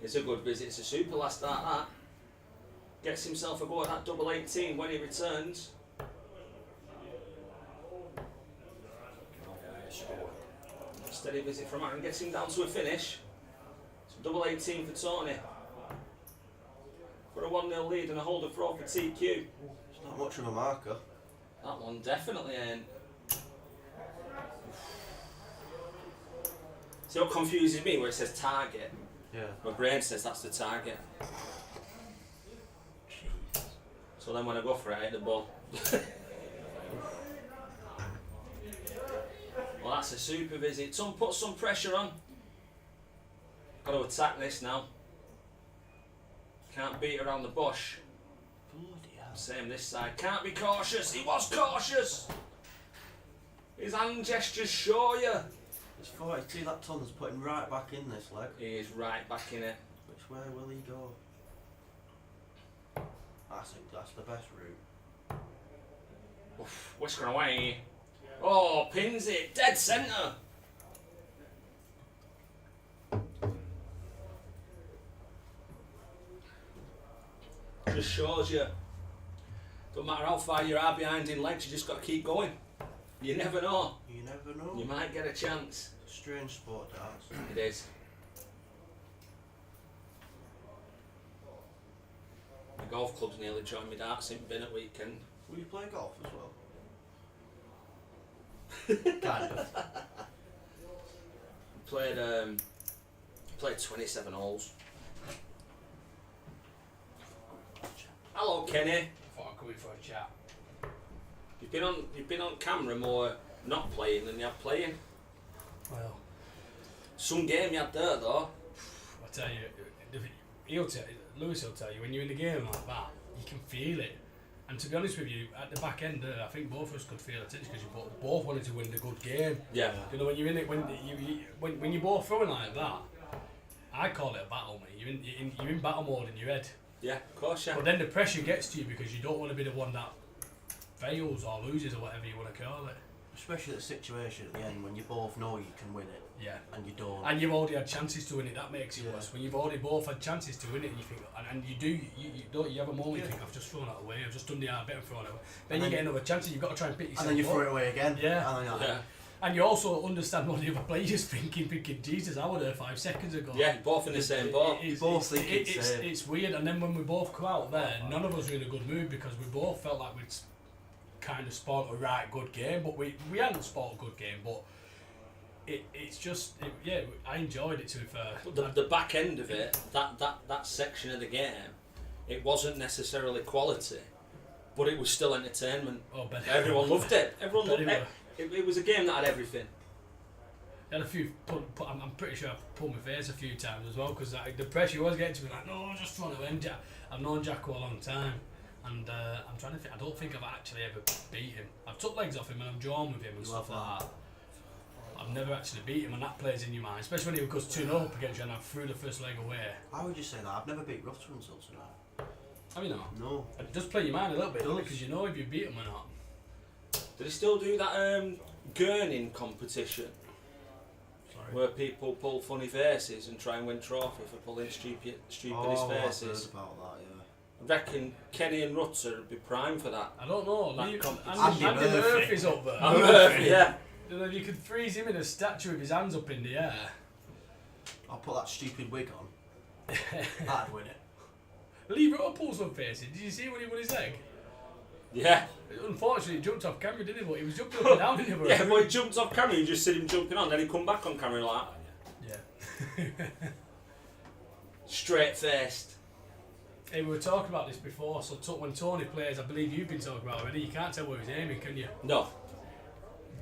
It's a good visit. It's a super last start that. Gets himself a go at that double 18 when he returns. Steady visit from Aaron, gets him down to a finish. So double 18 for Tony. For a 1-0 lead and a holder throw for TQ. It's not much of a marker. That one definitely ain't. See what confuses me where it says target? Yeah. My brain says that's the target. Jeez. So then when I go for it, I hit the ball. Well, that's a super visit. Put some pressure on. Got to attack this now. Can't beat around the bush. Bloody hell. Same this side. Can't be cautious. He was cautious. His hand gestures show you. It's 42, that ton's putting right back in this leg. He is right back in it. Which way will he go? That's the best route. Oof, whiskering away. Oh, pins it. Dead centre. Just shows you. Don't matter how far you are behind in legs, you just got to keep going. You never know. You never know. You might get a chance. Strange sport, darts. It is. golf clubs nearly joined me darts in bin at weekend. Will you play golf as well? Kind of. Played 27 holes. Hello, Kenny. I thought I'd come in for a chat. You've been on camera more not playing than you have playing. Well, Some game you had there though. I tell you, Lewis will tell you, when you're in the game like that, you can feel it. And to be honest with you, at the back end there, I think both of us could feel it because you both wanted to win the good game. Yeah. You know, when you're in it, when you're both throwing like that, I call it a battle, mate. You're in battle mode in your head. Yeah, of course, yeah. But then the pressure gets to you because you don't want to be the one that fails or loses or whatever you want to call it. Especially the situation at the end when you both know you can win it Yeah. and you don't. And you've already had chances to win it, that makes it Yeah. worse. When you've already both had chances to win it and you think, and you have a moment you think, I've just thrown that away, I've just done the hard bit and thrown it away. Then you get another chance and you've got to try and pick yourself and then you up. throw it away again. Yeah. And then you're like, Yeah. And you also understand what the other players thinking, Jesus, I was there 5 seconds ago. Yeah, both in the same boat. You both think it's weird, and then when we both come out there, none of us were in a good mood because we both felt like we'd kind of sport a right good game, but we hadn't sport a good game, but I enjoyed it, to be fair. The back end of it, that section of the game, it wasn't necessarily quality, but it was still entertainment. Oh, bet Everyone loved it. Everyone Bet loved it. It was a game that had everything. I had a few. I'm pretty sure I pulled my face a few times as well because the pressure was getting to me. Like, no, just trying to win. I've known Jacko a long time, and I'm trying to think. I don't think I've actually ever beat him. I've took legs off him and I've drawn with him and stuff like that. I've never actually beat him, and that plays in your mind, especially when he goes 2-0 up against you and I threw the first leg away. Why would you say that? I've never beat Rutter until tonight. Have you not? No. It does play your mind a little bit, It does. because you know if you beat him or not. Do they still do that gurning competition Sorry. where people pull funny faces and try and win trophy for pulling stupidest I've heard faces? about that, yeah. I reckon Kenny and Rutter would be prime for that. I don't know. That Andy Murphy's up there. Murphy, yeah. You know, if you could freeze him in a statue with his hands up in the air. I'll put that stupid wig on. I'd win it. Lee Rowe pulls some faces. Did you see when he won his leg? Yeah. Unfortunately, he jumped off camera, didn't he? But he was jumping up and down in the Yeah, but he jumped off camera, you just see him jumping on, then he come back on camera like Yeah. straight faced. Hey, we were talking about this before. So when Tony plays, I believe you've been talking about it already. You can't tell where he's aiming, can you? No.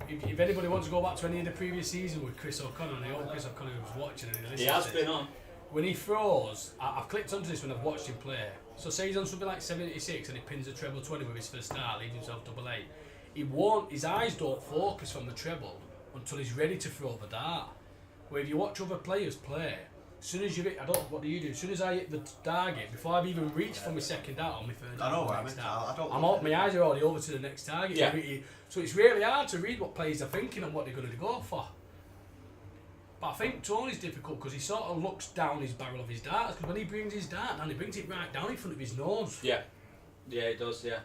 If anybody wants to go back to any of the previous season with Chris O'Connor, and I hope Chris O'Connor was watching and he listened He has to been it. on. When he throws, I've clicked onto this when I've watched him play. So say he's on something like 76 and he pins a treble 20 with his first start, leaves himself double 8. He won't. His eyes don't focus from the treble until he's ready to throw the dart. Where if you watch other players play, as soon as you hit, what do you do? As soon as I hit the target, before I've even reached for my second dart on my third I know dart, what I mean. I don't my eyes are already over to the next target. Yeah. So it's really hard to read what players are thinking and what they're going to go for. But I think Tony's difficult because he sort of looks down his barrel of his darts, because when he brings his dart down, he brings it right down in front of his nose. Yeah. Yeah, he does, yeah.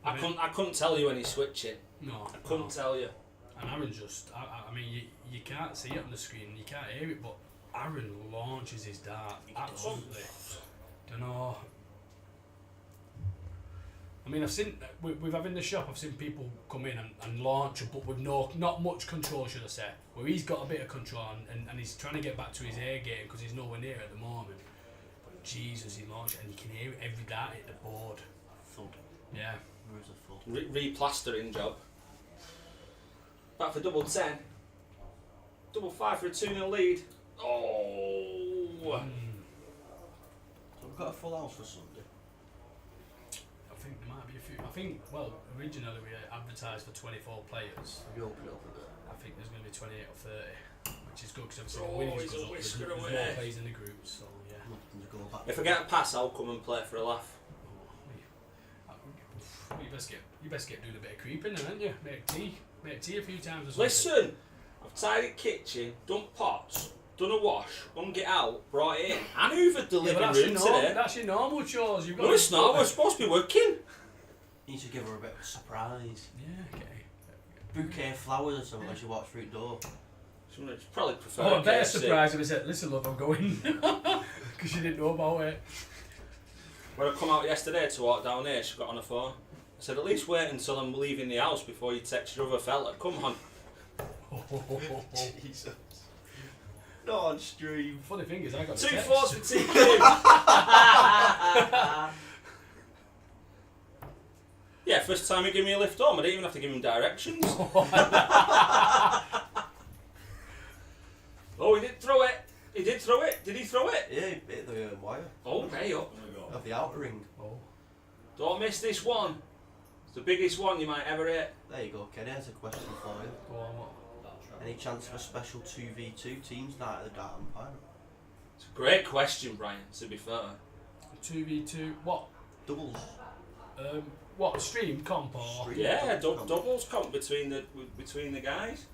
I mean- I couldn't tell you when he's switching. No, I couldn't tell you. And Aaron just, I mean, you can't see it on the screen, you can't hear it, but Aaron launches his dart absolutely. Don't know. I mean, I've seen with having the shop, I've seen people come in and launch, but with not much control, should I say. Where he's got a bit of control and he's trying to get back to his air game because he's nowhere near at the moment. But Jesus, he launched and you can hear it every dart hit the board. Thud. Yeah. Where is a thud? Replastering job. Back for double 10. Double 5 for a 2-0 lead. Oh! So we've got a full house for Sunday. I think there might be a few. I think, well, originally we advertised for 24 players. Have you opened it up a bit? I think there's going to be 28 or 30, which is good because obviously Oh, the winnings he's a goes up. whisker There's away. more players in the group, so yeah. Nothing to go back If I to. get a pass, I'll come and play for a laugh. You best get doing a bit of creeping then, aren't you? Make tea a few times or something. Listen, I've tidied kitchen, done pots, done a wash, hung it out, brought it in, and hoovered the Yeah, but living room today. that's your normal chores. You've got No, it's not. We're supposed to be working. You need to give her a bit of a surprise. Yeah, okay. Bouquet of flowers or something as you walk through the door. Someone would probably prefer Oh, a a better KFC. surprise if I said, listen love, I'm going. Because you didn't know about it. When I come out yesterday to walk down here, she got on the phone. I said, at least wait until I'm leaving the house before you text your other fella. Come on. Jesus. Not on stream. Funny thing is, I got 2 the text. fours for TQ. Yeah, first time he gave me a lift home, I didn't even have to give him directions. Oh, he did throw it. He did throw it. Did he throw it? Yeah, he hit the wire Oh, way up. of the outer ring. Oh. Don't miss this one. It's the biggest one you might ever hit. There you go, Kenny. There's a question for you. Go on, what? Any chance of a special 2v2 teams night at the Dart and Pint? It's a great question, Brian, to be fair. 2v2, what? Doubles. What, stream comp or? Stream. Yeah, doubles comp between the guys.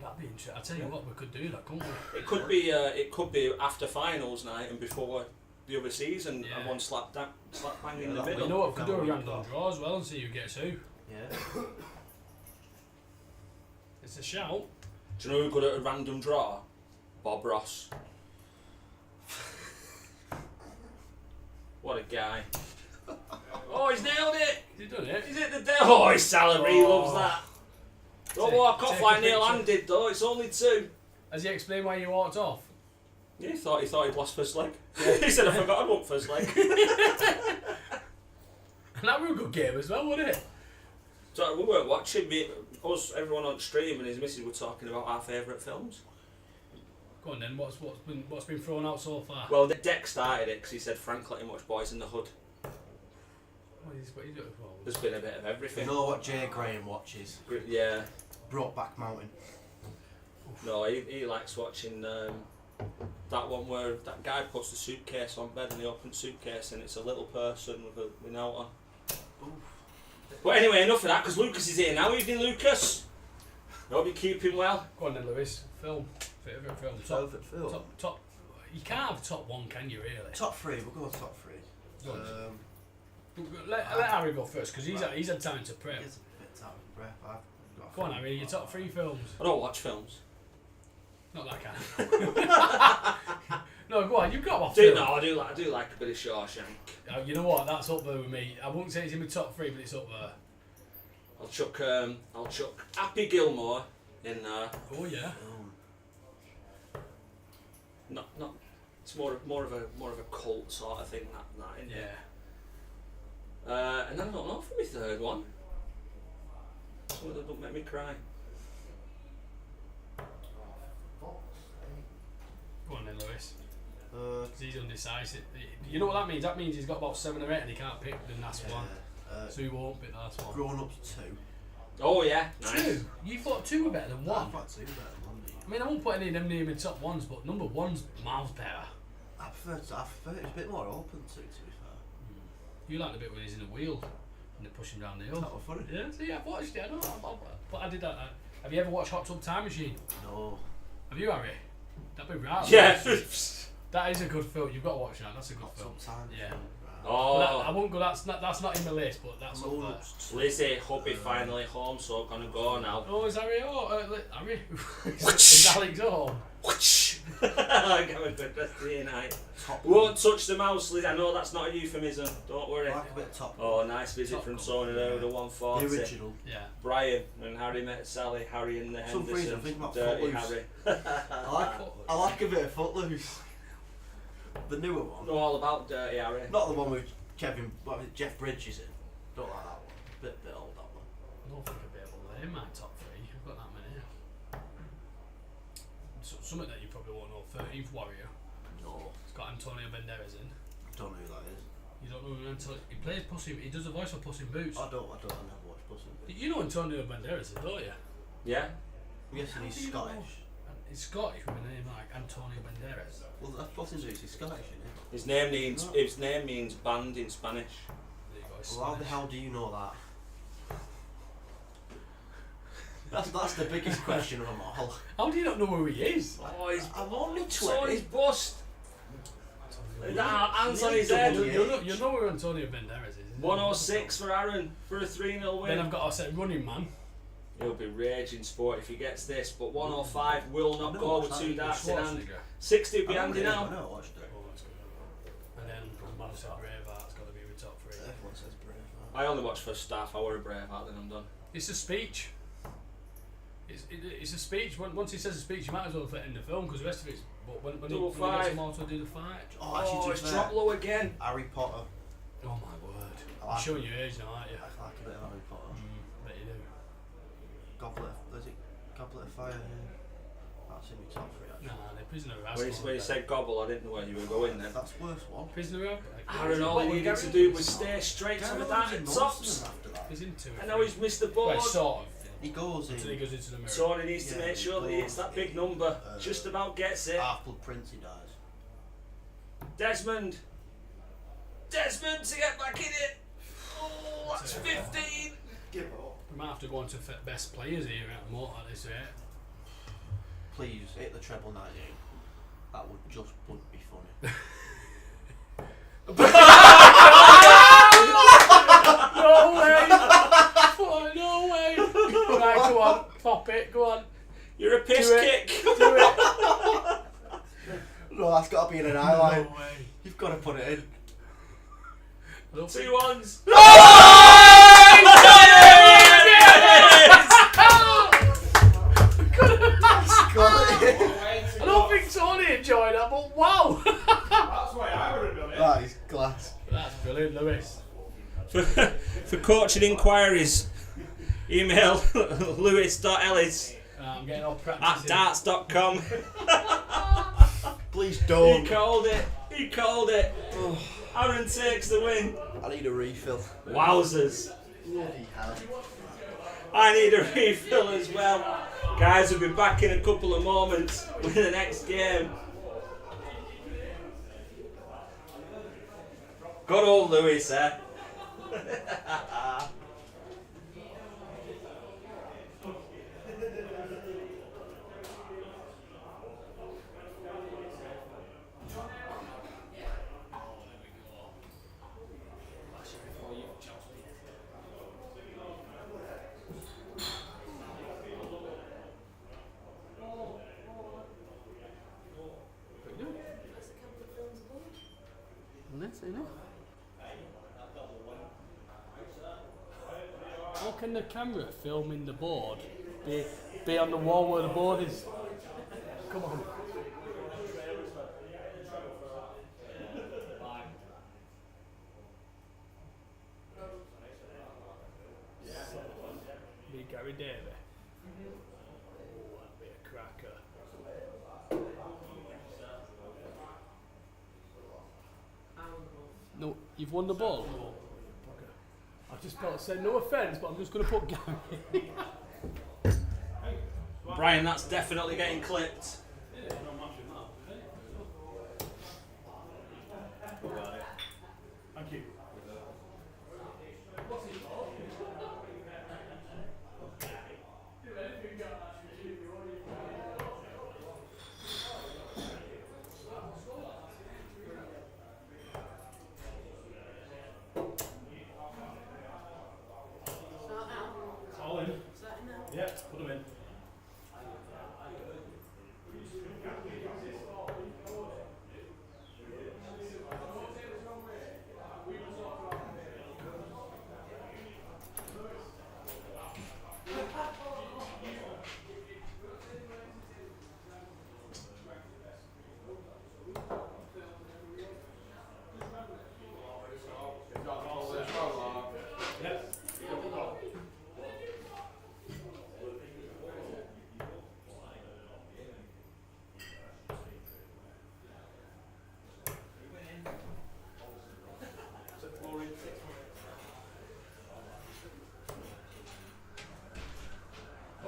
That'd be interesting. I tell you what, we could do that, couldn't we? It could be after finals night and before the other season, Yeah. and one slap bang in the Yeah, middle. You know what, we could do a That would be random cool. draw as well and see who gets who. Yeah. It's a shout. Do you know who good at a random draw? Bob Ross. What a guy. Oh, he's nailed it! Has he done it? He's hit the day. Oh, his salary, he Oh. loves that. Don't Take- walk off take a like Neil picture. Hand did though, it's only 2. Has he explained why you walked off? Yeah, he thought he'd lost first leg. He said, I forgot I'd won first leg. And that was a good game as well, wasn't it? So we weren't watching, everyone on stream and his missus were talking about our favourite films. Go on then, what's been thrown out so far? Well, the deck started it because he said Frank let him watch Boys in the Hood. What is it? Well, There's been a bit of You everything. know what Jay Graham watches? Yeah, Brokeback Mountain. no, he likes watching that one where that guy puts the suitcase on bed and he opens the suitcase and it's a little person with an out on. But anyway, enough of that because Lucas is here now. Evening, Lucas. Hope you keep him well. go on then, Lewis. Film. Favourite film. Favourite film? Top. You can't have top one, can you, really? Top 3, we'll go with top 3. Go on. Let Harry go first because he's had time to prep. It's a bit time of breath. I've got Go on, Harry. Your top 3 films. I don't watch films. Not that kind of. No, go on. You've got one. I do like a bit of Shawshank. You know what? That's up there with me. I won't say it's in my top 3, but it's up there. I'll chuck Happy Gilmore in there. Oh yeah. Not. It's more of a cult sort of thing. That isn't it? Yeah. And then I don't know for my third one. Something that don't make me cry. Go on then, Lewis. Uh, Because he's undecisive. You know what that means? That means he's got about 7 or 8 and he can't pick the last one. So he won't pick the last one. Grown Ups 2. Oh yeah, nice. 2? You thought 2 were better than 1? I thought 2 better than 1. I mean, I won't put any of them near my top ones, but number 1's miles better. I prefer it. It's a bit more open to be fair. You like the bit where he's in a wheel and they push him down the hill. That was funny. Yeah, see, I've watched it. I know. But I did that. Have you ever watched Hot Tub Time Machine? No. Have you, Harry? That'd be right. Yeah. That is a good film. You've got to watch that. That's a good film. Sometimes. Yeah. Oh. But I won't go. That's not in my list, but that's up Grown there. Ups. Lizzie, hubby finally home, so I'm gonna go now. Oh, is Harry? Harry. Is Alex home? I'll get a good rest of the night. Top We won't touch the mouse, Liz. I know that's not a euphemism. Don't worry. I like a bit of Top Oh, nice visit Top from Gun. Sony there with a The 140. original. Yeah. Brian, when Harry met Sally, Harry and the Some reason I'm Hendersons, thinking about Dirty Footloose. Harry. I like a bit of Footloose. The newer one. Know all about Dirty Harry. Not the one with Jeff Bridges in. Don't like that one. Bit old, that one. I don't think I'd be able to name my top 3. I've got that many. Something that you probably won't know. 13th Warrior. No. It's got Antonio Banderas in. Don't know who that is. You don't know who Antonio... He plays Puss in... He does the voice for Puss in Boots. I never watched Puss in Boots. You know Antonio Banderas, don't you? Yeah. I'm guessing he's How do you know? Scottish. He's Scottish with a name like Antonio Banderas. Well, that's Puss in Boots, he's Scottish, isn't he? His name means band in Spanish. There you go. It's Well, how the Spanish. hell do you know that? That's the biggest question of them all. How do you not know who he is? Oh, he's I'm only so his 20. bust. That hands on his head. Double- You know who Antonio Banderas is. isn't you? 106 for Aaron for a 3-0 win. Then I've got to say Running Man. He'll be raging sport if he gets this, but 105 will not No, go with it's 2 not. darts in hand. Schwarzenegger. 60 I behind you know, I now. know, I watched it. Oh, that's good. And then Manchester Braveheart's got I only watched first half. I worry Braveheart, then I'm done. It's a speech. It's a speech. Once he says a speech, you might as well end the film because the rest of it's. But when he gets them all to do the fight. Oh, it's dropped low again. Harry Potter. Oh my word! I You're showing your age now, aren't you? I like a bit of Harry Potter. Bet you do. Goblet of Fire? Yeah. That's in my top 3 actually. Nah, the Prisoner of When you said gobble, I didn't know where you were going then. That's the worst one. Prisoner of Aaron, all he needed to do was stay straight to the dart and tops. After that. He's into it. And now he's missed the board. Well, sort of. He goes Until he in. goes into the mirror. So he needs to Yeah, make sure that he hits that big number. Just about gets it. Half-Blood Prince, he dies. Desmond to get back in it. Oh, that's 15. Give up. We might have to go on to best players here at the moment, like this, yeah. Please, hit the treble 98. That wouldn't be funny. No way! Oh, no way! Right, go on, pop it, go on. You're a piss Do it. kick. Do it. No, that's got to be in an highlight. No way. You've got to put it in. I don't 2 think- ones. I don't think Tony enjoyed that, but wow! That's why I would have done it. That is class. That's brilliant, Lewis. For coaching inquiries, email lewis.ellis I'm getting all at practice. darts.com. Please He don't. called it. Aaron takes the win. I need a refill. Wowzers. Bloody hell. I need a refill as well. Guys, we'll be back in a couple of moments with the next game. Good old Lewis, eh? How can the camera filming the board be on the wall where the board is? Come on. Be Gary Davey. Oh, that'd be a cracker. No, you've won the ball. I was just about to say no offence, but I'm just going to put Gary. Brian, that's definitely getting clipped. Thank you. All in. Yeah, put them in.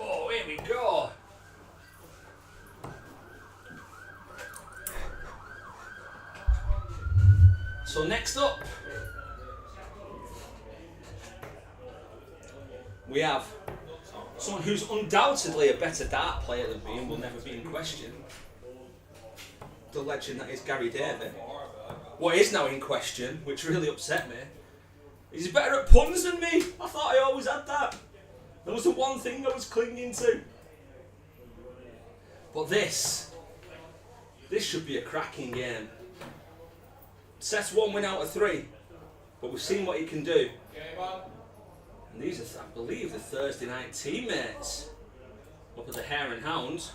Oh, here we go. So next up, we have someone who's undoubtedly a better dart player than me and will never be in question. The legend that is Gary Davey. What is now in question, which really upset me, is he better at puns than me? I thought I always had that. There was the one thing I was clinging to. But this should be a cracking game. Seth's 1 win out of 3. but we've seen what he can do. And these are, I believe, the Thursday night teammates up at the Hare and Hounds.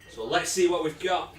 So let's see what we've got.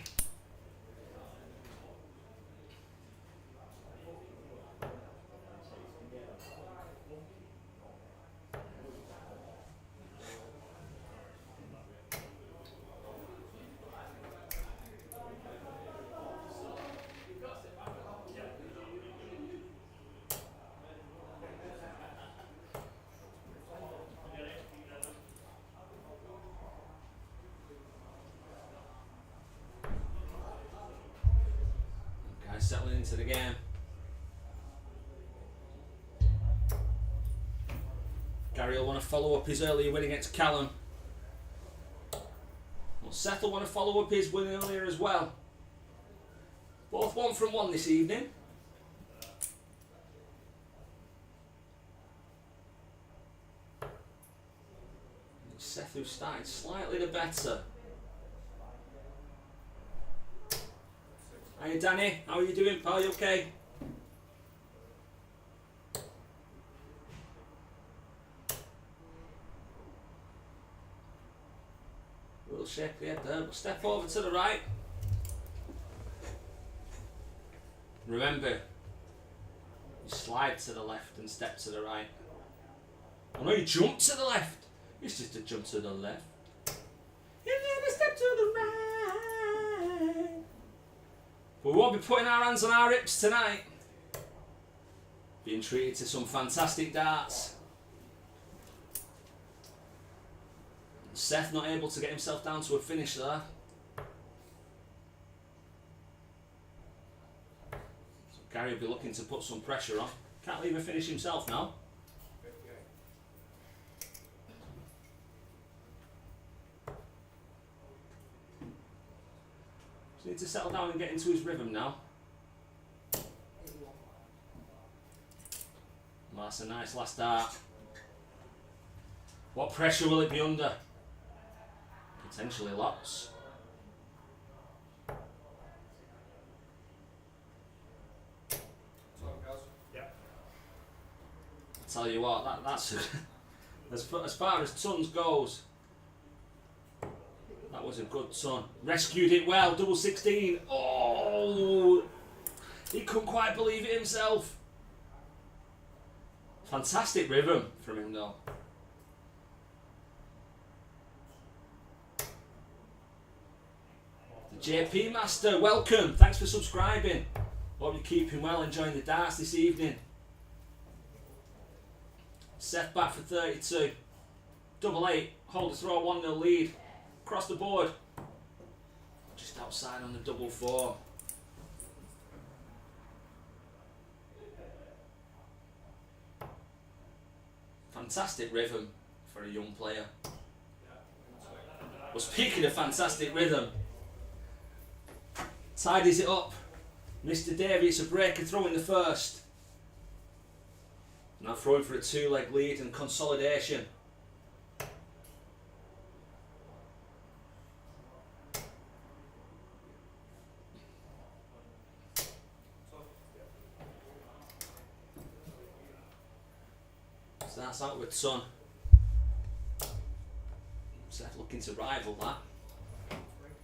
Settling into the game. Gary will want to follow up his earlier win against Callum. Well, Seth will want to follow up his win earlier as well. Both 1 from 1 this evening. Seth, who started slightly the better. Hey Danny, how are you doing, pal? You okay? A little shake the head there, but step over to the right. Remember, you slide to the left and step to the right. I know you jump to the left. It's just a jump to the left. And then a step to the right. We won't be putting our hands on our hips tonight. Being treated to some fantastic darts. Seth not able to get himself down to a finish there. So Gary will be looking to put some pressure on. Can't leave a finish himself now. Need to settle down and get into his rhythm now. Well, that's a nice last dart. What pressure will it be under? Potentially lots. I tell you what, that's as far as tons goes. That was a good ton. Rescued it well, double 16. Oh! He couldn't quite believe it himself. Fantastic rhythm from him though. The JP Master, welcome. Thanks for subscribing. Hope you're keeping well, enjoying the darts this evening. Seth back for 32. Double 8, hold the throw, 1-0 lead. Across the board. Just outside on the double 4. Fantastic rhythm for a young player. Well, speaking of fantastic rhythm, tidies it up. Mr. Davey, it's a breaker throw in the first. Now throwing for a 2-leg lead and consolidation. So that's out with Son. Seth looking to rival that.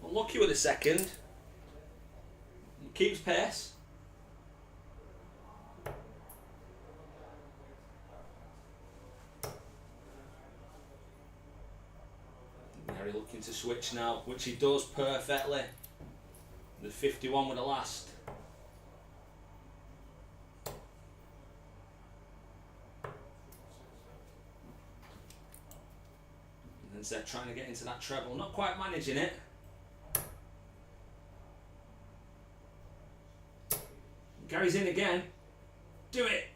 Unlucky with a second. Keeps pace. Gary looking to switch now, which he does perfectly. The 51 with the last. And then Seth trying to get into that treble, not quite managing it. Gary's in again. Do it!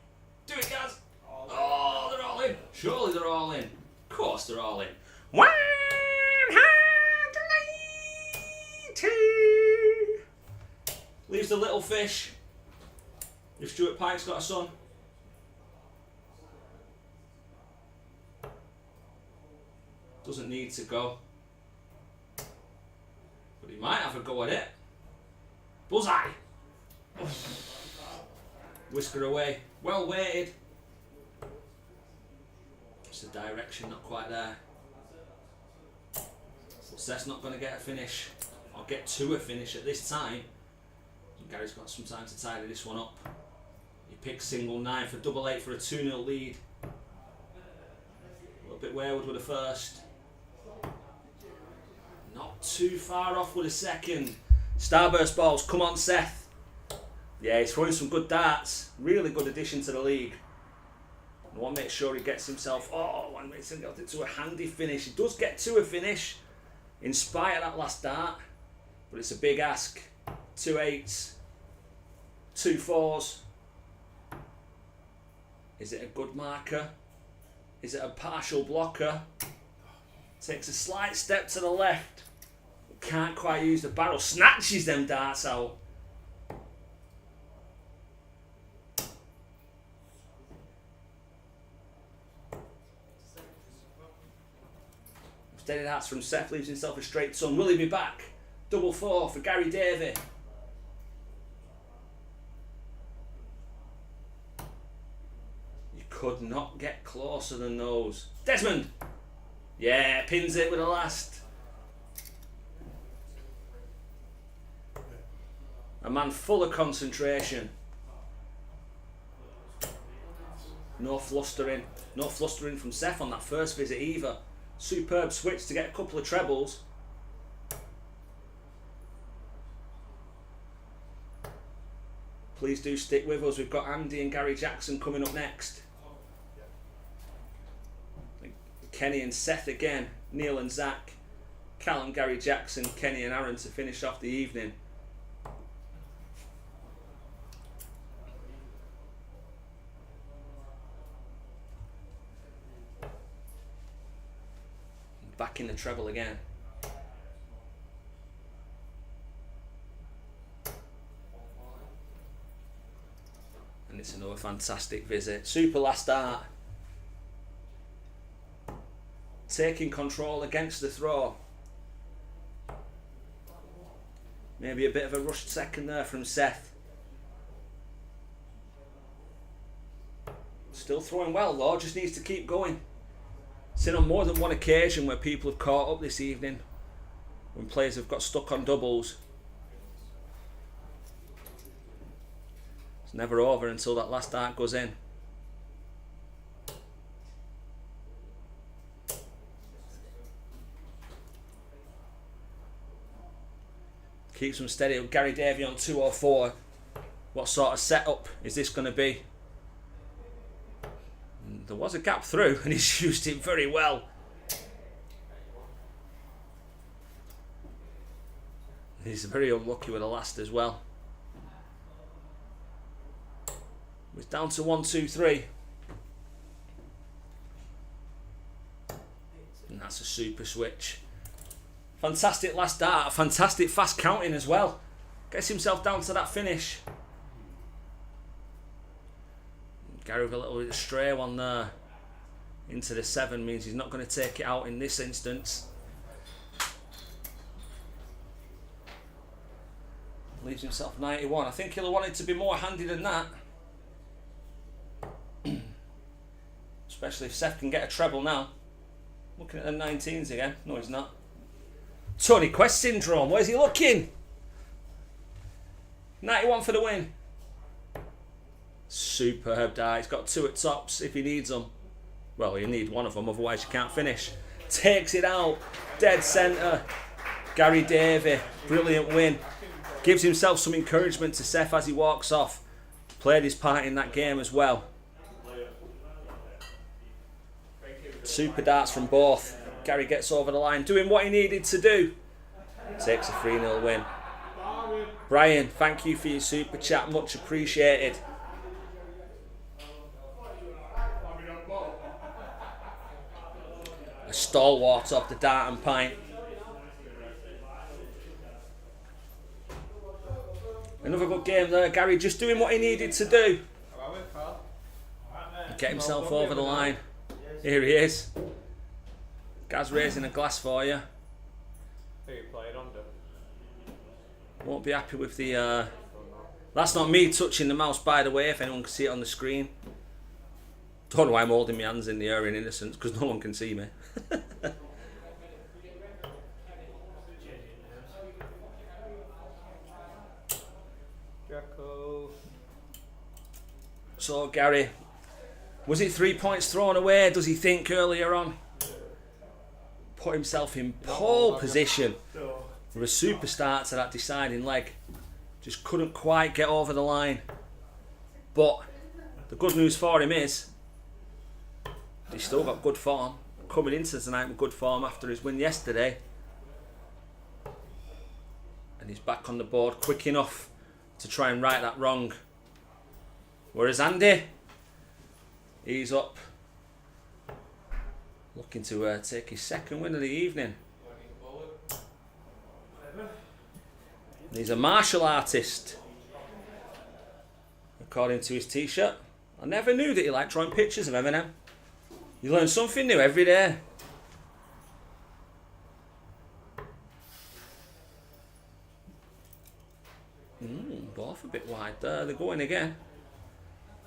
Do it, guys! Oh, they're all in! Surely they're all in. Of course they're all in. 180! Leaves the little fish. If Stuart Pike's got a son. Doesn't need to go. But he might have a go at it. Bullseye! Whisker away. Well weighted. It's the direction not quite there. But Seth's not going to get a finish. Or get to a finish at this time. Gary's got some time to tidy this one up. He picks single 9 for double 8 for a 2-0 lead. A little bit wayward with a first. Not too far off with a second. Starburst balls, come on Seth. Yeah, he's throwing some good darts. Really good addition to the league. I want to make sure he gets himself, one minute and got it to a handy finish. He does get to a finish in spite of that last dart. But it's a big ask. 2 8s, 2 4s. Is it a good marker? Is it a partial blocker? Takes a slight step to the left. Can't quite use the barrel. Snatches them darts out. Steady darts from Seth, leaves himself a straight ton. Will he be back? Double 4 for Gary Davey. You could not get closer than those. Desmond! Yeah, pins it with the last. A man full of concentration. No flustering. No flustering from Seth on that first visit either. Superb switch to get a couple of trebles. Please do stick with us. We've got Andy and Gary Jackson coming up next. Kenny and Seth again. Neil and Zach. Callum, Gary Jackson, Kenny and Aaron to finish off the evening. Back in the treble again. And it's another fantastic visit. Super last start. Taking control against the throw. Maybe a bit of a rushed second there from Seth. Still throwing well though, just needs to keep going. Seen on more than one occasion where people have caught up this evening when players have got stuck on doubles. It's never over until that last dart goes in. Keeps them steady. Gary Davey on 204. What sort of setup is this going to be? There was a gap through and he's used it very well. He's very unlucky with the last as well. It's down to 1, 2, 3. And that's a super switch. Fantastic last dart, fantastic fast counting as well. Gets himself down to that finish. Gary with a little bit of stray one there into the 7 means he's not going to take it out in this instance. Leaves himself 91. I think he'll have wanted to be more handy than that. Especially if Seth can get a treble now. Looking at the 19s again. No, he's not. Tony Quest syndrome. Where's he looking? 91 for the win. Superb die. He's got 2 at tops if he needs them. Well, you need one of them, otherwise you can't finish. Takes it out. Dead centre. Gary Davey. Brilliant win. Gives himself some encouragement to Seth as he walks off. Played his part in that game as well. Super darts from both. Gary gets over the line, doing what he needed to do. Takes a 3-0 win. Brian, thank you for your super chat, much appreciated. A stalwart of the Dart and Pint. Another good game there. Gary just doing what he needed to do. Get himself over the line. Here he is. Gaz raising a glass for you. Who you played under? Won't be happy with the That's not me touching the mouse, by the way, if anyone can see it on the screen. Don't know why I'm holding my hands in the air in innocence, because no one can see me. Jacko. So, Gary, was it 3 points thrown away, does he think, earlier on? Put himself in pole position for a super start to that deciding leg. Just couldn't quite get over the line. But the good news for him is he's still got good form. Coming into tonight with good form after his win yesterday. And he's back on the board quick enough to try and right that wrong. Whereas Andy, he's up looking to take his second win of the evening. He's a martial artist, according to his t-shirt. I never knew that he liked drawing pictures of Eminem. You learn something new every day. Both a bit wide there. They're going again.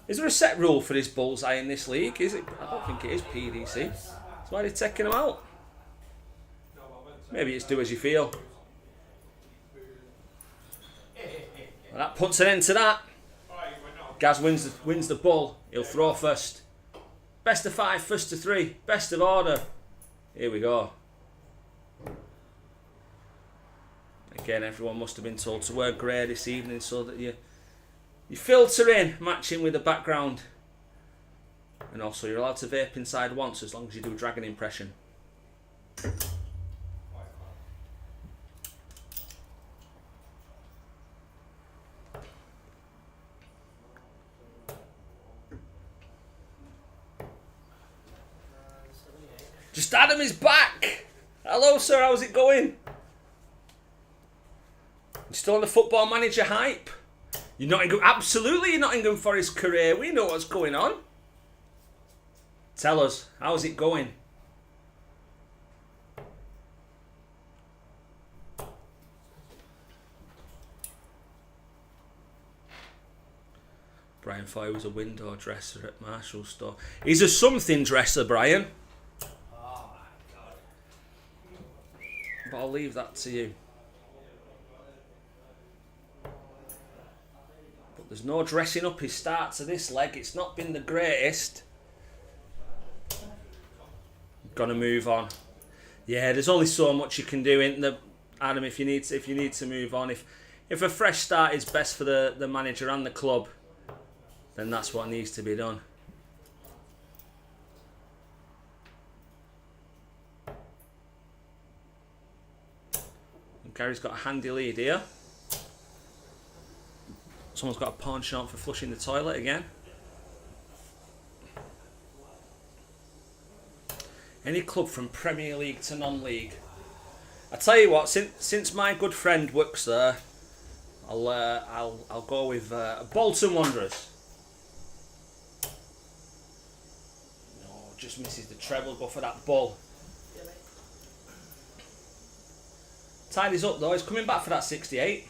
Is there a set rule for this bullseye in this league? Is it? I don't think it is PDC. So why are they taking them out? Maybe it's do as you feel. Well, that puts an end to that. Gaz wins the bull. He'll throw first. Best of 5, first to 3. Best of order. Here we go. Again, everyone must have been told to wear grey this evening so that you filter in, matching with the background. And also you're allowed to vape inside once as long as you do dragon impression. Just Adam is back! Hello sir, how's it going? You still on the Football Manager hype? You're absolutely you're Nottingham Forest career. We know what's going on. Tell us, how's it going? Brian Foy was a window dresser at Marshall's store. He's a something dresser, Brian. But I'll leave that to you. But there's no dressing up his start to this leg. It's not been the greatest. Gonna move on. Yeah, there's only so much you can do, isn't there, Adam? If you need to move on, if a fresh start is best for the manager and the club, then that's what needs to be done. Gary's got a handy lead here. Someone's got a pawn shot for flushing the toilet again. Any club from Premier League to non-league. I tell you what, since my good friend works there, I'll go with Bolton Wanderers. No, just misses the treble. Go for that ball. Tidy's up though, he's coming back for that 68.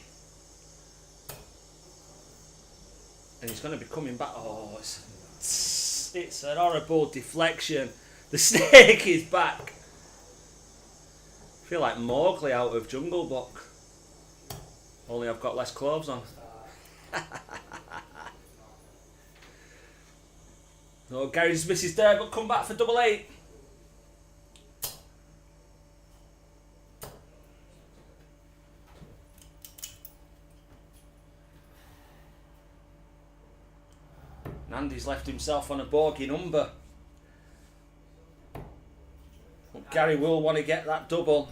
And he's going to be coming back. Oh, it's an horrible deflection. The snake is back. I feel like Mowgli out of Jungle Book. Only I've got less clothes on. No, Gary just misses there, but come back for double 8. Andy's left himself on a bogey number. But Gary will want to get that double.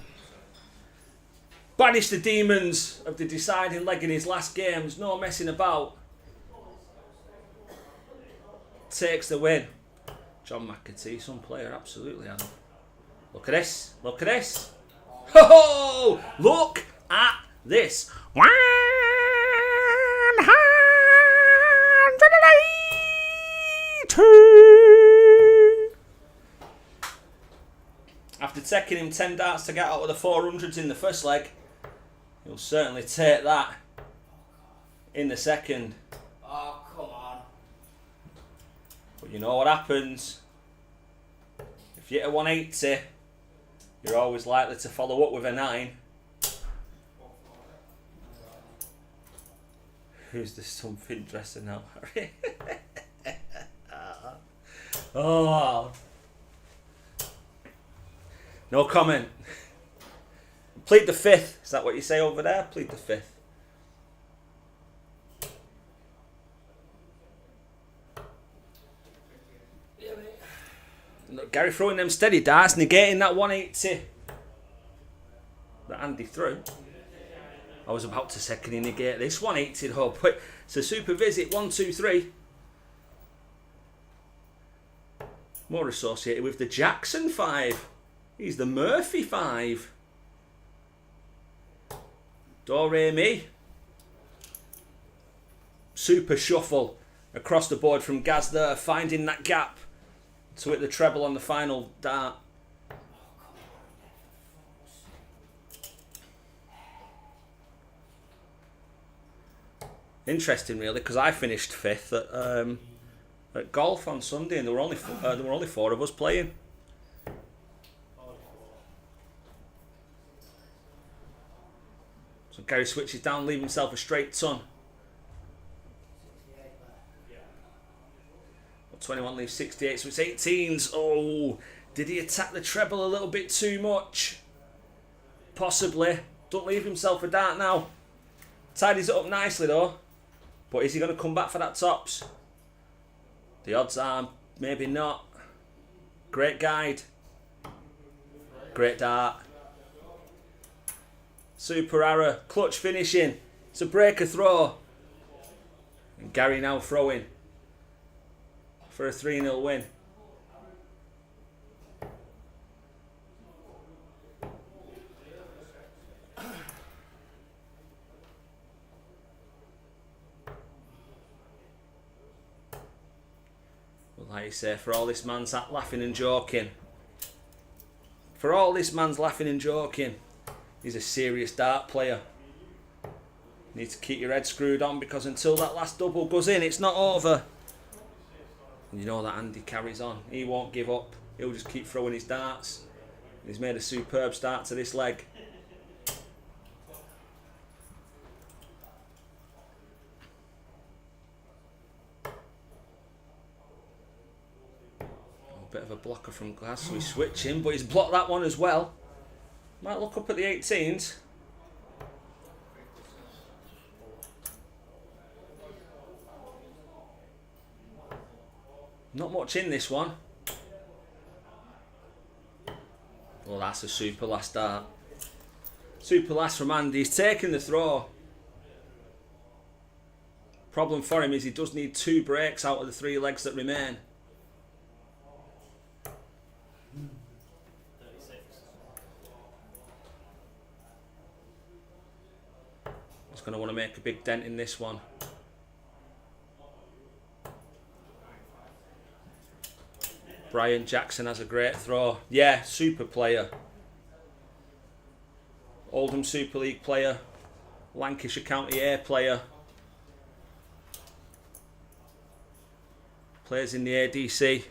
Banish the demons of the deciding leg in his last games. No messing about. Takes the win. John McAtee, some player, absolutely. Adam. Look at this. Look at this. Ho ho! Look at this. 182. After taking him 10 darts to get out of the 400s in the first leg, he'll certainly take that in the second. Oh, come on. But you know what happens? If you hit a 180, you're always likely to follow up with a 9. Who's the something dresser now, Harry? Oh. No comment. Plead the 5th. Is that what you say over there? Plead the 5th. Look, Gary throwing them steady darts, negating that 180 that Andy threw. I was about to say, can he negate this 180 though? But it's a super visit. 1, 2, 3. More associated with the Jackson 5. He's the Murphy 5. Do re mi. Super shuffle across the board from Gaz there, finding that gap to hit the treble on the final dart. Interesting, really, because I finished 5th at golf on Sunday, and there were only 4 of us playing. So Gary switches down, leaving himself a straight ton. 21 leaves 68, so it's 18s. Oh, did he attack the treble a little bit too much? Possibly. Don't leave himself a dart now. Tidies it up nicely though. But is he going to come back for that tops? The odds are maybe not. Great guide. Great dart. Super arrow. Clutch finishing. It's a breaker throw. And Gary now throwing for a 3-0 win. Well, like you say, for all this man's laughing and joking. For all this man's laughing and joking, he's a serious dart player. You need to keep your head screwed on, because until that last double goes in, it's not over. And you know that Andy carries on. He won't give up. He'll just keep throwing his darts. He's made a superb start to this leg. A bit of a blocker from Glass, so he's switching, but he's blocked that one as well. Might look up at the 18s. Not much in this one. Well, that's a super last dart. Super last from Andy. He's taking the throw. Problem for him is he does need 2 breaks out of the 3 legs that remain. He's going to want to make a big dent in this one. Brian Jackson has a great throw. Yeah, super player. Oldham Super League player. Lancashire County A player. Plays in the ADC.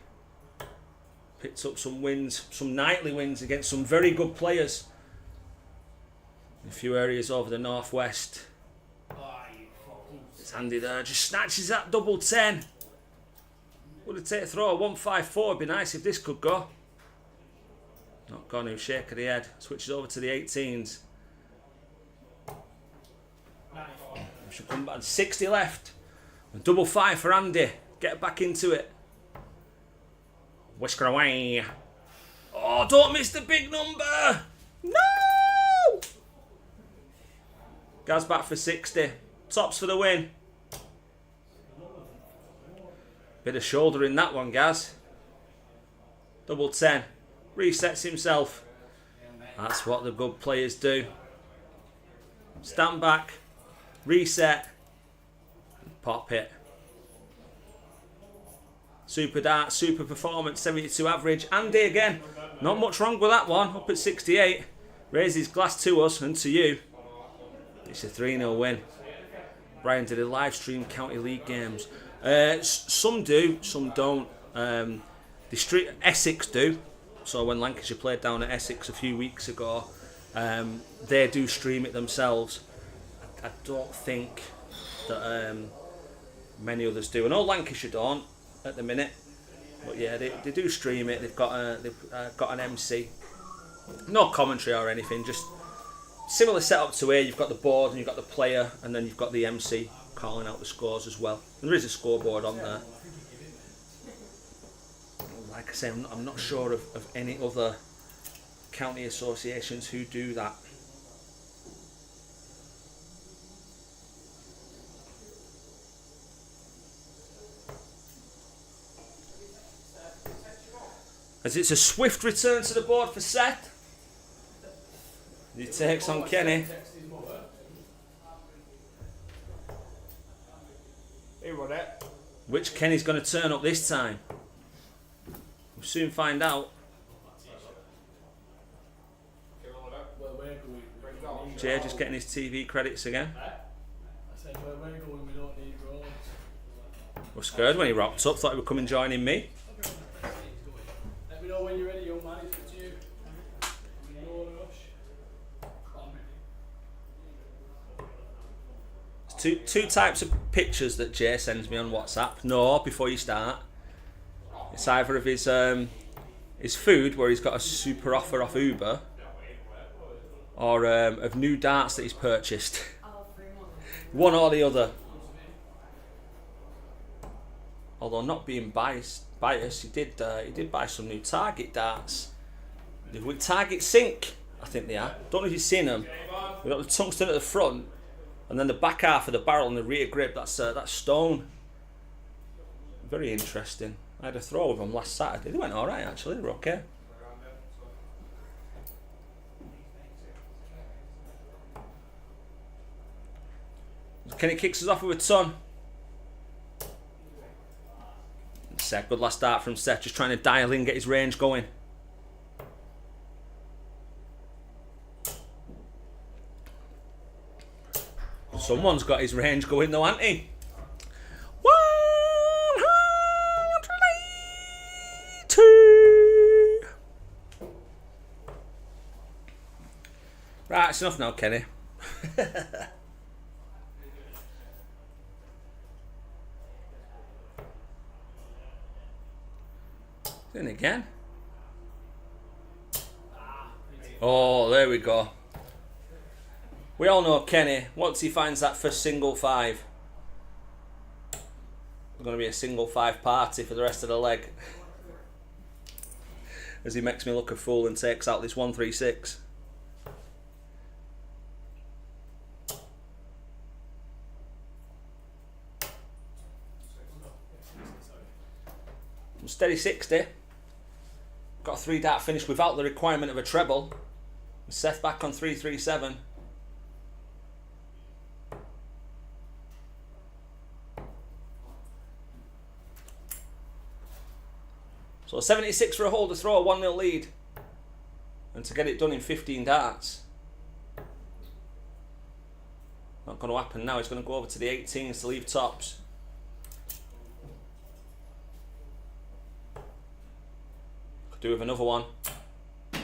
Picked up some wins, some nightly wins against some very good players in a few areas over the northwest. It's Andy there, just snatches that double 10. Would it take a throw? 154 would be nice if this could go. Not gone, he'll shake of the head. Switches over to the 18s. Should come back. 60 left. And double 5 for Andy. Get back into it. Whisker away. Oh, don't miss the big number. No! Gaz back for 60. Tops for the win. Bit of shoulder in that one, Gaz. Double 10. Resets himself. That's what the good players do. Stand back. Reset. Pop it. Super dart, super performance, 72 average. Andy again. Not much wrong with that one. Up at 68. Raises glass to us and to you. It's a 3-0 win. Brian, did they live stream county league games? Some do, some don't. Essex do. So when Lancashire played down at Essex a few weeks ago, they do stream it themselves. I don't think that many others do. I know Lancashire don't at the minute, but yeah, they do stream it. They've got an MC, no commentary or anything, just similar setup to here. You've got the board and you've got the player, and then you've got the MC calling out the scores as well. And there is a scoreboard on there. Like I say, I'm not sure of any other county associations who do that. As it's a swift return to the board for Seth. He takes on Kenny. He won it. Which Kenny's going to turn up this time? We'll soon find out. Jay just getting his TV credits again. Was scared when he rocked up, thought he would come and join me. Let me know when you're ready, young man. It's you. No rush. Two types of pictures that Jay sends me on WhatsApp. No, before you start. It's either of his food, where he's got a super offer off Uber, or of new darts that he's purchased. One or the other. Although not being biased, he did buy some new Target darts. They're with Target Sync, I think they are. Don't know if you've seen them. They've got the tungsten at the front, and then the back half of the barrel and the rear grip, that's stone. Very interesting. I had a throw with them last Saturday. They went alright actually, they were okay. Kenny kicks us off with a ton. Seth, good last start from Seth, just trying to dial in, get his range going. Someone's got his range going though, hasn't he? 182. Right, it's enough now, Kenny. Then again. Oh, there we go. We all know Kenny, once he finds that first single five, there's going to be a single five party for the rest of the leg. As he makes me look a fool and takes out this 136. Steady 60. Got a 3 dart finish without the requirement of a treble. Seth back on 337. So 76 for a hole to throw a 1-0 lead. And to get it done in 15 darts. Not going to happen now. He's going to go over to the 18s to leave tops. Could do with another one.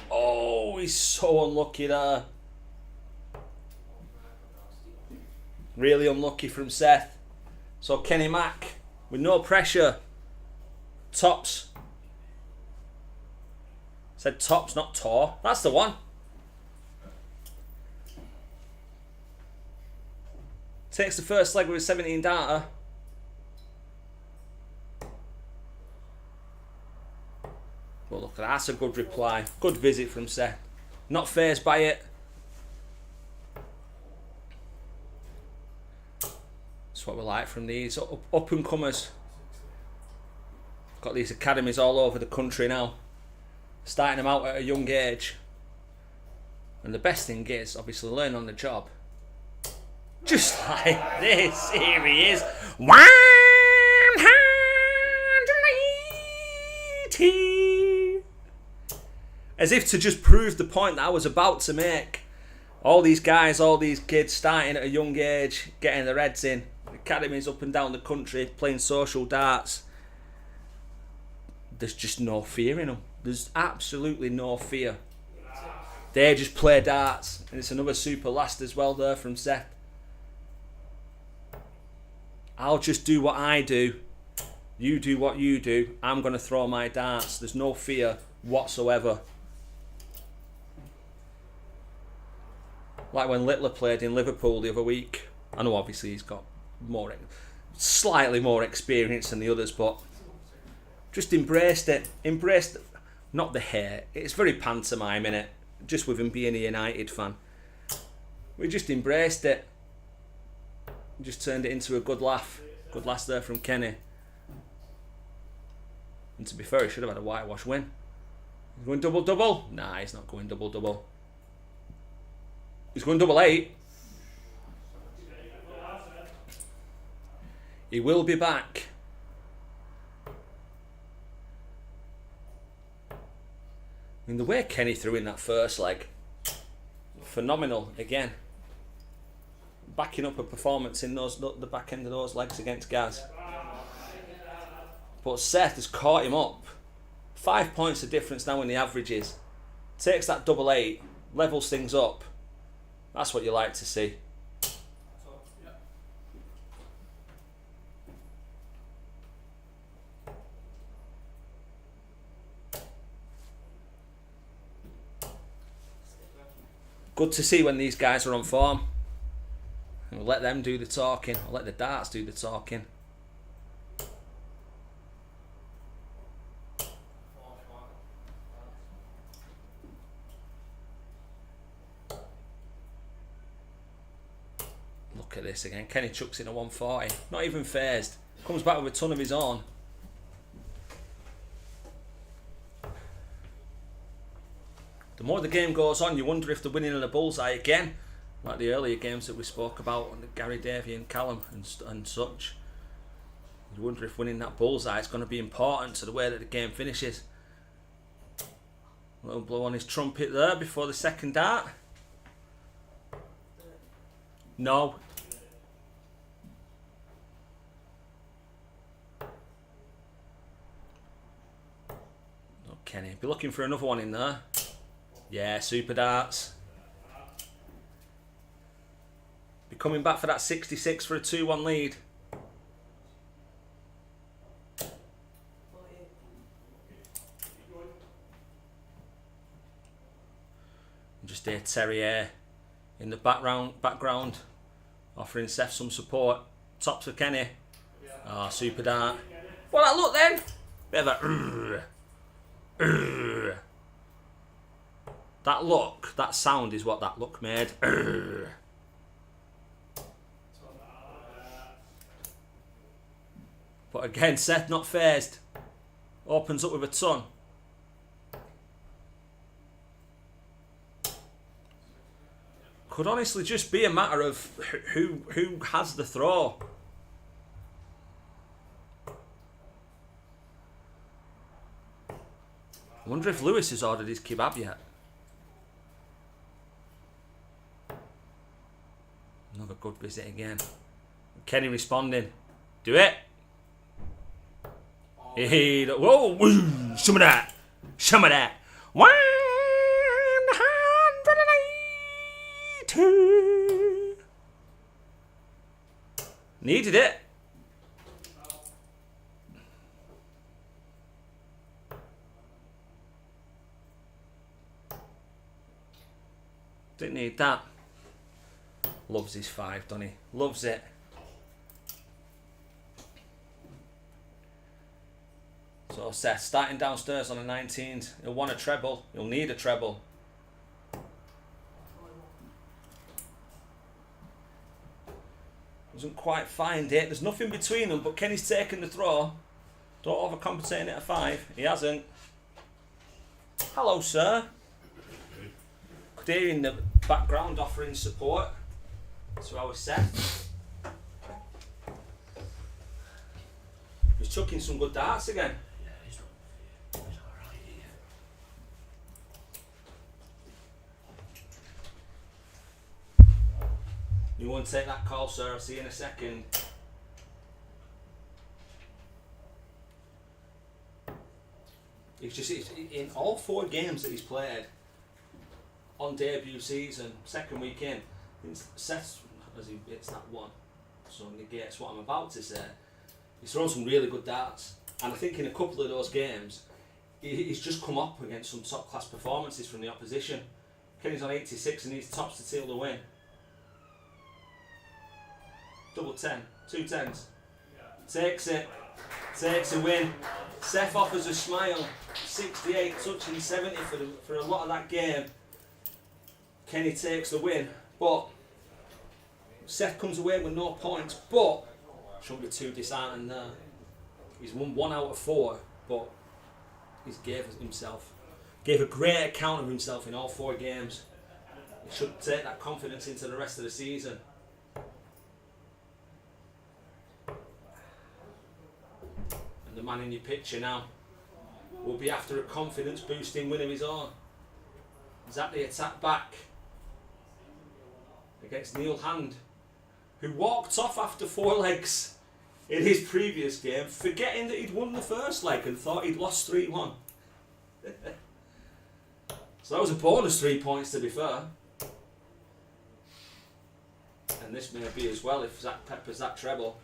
Oh, he's so unlucky there. Really unlucky from Seth. So Kenny Mack, with no pressure. Tops. Said tops, not tor. That's the one. Takes the first leg with a 17 darter. Well, look, that's a good reply. Good visit from Seth. Not fazed by it. That's what we like from these up and comers. Got these academies all over the country now. Starting them out at a young age. And the best thing is, obviously, learn on the job. Just like this. Here he is. 180. As if to just prove the point that I was about to make. All these guys, all these kids starting at a young age, getting their heads in. Academies up and down the country, playing social darts. There's just no fear in them. There's absolutely no fear. They just play darts. And it's another super last as well there from Seth. I'll just do what I do. You do what you do. I'm going to throw my darts. There's no fear whatsoever. Like when Littler played in Liverpool the other week. I know obviously he's got slightly more experience than the others, but just embraced it. Embraced, not the hair. It's very pantomime, innit? Just with him being a United fan. We just embraced it. Just turned it into a good laugh. Good laugh there from Kenny. And to be fair, he should have had a whitewash win. He's going double-double? Nah, he's not going double-double. He's going double 8. He will be back. I mean, the way Kenny threw in that first leg, phenomenal again. Backing up a performance in the back end of those legs against Gaz. But Seth has caught him up. 5 points of difference now in the averages. Takes that double 8, levels things up. That's what you like to see. Good to see when these guys are on form. We'll let them do the talking. I'll let the darts do the talking. Look at this again. Kenny chucks in a 140. Not even phased. Comes back with a ton of his own. The more the game goes on, you wonder if they're winning in a bullseye again, like the earlier games that we spoke about, Gary Davey and Callum and such. You wonder if winning that bullseye is going to be important to the way that the game finishes. A little blow on his trumpet there before the second dart. No. No, Kenny. Be looking for another one in there. Yeah, super darts. Be coming back for that 66 for a 2-1 lead. And just hear Terrier in the background offering Seth some support. Tops for Kenny. Ah, super dart. Well, that look then. Bit of a that look, that sound is what that look made. But again, Seth not phased. Opens up with a ton. Could honestly just be a matter of who has the throw. I wonder if Lewis has ordered his kebab yet. Another good visit again. Kenny responding. Do it. Hey, whoa, woo, some of that. Some of that. 182. Needed it. Didn't need that. Loves his 5, doesn't he? Loves it. So Seth starting downstairs on the 19th. He'll want a treble. He'll need a treble. Doesn't quite find it. There's nothing between them, but Kenny's taken the throw. Don't overcompensate it at 5. He hasn't. Hello, sir. Could hear in the background offering support. So I was Seth. He's chucking some good darts again. Yeah, he's alright here. and take that call, sir. I'll see you in a second. He's in all 4 games that he's played on debut season, second week in. Seth, as he hits that one, so negates what I'm about to say. He's thrown some really good darts, and I think in a couple of those games, he's just come up against some top class performances from the opposition. Kenny's on 86 and he's tops to seal the win. Double 10, 2 10s. Takes it, takes a win. Seth offers a smile. 68, touching 70 for a lot of that game. Kenny takes the win, but Seth comes away with no points, but shouldn't be too disheartened there. He's won 1 out of 4, but he's gave a great account of himself in all 4 games. He should take that confidence into the rest of the season. And the man in your picture now will be after a confidence boosting win of his own. He's at the attack back against Neil Hand, who walked off after 4 legs in his previous game, forgetting that he'd won the first leg and thought he'd lost 3-1. So that was a bonus 3 points, to be fair. And this may be as well if Zach peppers that treble.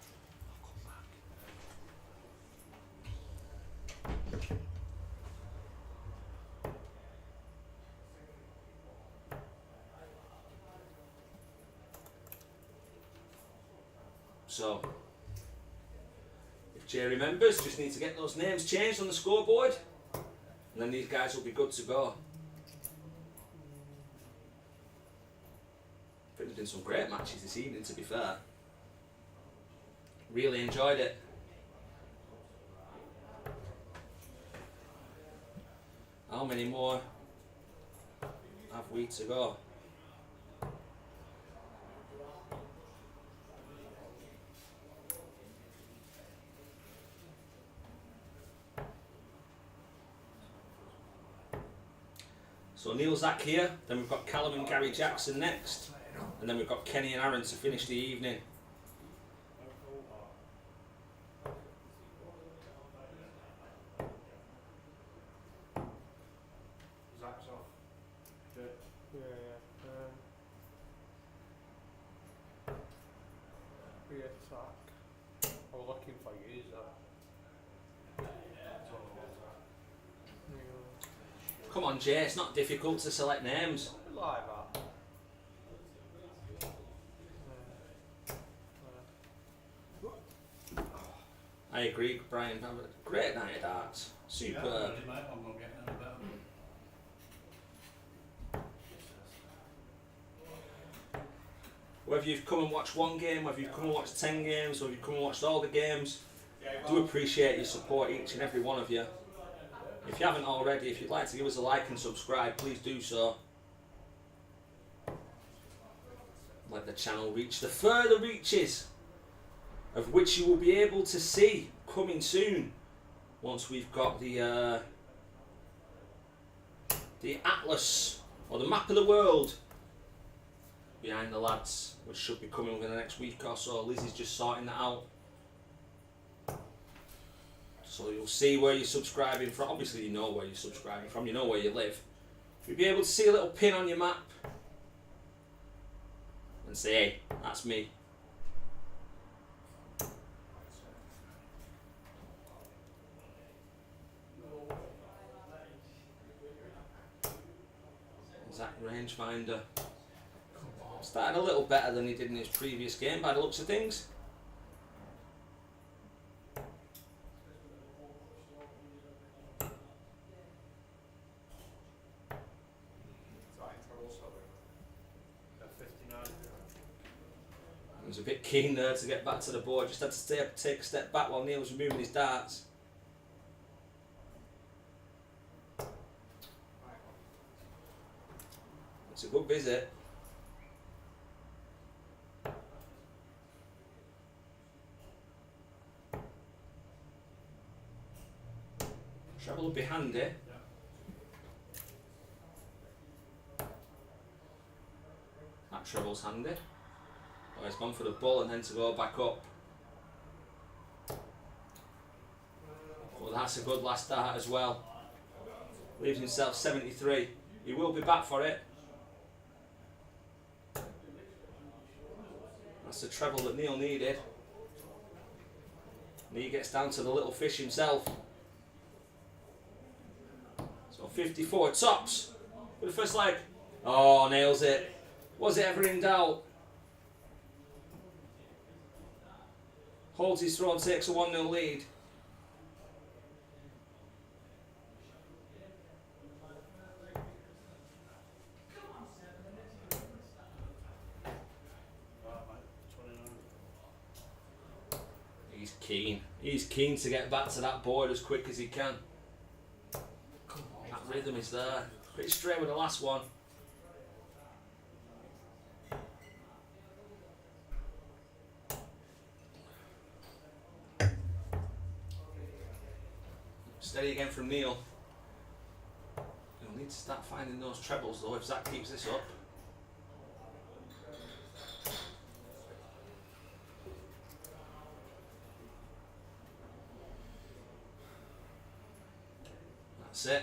So, if Jay remembers, just need to get those names changed on the scoreboard, and then these guys will be good to go. I think there's been some great matches this evening, to be fair. Really enjoyed it. How many more have we to go? So Neil, Zach here, then we've got Callum and Gary Jackson next, and then we've got Kenny and Aaron to finish the evening. Zach's off. Good. Yeah. Re-attack. I'm looking for you, though. Come on, Jay, it's not difficult to select names. Like that. I agree, Brian. Have a great night at darts. Superb. Whether you've come and watched 1 game, whether you've come and watched 10 games, whether you've come and watched all the games, I do appreciate your support, each and every one of you. If you haven't already, if you'd like to give us a like and subscribe, please do so. Let the channel reach the further reaches, of which you will be able to see coming soon, once we've got the atlas, or the map of the world, behind the lads, which should be coming within the next week or so. Lizzie's just sorting that out. So you'll see where you're subscribing from. Obviously you know where you're subscribing from, you know where you live. You'll be able to see a little pin on your map and say, hey, that's me. Zach Rangefinder. Started a little better than he did in his previous game by the looks of things. He was a bit keen there to get back to the board, just had to take a step back while Neil was removing his darts. It's a good visit. Treble would be handy. That treble's handy. Oh, he's gone for the bull and then to go back up. Well, that's a good last dart as well. Leaves himself 73. He will be back for it. That's the treble that Neil needed. And he gets down to the little fish himself. So 54 tops for the first leg. Oh, nails it. Was it ever in doubt? Holds his throw and takes a 1-0 lead. He's keen. He's keen to get back to that board as quick as he can. That rhythm is there. Pretty straight with the last one. Steady again from Neil. He'll need to start finding those trebles though if Zach keeps this up. That's it.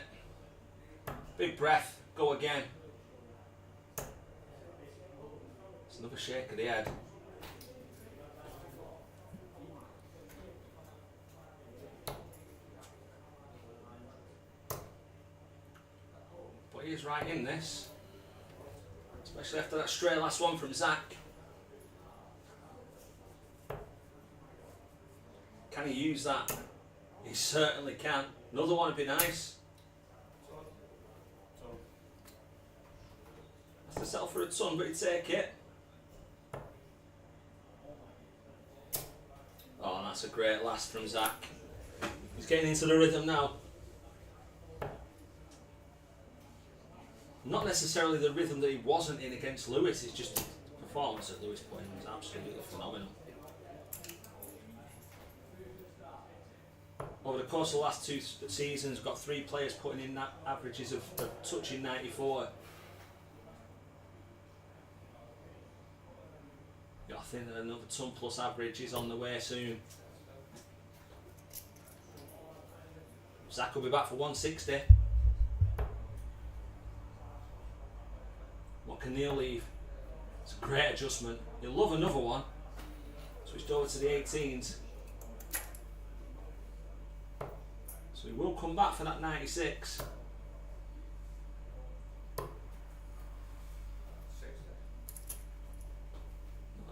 Big breath. Go again. It's another shake of the head. But he is right in this. Especially after that stray last one from Zach. Can he use that? He certainly can. Another one would be nice. Has to settle for a ton, but he'd take it. Oh, and that's a great last from Zach. He's getting into the rhythm now. Not necessarily the rhythm that he wasn't in against Lewis, it's just the performance that Lewis put in was absolutely phenomenal. Over the course of the last 2 seasons, got 3 players putting in that averages of touching 94. I think that another ton plus average is on the way soon. Zach will be back for 160. What can Neil leave? It's a great adjustment. He'll love another one. Switched over to the 18s. So he will come back for that 96. Another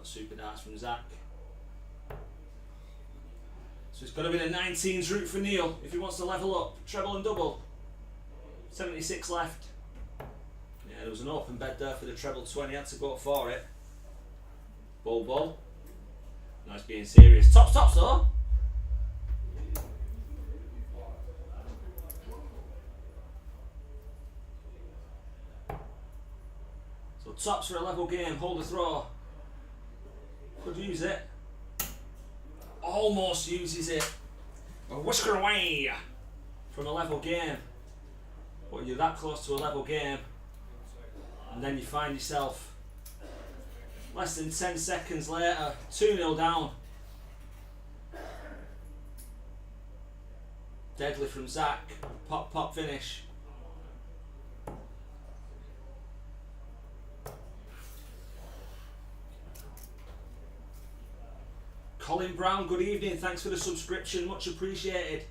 super darts from Zach. So it's got to be the 19s route for Neil if he wants to level up. Treble and double. 76 left. Yeah, there was an open bed there for the treble 20. Had to go for it. Ball. Nice being serious. Tops though. So tops for a level game. Hold the throw. Could use it. Almost uses it. A whisker away from a level game. But you're that close to a level game. And then you find yourself less than 10 seconds later, 2-0 down. Deadly from Zach. Pop finish. Colin Brown, good evening. Thanks for the subscription. Much appreciated.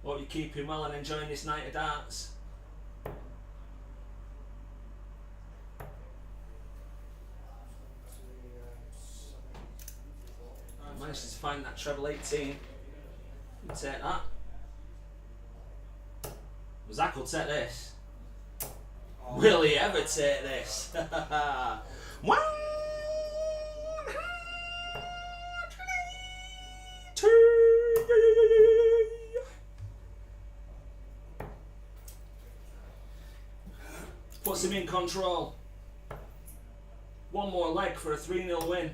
Hope you're keeping well and enjoying this night of darts. Managed to find that treble 18. We'll take that. Zach will take this. Will he ever take this? Puts him in control. One more leg for a 3-0 win.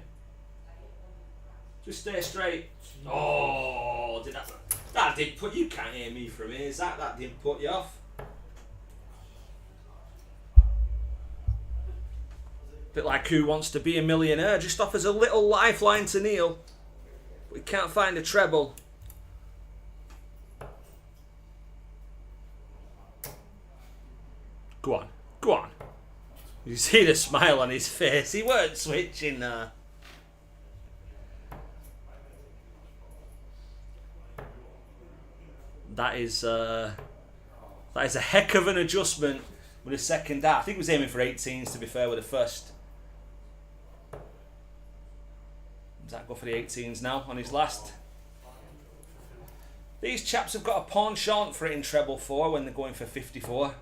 Just stay straight. Oh, that did put you can't hear me from here. That didn't put you off. Bit like Who Wants to Be a Millionaire. Just offers a little lifeline to Neil. But he can't find a treble. Go on. Go on. You see the smile on his face. He weren't switching there. That is a heck of an adjustment with a second dart. I think he was aiming for 18s, to be fair, with the first. Does that go for the 18s now on his last? These chaps have got a penchant for it in treble 4 when they're going for 54.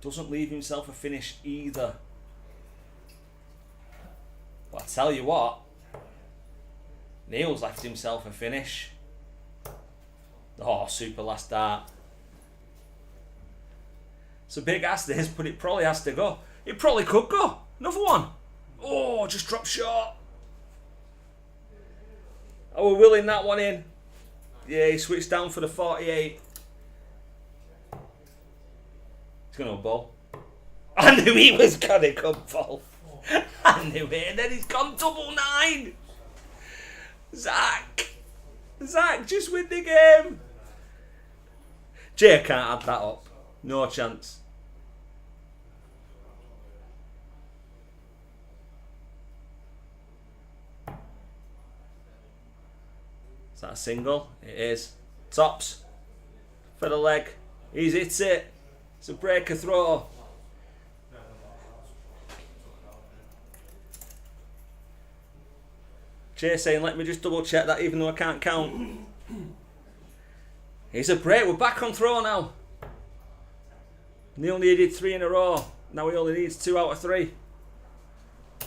Doesn't leave himself a finish either. But I tell you what, Neil's left himself a finish. Oh, super last dart. It's a big ask this, but it probably has to go. It probably could go. Another one. Oh, just dropped short. Oh, we're willing that one in. Yeah, he switched down for the 48. He's going to ball. I knew he was going to come ball. I knew it. And then he's gone double 9. Zach, just win the game. Jay can't add that up. No chance. Is that a single? It is. Tops. For the leg. He's hit it. It's a breaker throw. Jay saying, let me just double check that even though I can't count. Here's a break. We're back on throw now. Neil needed 3 in a row. Now he only needs 2 out of 3. A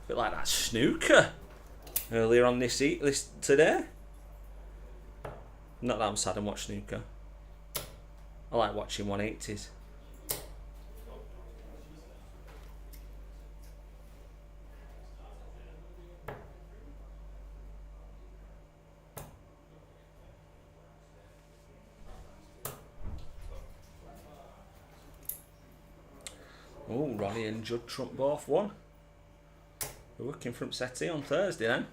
bit like that snooker earlier on this today. Not that I'm sad and watch snooker. I like watching 180s. Oh, Ronnie and Judd Trump both won. We're working from Settee on Thursday then.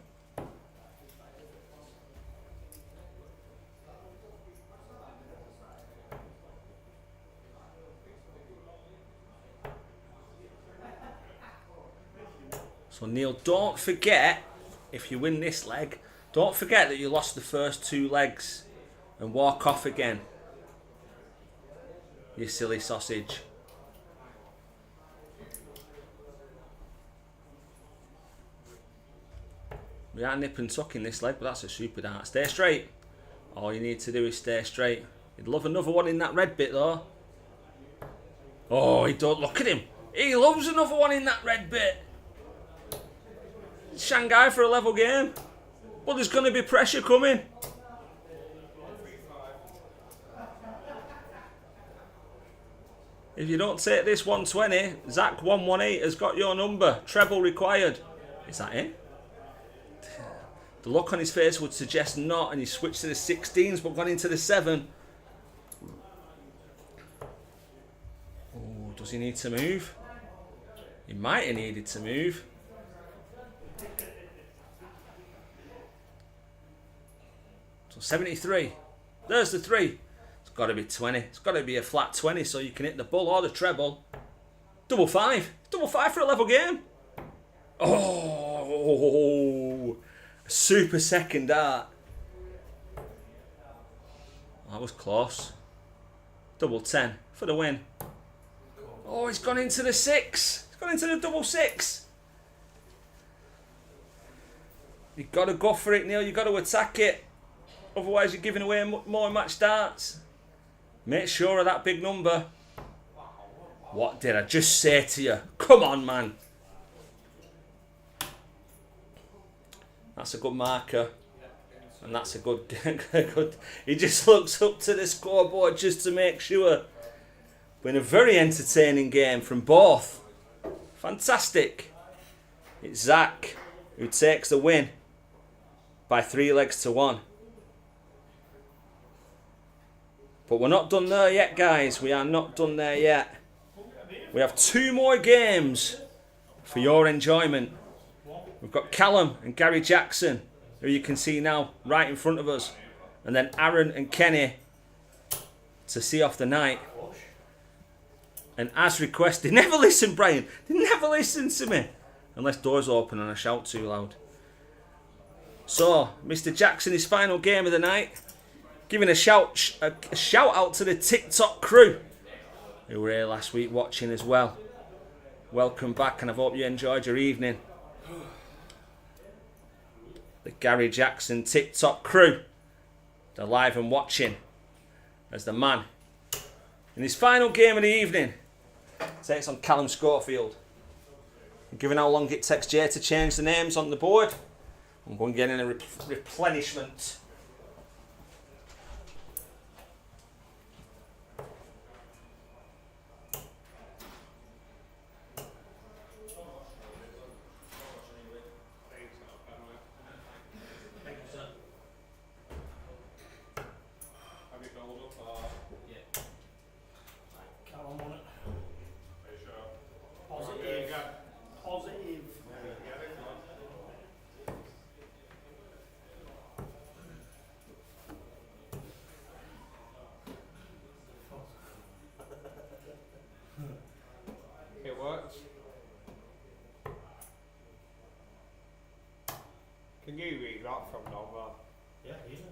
So Neil, don't forget, if you win this leg, don't forget that you lost the first 2 legs and walk off again. You silly sausage. We are nip and tuck in this leg, but that's a super dart. Stay straight. All you need to do is stay straight. He'd love another one in that red bit though. Oh, he don't look at him. He loves another one in that red bit. Shanghai for a level game. But there's going to be pressure coming. If you don't take this 120, Zach 118 has got your number. Treble required. Is that it? The look on his face would suggest not, and he switched to the 16s but gone into the 7. Oh, does he need to move? He might have needed to move. So 73. There's the 3. It's got to be 20. It's got to be a flat 20 so you can hit the bull or the treble. Double 5. Double 5 for a level game. Oh, a super second dart. That was close. Double 10 for the win. Oh, he's gone into the 6. He's gone into the double 6. You've got to go for it, Neil. You've got to attack it. Otherwise, you're giving away more match darts. Make sure of that big number. What did I just say to you? Come on, man. That's a good marker. And that's a good... He just looks up to the scoreboard just to make sure. Been a very entertaining game from both. Fantastic. It's Zach who takes the win by 3 legs to 1. But we're not done there yet, guys. We are not done there yet. We have 2 more games for your enjoyment. We've got Callum and Gary Jackson, who you can see now right in front of us. And then Aaron and Kenny to see off the night. And as requested, never listen, Brian. They never listen to me. Unless doors open and I shout too loud. So, Mr. Jackson, his final game of the night. Giving a shout out to the TikTok crew who were here last week watching as well. Welcome back, and I hope you enjoyed your evening. The Gary Jackson TikTok crew. They're live and watching as the man in his final game of the evening takes on Callum Schofield. Given how long it takes Jay to change the names on the board, I'm going to get in a replenishment. Callum on it. Positive. Positive. It works. Can you read that from Nova? Yeah, easy.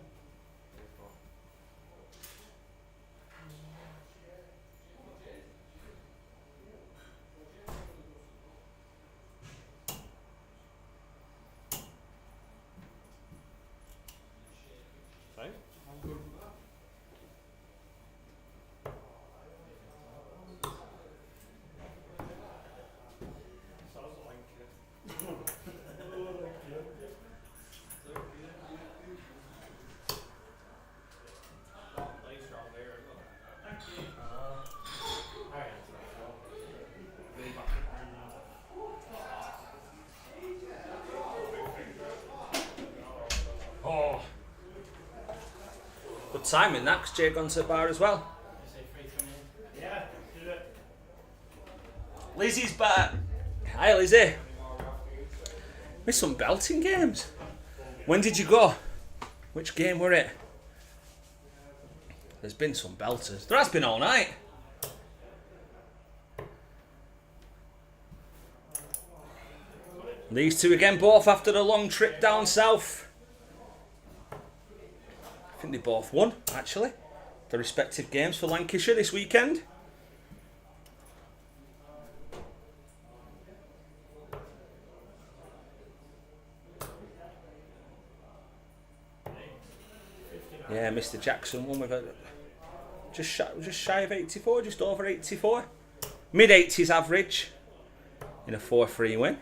Same? Oh. Good timing that, because Jay gone to the bar as well. Yeah, do it. Lizzy's back. Hi, Lizzy. Missed some belting games. When did you go? Which game were it? There's been some belters. There has been all night. These two again, both after the long trip down south. I think they both won, actually. Their respective games for Lancashire this weekend. Yeah, Mr. Jackson won with a just shy of 84, just over 84. Mid-80s average in a 4-3 win.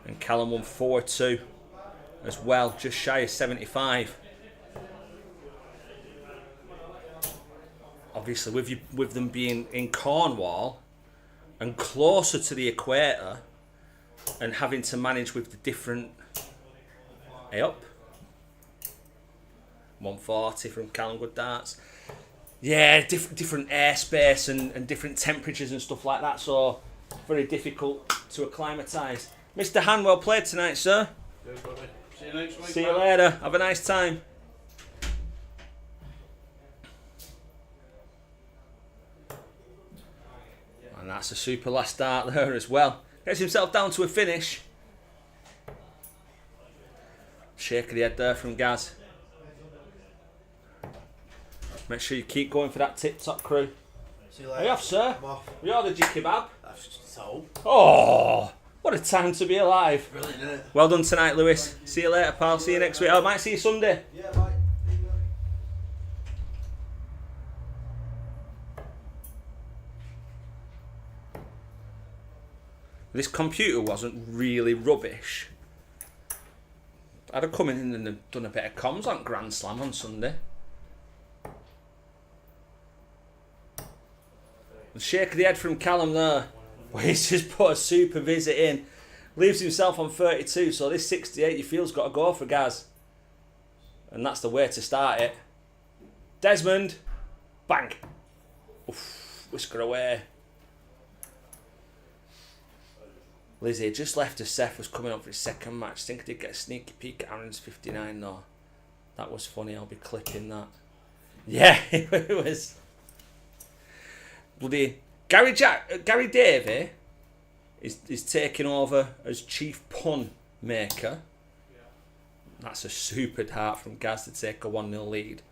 And Callum won 4-2 as well, just shy of 75. Obviously, with them being in Cornwall and closer to the equator and having to manage with the different... Hey up. 140 from Callum, good darts. Yeah, different airspace and different temperatures and stuff like that, so very difficult to acclimatise. Mr. Han, well played tonight, sir. Cheers, buddy. See you next week. See you later. Have a nice time. And that's a super last start there as well. Gets himself down to a finish. Shake of the head there from Gaz. Make sure you keep going for that tip-top crew. See you Are later. you off, sir? I'm off. We ordered your kebab. That's so Oh, what a time to be alive. brilliant, isn't it? Well done tonight, Lewis. See you later, pal. See you next week. I might see you Sunday. Yeah, mate. This computer wasn't really rubbish. I'd have come in and done a bit of comms on Grand Slam on Sunday. The shake of the head from Callum there. Well, he's just put a super visit in. Leaves himself on 32, so this 68 you feel's got to go for Gaz. And that's the way to start it. Desmond. Bang. Oof. Whisker away. Lizzie just left as Seth was coming up for his second match. I think I did get a sneaky peek at Aaron's 59 though. That was funny. I'll be clipping that. Yeah, it was. Bloody Gary Davey is taking over as chief pun maker. That's a super dart from Gaz to take a 1-0 lead.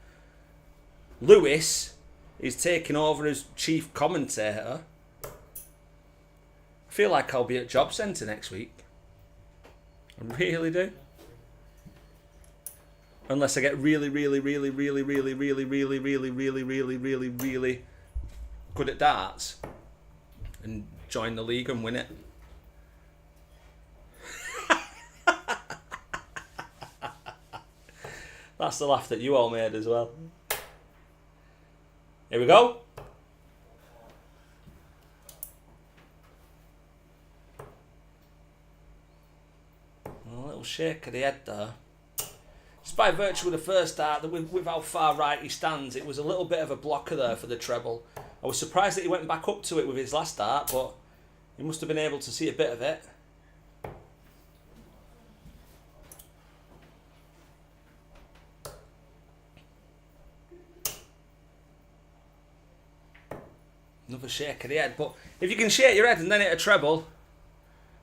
Lewis is taking over as chief commentator. I feel like I'll be at Job Centre next week. I really do. Unless I get really good at darts and join the league and win it. That's the laugh that you all made as well. Here we go. A little shake of the head there. Just by virtue of the first dart, with how far right he stands, it was a little bit of a blocker there for the treble. I was surprised that he went back up to it with his last dart, but he must have been able to see a bit of it. Another shake of the head, but if you can shake your head and then hit a treble,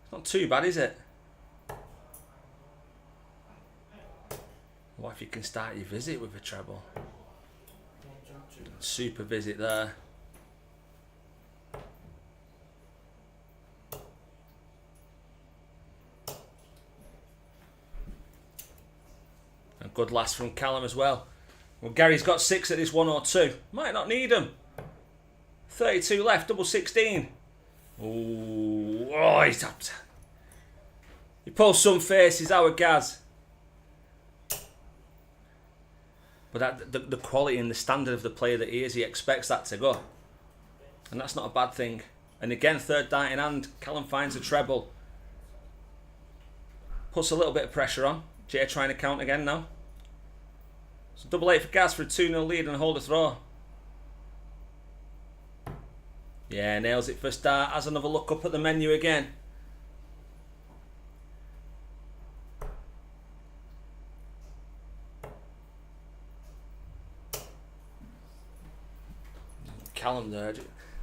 it's not too bad, is it? What if you can start your visit with a treble? Super visit there. A good last from Callum as well. Well, Gary's got 6 at this 102. Might not need them. 32 left, double 16. Ooh, oh, he's up. He pulls some faces, our Gaz. But the quality and the standard of the player that he is, he expects that to go. And that's not a bad thing. And again, third dart in hand, Callum finds a treble. Puts a little bit of pressure on. Jay trying to count again now. So double 8 for Gaz for a 2-0 lead and a hold a throw. Yeah, nails it first dart. Has another look up at the menu again. Callum there.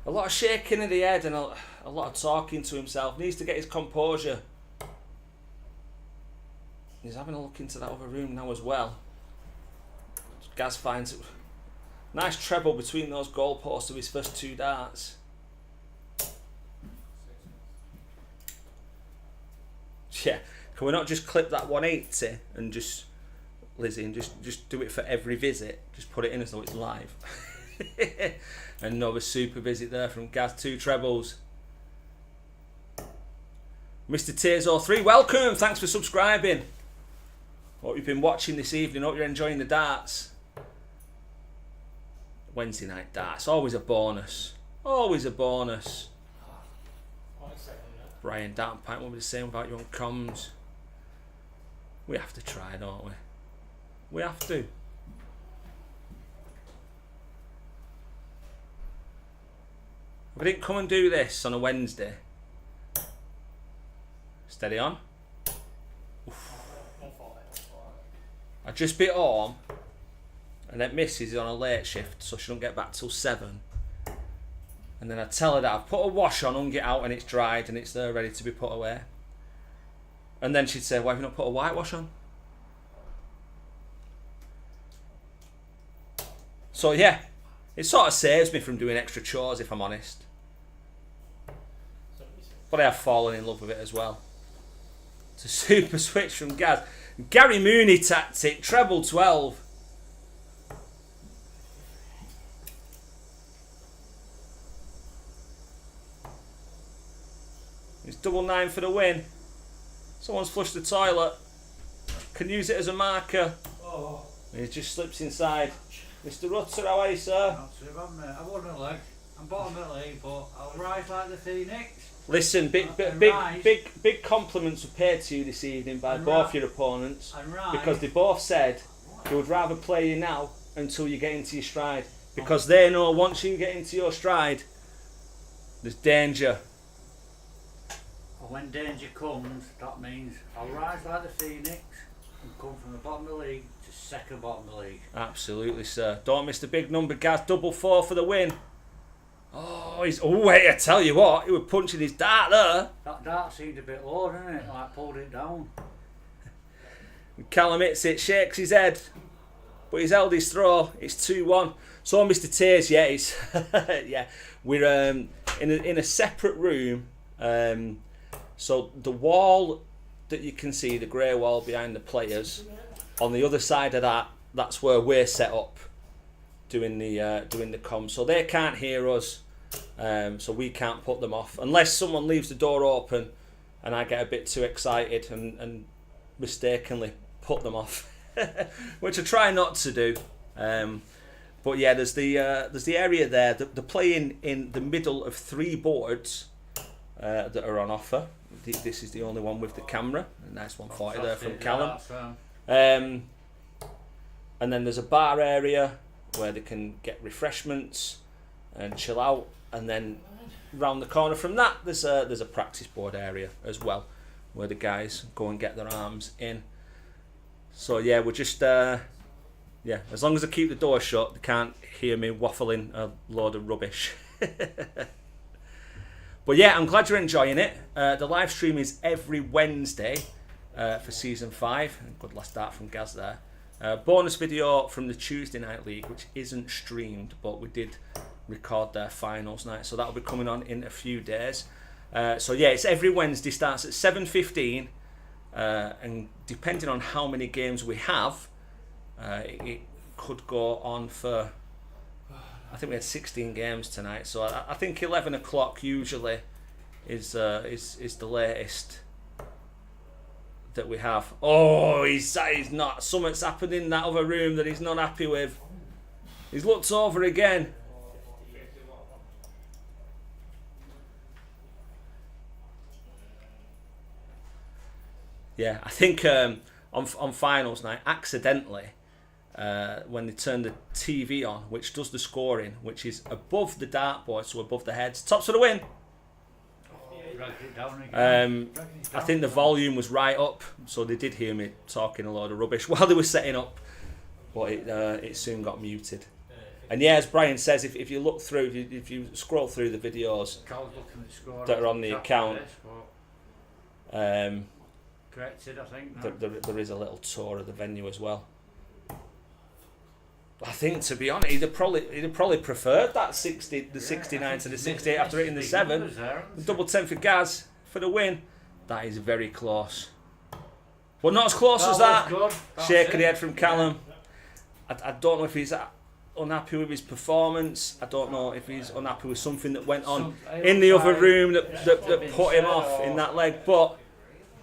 A lot of shaking of the head and a lot of talking to himself. Needs to get his composure. He's having a look into that other room now as well. Gaz finds it. Nice treble between those goalposts of his first 2 darts. Yeah, can we not just clip that 180 and just, Lizzie, and just do it for every visit? Just put it in as though it's live. Another super visit there from Gaz, 2 trebles. Mr. Tears03, welcome, thanks for subscribing. Hope you've been watching this evening, hope you're enjoying the darts. Wednesday night darts, always a bonus. Always a bonus. Brian, Dart and Pint will be the same about you on comms. We have to try, don't we? We have to. If I didn't come and do this on a Wednesday. Steady on. Oof. I just bit home. And then Mrs. is on a late shift, so she don't get back till 7. And then I tell her that I've put a wash on, hung it out, and it's dried, and it's there ready to be put away. And then she'd say, why have you not put a whitewash on? So yeah, it sort of saves me from doing extra chores, if I'm honest. But I have fallen in love with it as well. It's a super switch from Gaz. Gary Mooney tactic, treble 12. It's double 9 for the win. Someone's flushed the toilet. Can use it as a marker. Oh. And he just slips inside. Mr. Rutter, how are you, sir? Not too bad, mate. I've won my leg. I'm bottom of the league, but I'll rise like the Phoenix. Listen, big compliments were paid to you this evening by both your opponents. Because they both said they would rather play you now until you get into your stride. Because they know once you get into your stride, There's danger. And when danger comes, that means I'll rise like the phoenix and come from the bottom of the league to second bottom of the league. Absolutely, sir. Don't miss the big number, Gaz. 4-4 for the win. Oh, wait, I tell you what, he was punching his dart there. That dart seemed a bit low, didn't it? Like pulled it down. Callum hits it, shakes his head, but he's held his throw. It's 2-1. So Mr. Tears, yeah, he's yeah. We're in a separate room. So the wall that you can see, the grey wall behind the players, on the other side of that, that's where we're set up, doing the comms. So they can't hear us, so we can't put them off unless someone leaves the door open, and I get a bit too excited and mistakenly put them off, which I try not to do. But yeah, there's the area there. They're playing in the middle of 3 boards that are on offer. This is the only one with the camera. A nice 140 there from Callum. And then there's a bar area where they can get refreshments and chill out. And then round the corner from that, there's a practice board area as well, where the guys go and get their arms in. So yeah, we're just yeah. As long as I keep the door shut, they can't hear me waffling a load of rubbish. But yeah, I'm glad you're enjoying it. The live stream is every Wednesday for season 5. Good last start from Gaz there. Bonus video from the Tuesday night league, which isn't streamed, but we did record their finals night, so that'll be coming on in a few days. So yeah, it's every Wednesday, starts at 7:15, and depending on how many games we have, it could go on for, I think we had 16 games tonight, so I think 11 o'clock usually is the latest that we have. Oh, he's not. Something's happened in that other room that he's not happy with. He's looked over again. Yeah, I think on finals night, accidentally, when they turn the TV on, which does the scoring, which is above the dartboard, so above the heads, tops for the win. I think the volume was right up, so they did hear me talking a load of rubbish while they were setting up, but it soon got muted. And yeah, as Brian says, if you look through, if you scroll through the videos that are on the account, corrected, I think. There is a little tour of the venue as well. I think, to be honest, he'd have probably preferred that 69 to the 68 after hitting the 7. The double 10 for Gaz for the win. That is very close. But not as close as that. Shake of the head from Callum. I don't know if he's unhappy with his performance. I don't know if he's unhappy with something that went on in the other room that put him off in that leg. But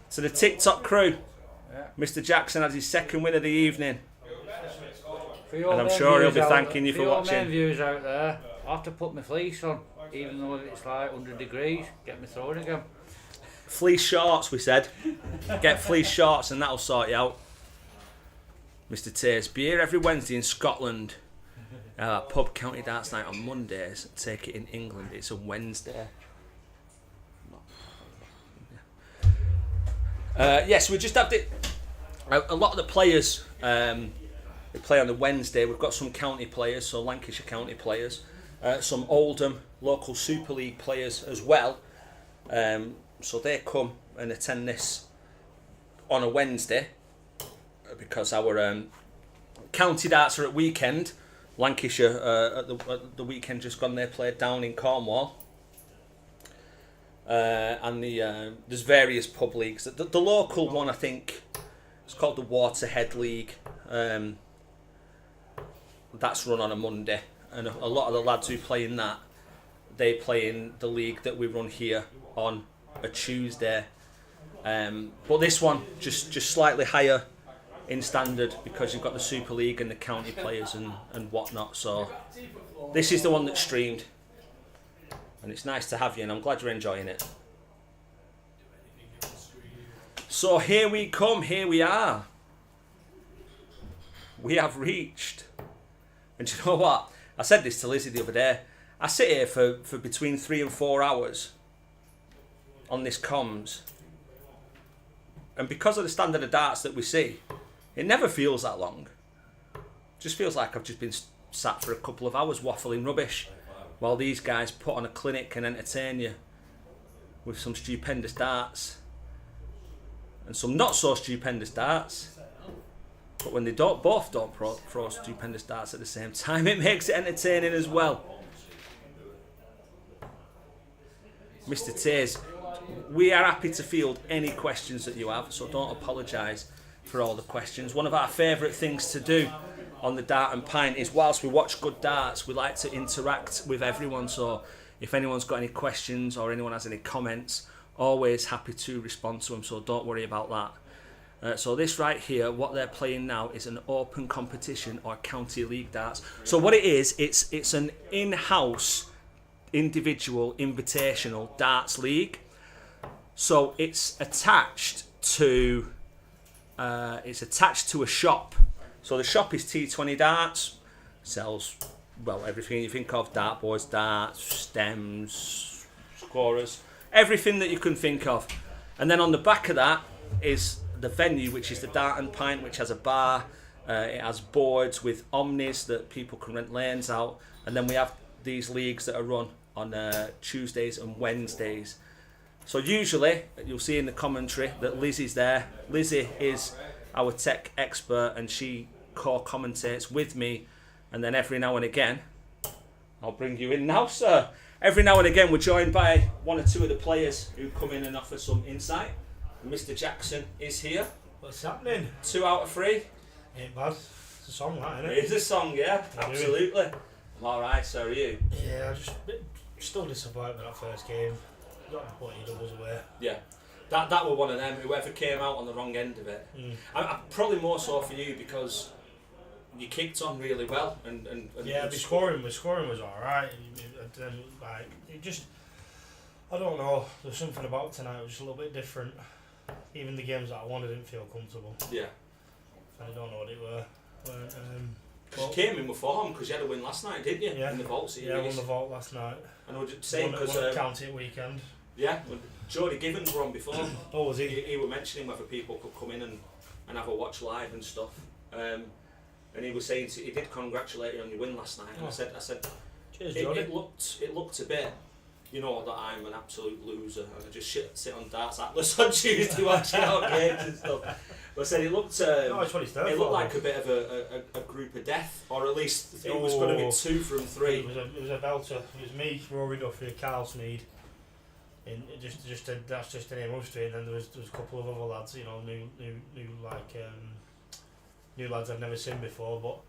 to the TikTok crew, Mr. Jackson has his second win of the evening. And I'm sure he'll be thanking you for watching. For your main viewers out there, I have to put my fleece on, even though it's like 100 degrees, get me throwing again. Fleece shorts, we said. Get fleece shorts and that'll sort you out. Mr. Taze, beer every Wednesday in Scotland. Pub county darts night on Mondays. Take it in England, it's a Wednesday. Yes, we just have a lot of the players. They play on the Wednesday. We've got some county players, so Lancashire county players, some Oldham local Super League players as well. So they come and attend this on a Wednesday because our county darts are at weekend. Lancashire at the weekend just gone, they played down in Cornwall. And there's various pub leagues. The local one, I think, it's called the Waterhead League. That's run on a Monday, and a lot of the lads who play in that, they play in the league that we run here on a Tuesday. But this one just slightly higher in standard because you've got the Super League and the county players and whatnot. So this is the one that's streamed, and it's nice to have you, and I'm glad you're enjoying it. So here we come, here we are. We have reached, and you know what? I said this to Lizzie the other day. I sit here for between 3 and 4 hours on this comms, and because of the standard of darts that we see, it never feels that long. It just feels like I've just been sat for a couple of hours waffling rubbish while these guys put on a clinic and entertain you with some stupendous darts and some not so stupendous darts. But when they both don't throw stupendous darts at the same time, it makes it entertaining as well. Mr. Tays, we are happy to field any questions that you have, so don't apologise for all the questions. One of our favourite things to do on the Dart and Pint is, whilst we watch good darts, we like to interact with everyone. So if anyone's got any questions or anyone has any comments, always happy to respond to them, so don't worry about that. So this right here, what they're playing now is an open competition or county league darts. So what it is, it's an in-house individual invitational darts league. So it's attached to a shop. So the shop is T20 Darts, sells, well, everything you think of: dartboards, darts, stems, scorers, everything that you can think of. And then on the back of that is the venue, which is the Dart and Pint, which has a bar. It has boards with omnis that people can rent lanes out. And then we have these leagues that are run on Tuesdays and Wednesdays. So usually you'll see in the commentary that Lizzy's there. Lizzy is our tech expert and she co-commentates with me, and then every now and again, I'll bring you in now, sir. Every now and again we're joined by one or two of the players who come in and offer some insight. Mr. Jackson is here. What's happening? 2 out of 3. Ain't bad. It's a song, that, isn't it? It is a song, yeah, absolutely. I'm alright, so are you? Yeah, I'm just still disappointed with that first game. Got to put your doubles away. Yeah. That were one of them, whoever came out on the wrong end of it. I probably more so for you because you kicked on really well and yeah, the scoring was alright. Then like it just, I don't know. There's something about tonight that was just a little bit different. Even the games that I won, I didn't feel comfortable. Yeah. I don't know what it were. You came in with form because you had a win last night, didn't you? Yeah. In the vault series. Yeah, I won the vault last night. And I was just saying because county at weekend. Yeah, Jody Givens were on before. Oh, was he? He were mentioning whether people could come in and have a watch live and stuff. And he was saying he did congratulate you on your win last night. And I said, cheers, Jody. It looked a bit, you know, that I'm an absolute loser and I just sit on Darts Atlas on Tuesday watching out games and stuff. But I said it looked like a bit of a group of death, or at least it was going to be 2 from 3. It was a belter. It was me, Rory Duffy, Carl Sneed. And that's just the name of Street, and then there was a couple of other lads, you know, new lads I've never seen before. But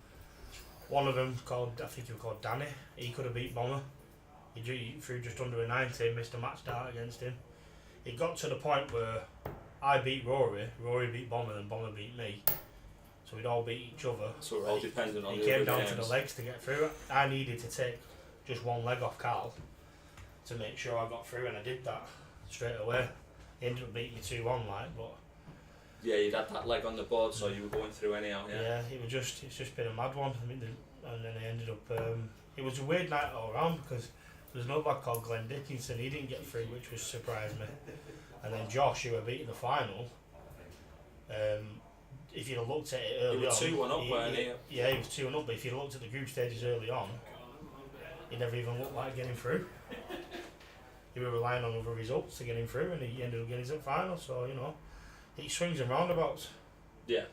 one of them I think he was called Danny. He could have beat Bomber. He threw just under a 90, missed a match start against him. It got to the point where I beat Rory beat Bomber, and Bomber beat me. So we'd all beat each other. So we're all dependent on. It came down to the legs to get through. I needed to take just one leg off Carl to make sure I got through, and I did that straight away. He ended up beating me 2-1, but yeah, you'd had that leg on the board, so you were going through anyhow. Yeah. It's just been a mad one. I mean, and then I ended up. It was a weird night all around because there's another lad called Glenn Dickinson. He didn't get through, which was surprised me. And then Josh, who I beat in the final. If you'd have looked at it early on, he was 2-1 up, weren't he? Yeah, he was 2-1 up. But if you'd looked at the group stages early on, he never even looked like getting through. He was relying on other results to get him through, and he ended up getting his final. So you know, it swings and roundabouts. Yeah,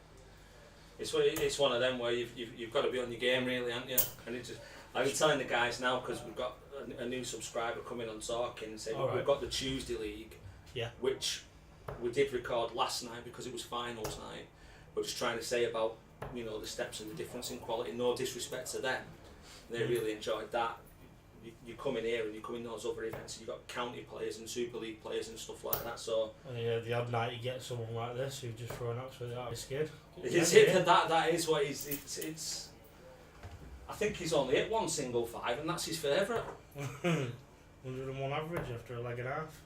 it's one of them where you've got to be on your game, really, haven't you? And it's just, I've been telling the guys now because we've got a new subscriber coming on talking, saying we've got the Tuesday League, which we did record last night because it was finals night. But just trying to say about, you know, the steps and the difference in quality. No disrespect to them, they really enjoyed that. You come in here and you come in those other events and you've got county players and Super League players and stuff like that. So yeah, the odd night you get someone like this who's just thrown absolutely out of his skin. That is what it's. I think he's only hit one single 5 and that's his favourite. 101 average after a leg and a half.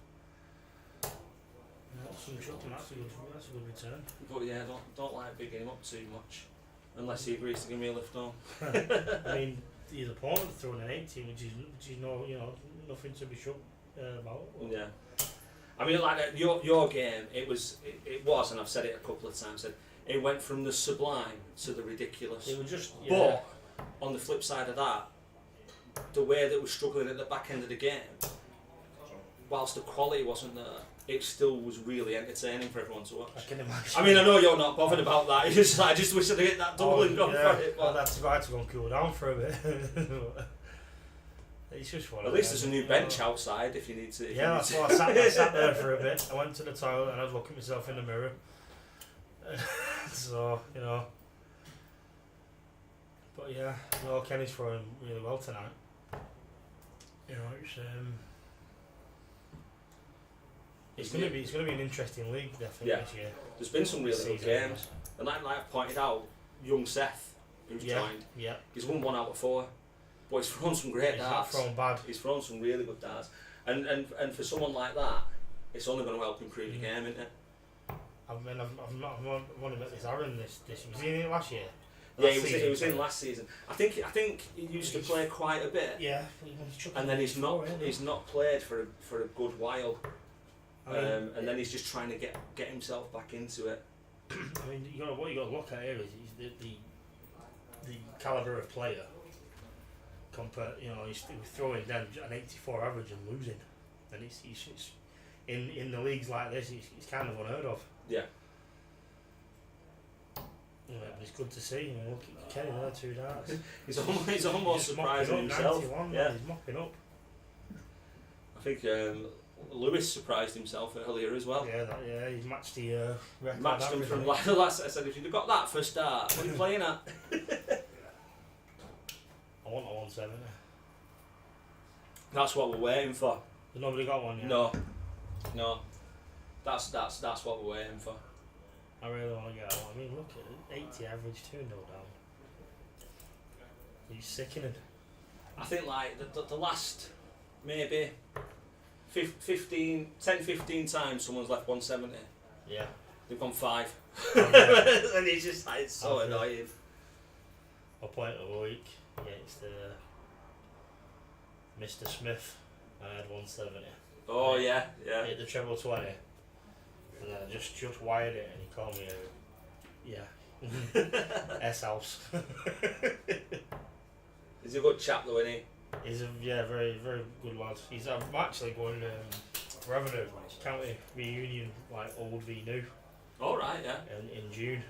That's a good return. But yeah, don't like bigging him up too much, unless he agrees to give me a lift home. I mean, his opponent throwing an 80, which is no, nothing to be shook about. Yeah. I mean, like your game, it was, and I've said it a couple of times, that it went from the sublime to the ridiculous. It was just, But on the flip side of that, the way that we're struggling at the back end of the game, whilst the quality wasn't there, it still was really entertaining for everyone to watch. I can imagine. I mean, I know you're not bothered about that. It's just, I just wish I'd hit that double and gone for it. Well, that's right to go and cool down for a bit. It's just one. At least there's a new bench outside if you need to. That's why I sat there for a bit. I went to the toilet and I was looking at myself in the mirror. So, But yeah, Kenny's throwing really well tonight. It's gonna be an interesting league, definitely this year. There's been some really good games, and like I've pointed out, young Seth, who's joined, he's won 1 out of 4, but he's thrown some great darts. He's not thrown bad. He's thrown some really good darts, and for someone like that, it's only going to help improve your game, isn't it? I've only met this Aaron this was he in it last year? Yeah, he was in last season. I think he used to play quite a bit. Yeah, and then he's not played for a good while. And then he's just trying to get himself back into it. I mean, what you got to look at here is the calibre of player. He's throwing down an 84 average and losing, and it's in the leagues like this, it's kind of unheard of. Yeah. But it's good to see. Look at Kenny there, 2 darts. he's almost surprising himself. Yeah, he's mopping up. I think Lewis surprised himself earlier as well. Yeah, he's matched the record. Matched him from last. I said, if you'd have got that for a start, what are you playing at? I want a 170. That's what we're waiting for. Has nobody got one yet? No. That's what we're waiting for. I really want to get one. I mean, look at it, 80 average, 2-0 down. He's sickening. I think like the last maybe 10-15 times someone's left 170. Yeah. They've gone 5. Oh, and he's just like, it's so annoying. I'll play it a week against Mr. Smith. I had 170. Oh yeah. Hit the treble 20. And then I just wired it and he called me S-House. He's a good chap though, isn't he? He's a very, very good lad. I'm actually going we're having a county reunion, like old v new. All right, yeah. In June,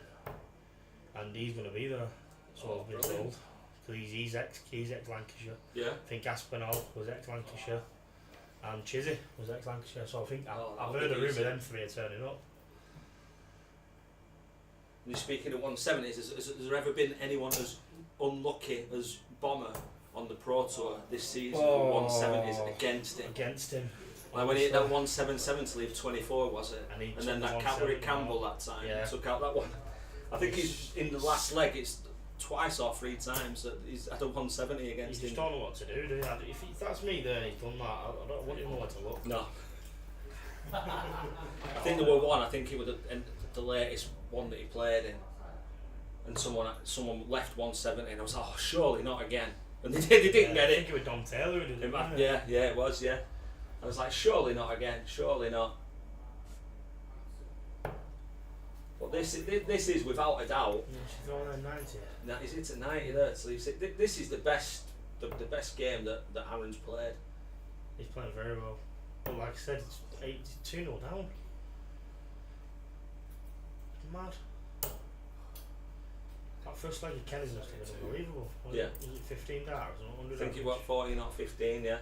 and he's going to be there. So I've been told. Because he's ex Lancashire. Yeah. I think Aspinall was ex Lancashire, and Chizzy was ex Lancashire. So I think I've heard a rumour of them 3 turning up. You're speaking of 170s. Has there ever been anyone as unlucky as Bomber on the Pro Tour this season? 170s against him. Against him. Like when he hit that 177 to leave 24, was it? And then that Campbell that time took out that one. I think he's in the last leg. It's twice or 3 times that he's had a 170 against him. You just don't know what to do, do you? If that's me there and he's done that, I wouldn't even know where to look. No. I think there were one. I think it was the latest one that he played in, and someone left 170, and I was like, oh, surely not again. And they didn't get it. I think it was Dom Taylor who did it. Yeah, it was. Yeah, I was like, surely not again. Surely not. But this is without a doubt. Yeah, she's going at 90. Now, is it at 90 there? So this is the best game that Aaron's played. He's playing very well. But like I said, it's 2-0 down. It's mad. That first leg of Kenny's must have been unbelievable. Was it 15 darts or 100? I think it was 14 or 15, yeah.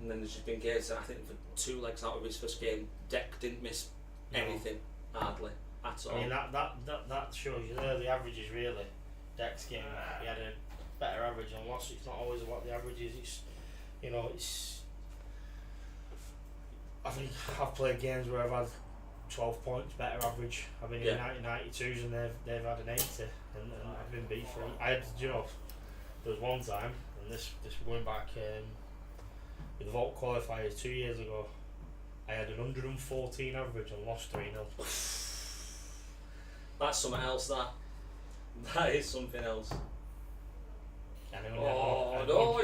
And then there's just been games, and I think for 2 legs out of his first game, Deck didn't miss anything, hardly, at all. I mean, that shows you there the average is really. Deck's game, he had a better average and loss. It's not always what the average is. It's I think I've played games where I've had 12 points better average. I've been in 90-92s and they've had an 80 and I've been beat for it. I had, there was one time, and this going back with the Vault qualifiers 2 years ago, I had an 114 average and lost 3-0. That's something else. That is something else. Oh no!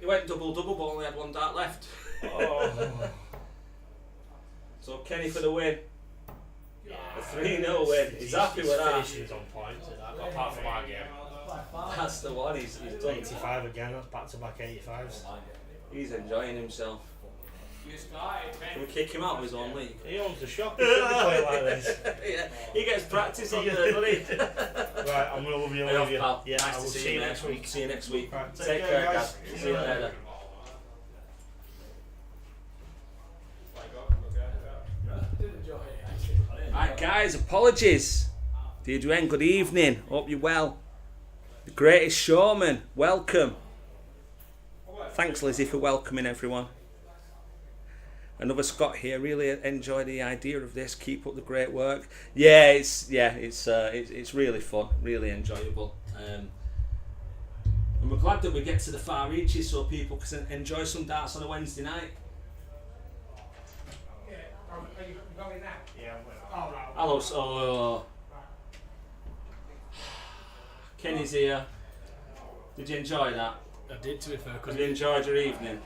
He went double, but only had one dart left. Oh. So Kenny for the win. A 3-0 win. He's happy with that. Finishing's on point to that, apart from our game. That's the one. He's done. 85 again. That's back-to-back 85s. He's enjoying himself. Can we kick him out of his own league? He owns the shop. He shouldn't be playing like this. Yeah, he gets practice on there, doesn't he? Right, I'm going to leave you. Yeah, I will nice to see you next week. See you next week. Right, take care, guys. See you later. Alright guys, apologies. Deirdre, good evening. Hope you're well. The greatest showman, welcome. Thanks Lizzie for welcoming everyone. Another Scott here. Really enjoy the idea of this. Keep up the great work. Yeah, it's really fun, really enjoyable. And we're glad that we get to the far reaches so people can enjoy some darts on a Wednesday night. Are you going now? Yeah, Hello, so Kenny's here. Did you enjoy that? I did, to be fair. Have you enjoyed your evening?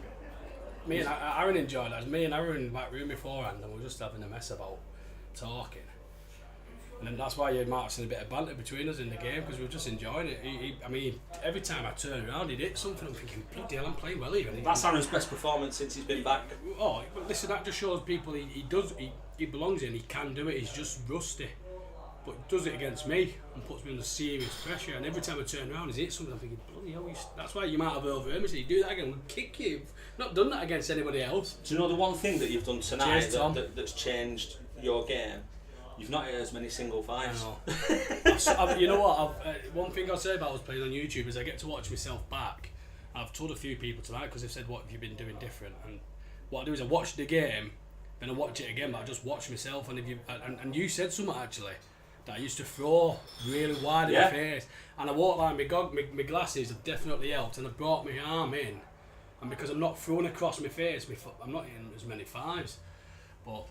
Me and Aaron enjoyed it. Me and Aaron in the back room beforehand, and we were just having a mess about talking. And then that's why you might have seen a bit of banter between us in the game, because we were just enjoying it. I mean, every time I turn around, he'd hit something. I'm thinking, bloody hell, I'm playing well even. That's Aaron's best performance since he's been back. Oh, but listen, that just shows people he belongs in, he can do it, he's just rusty. But he does it against me and puts me under serious pressure, and every time I turn around, he's hit something. I'm thinking, bloody hell, that's why you might have overheard me say, you do that again, we'll kick you. Not done that against anybody else. Do you know the one thing that you've done tonight Cheers, that's changed your game? You've not hit as many single fives. You know what? One thing I'll say about us playing on YouTube is I get to watch myself back. I've told a few people tonight because they've said, what have you been doing different? And what I do is I watch the game, then I watch it again, but I just watch myself. And you said something actually, that I used to throw really wide in my face. And I walk like my glasses have definitely helped, and I've brought my arm in. And because I'm not throwing across my face, I'm not hitting as many fives. But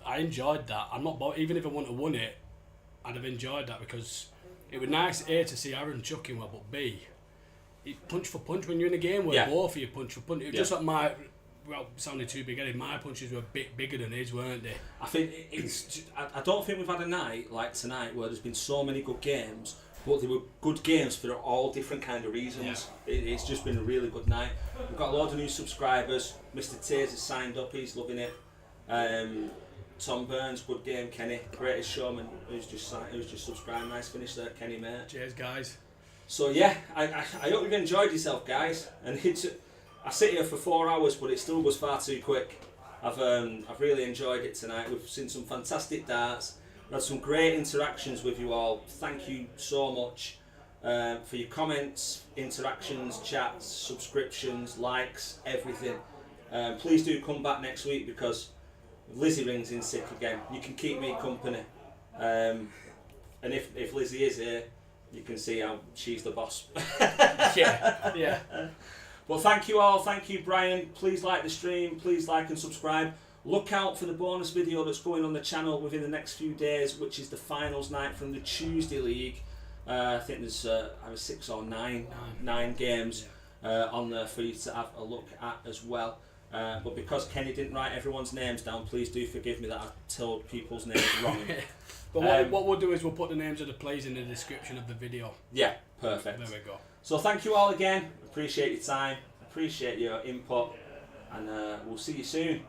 I enjoyed that. I'm not even if I wouldn't have won it, I'd have enjoyed that, because it was nice A to see Aaron chucking well, but B, punch for punch when you're in a game where both of you punch for punch. It was just like sounding too big-headed, my punches were a bit bigger than his, weren't they? I think I don't think we've had a night like tonight where there's been so many good games, but they were good games for all different kind of reasons. Yeah. It's just been a really good night. We've got a lot of new subscribers. Mr. Tears has signed up, he's loving it. Tom Burns, good game. Kenny, greatest showman, who's just subscribed. Nice finish there, Kenny, mate. Cheers, guys. So yeah, I hope you've enjoyed yourself, guys. And I sit here for 4 hours, but it still goes far too quick. I've really enjoyed it tonight. We've seen some fantastic darts. We've had some great interactions with you all. Thank you so much for your comments, interactions, chats, subscriptions, likes, everything. Please do come back next week, because Lizzie rings in sick again. You can keep me company. And if Lizzie is here, you can see how she's the boss. yeah. Well, thank you all. Thank you, Brian. Please like the stream. Please like and subscribe. Look out for the bonus video that's going on the channel within the next few days, which is the finals night from the Tuesday League. I think there's either 6 or 9 games on there for you to have a look at as well. But because Kenny didn't write everyone's names down, please do forgive me that I told people's names wrong. But what we'll do is we'll put the names of the plays in the description of the video. Yeah, perfect. There we go. So thank you all again. Appreciate your time. Appreciate your input. And we'll see you soon.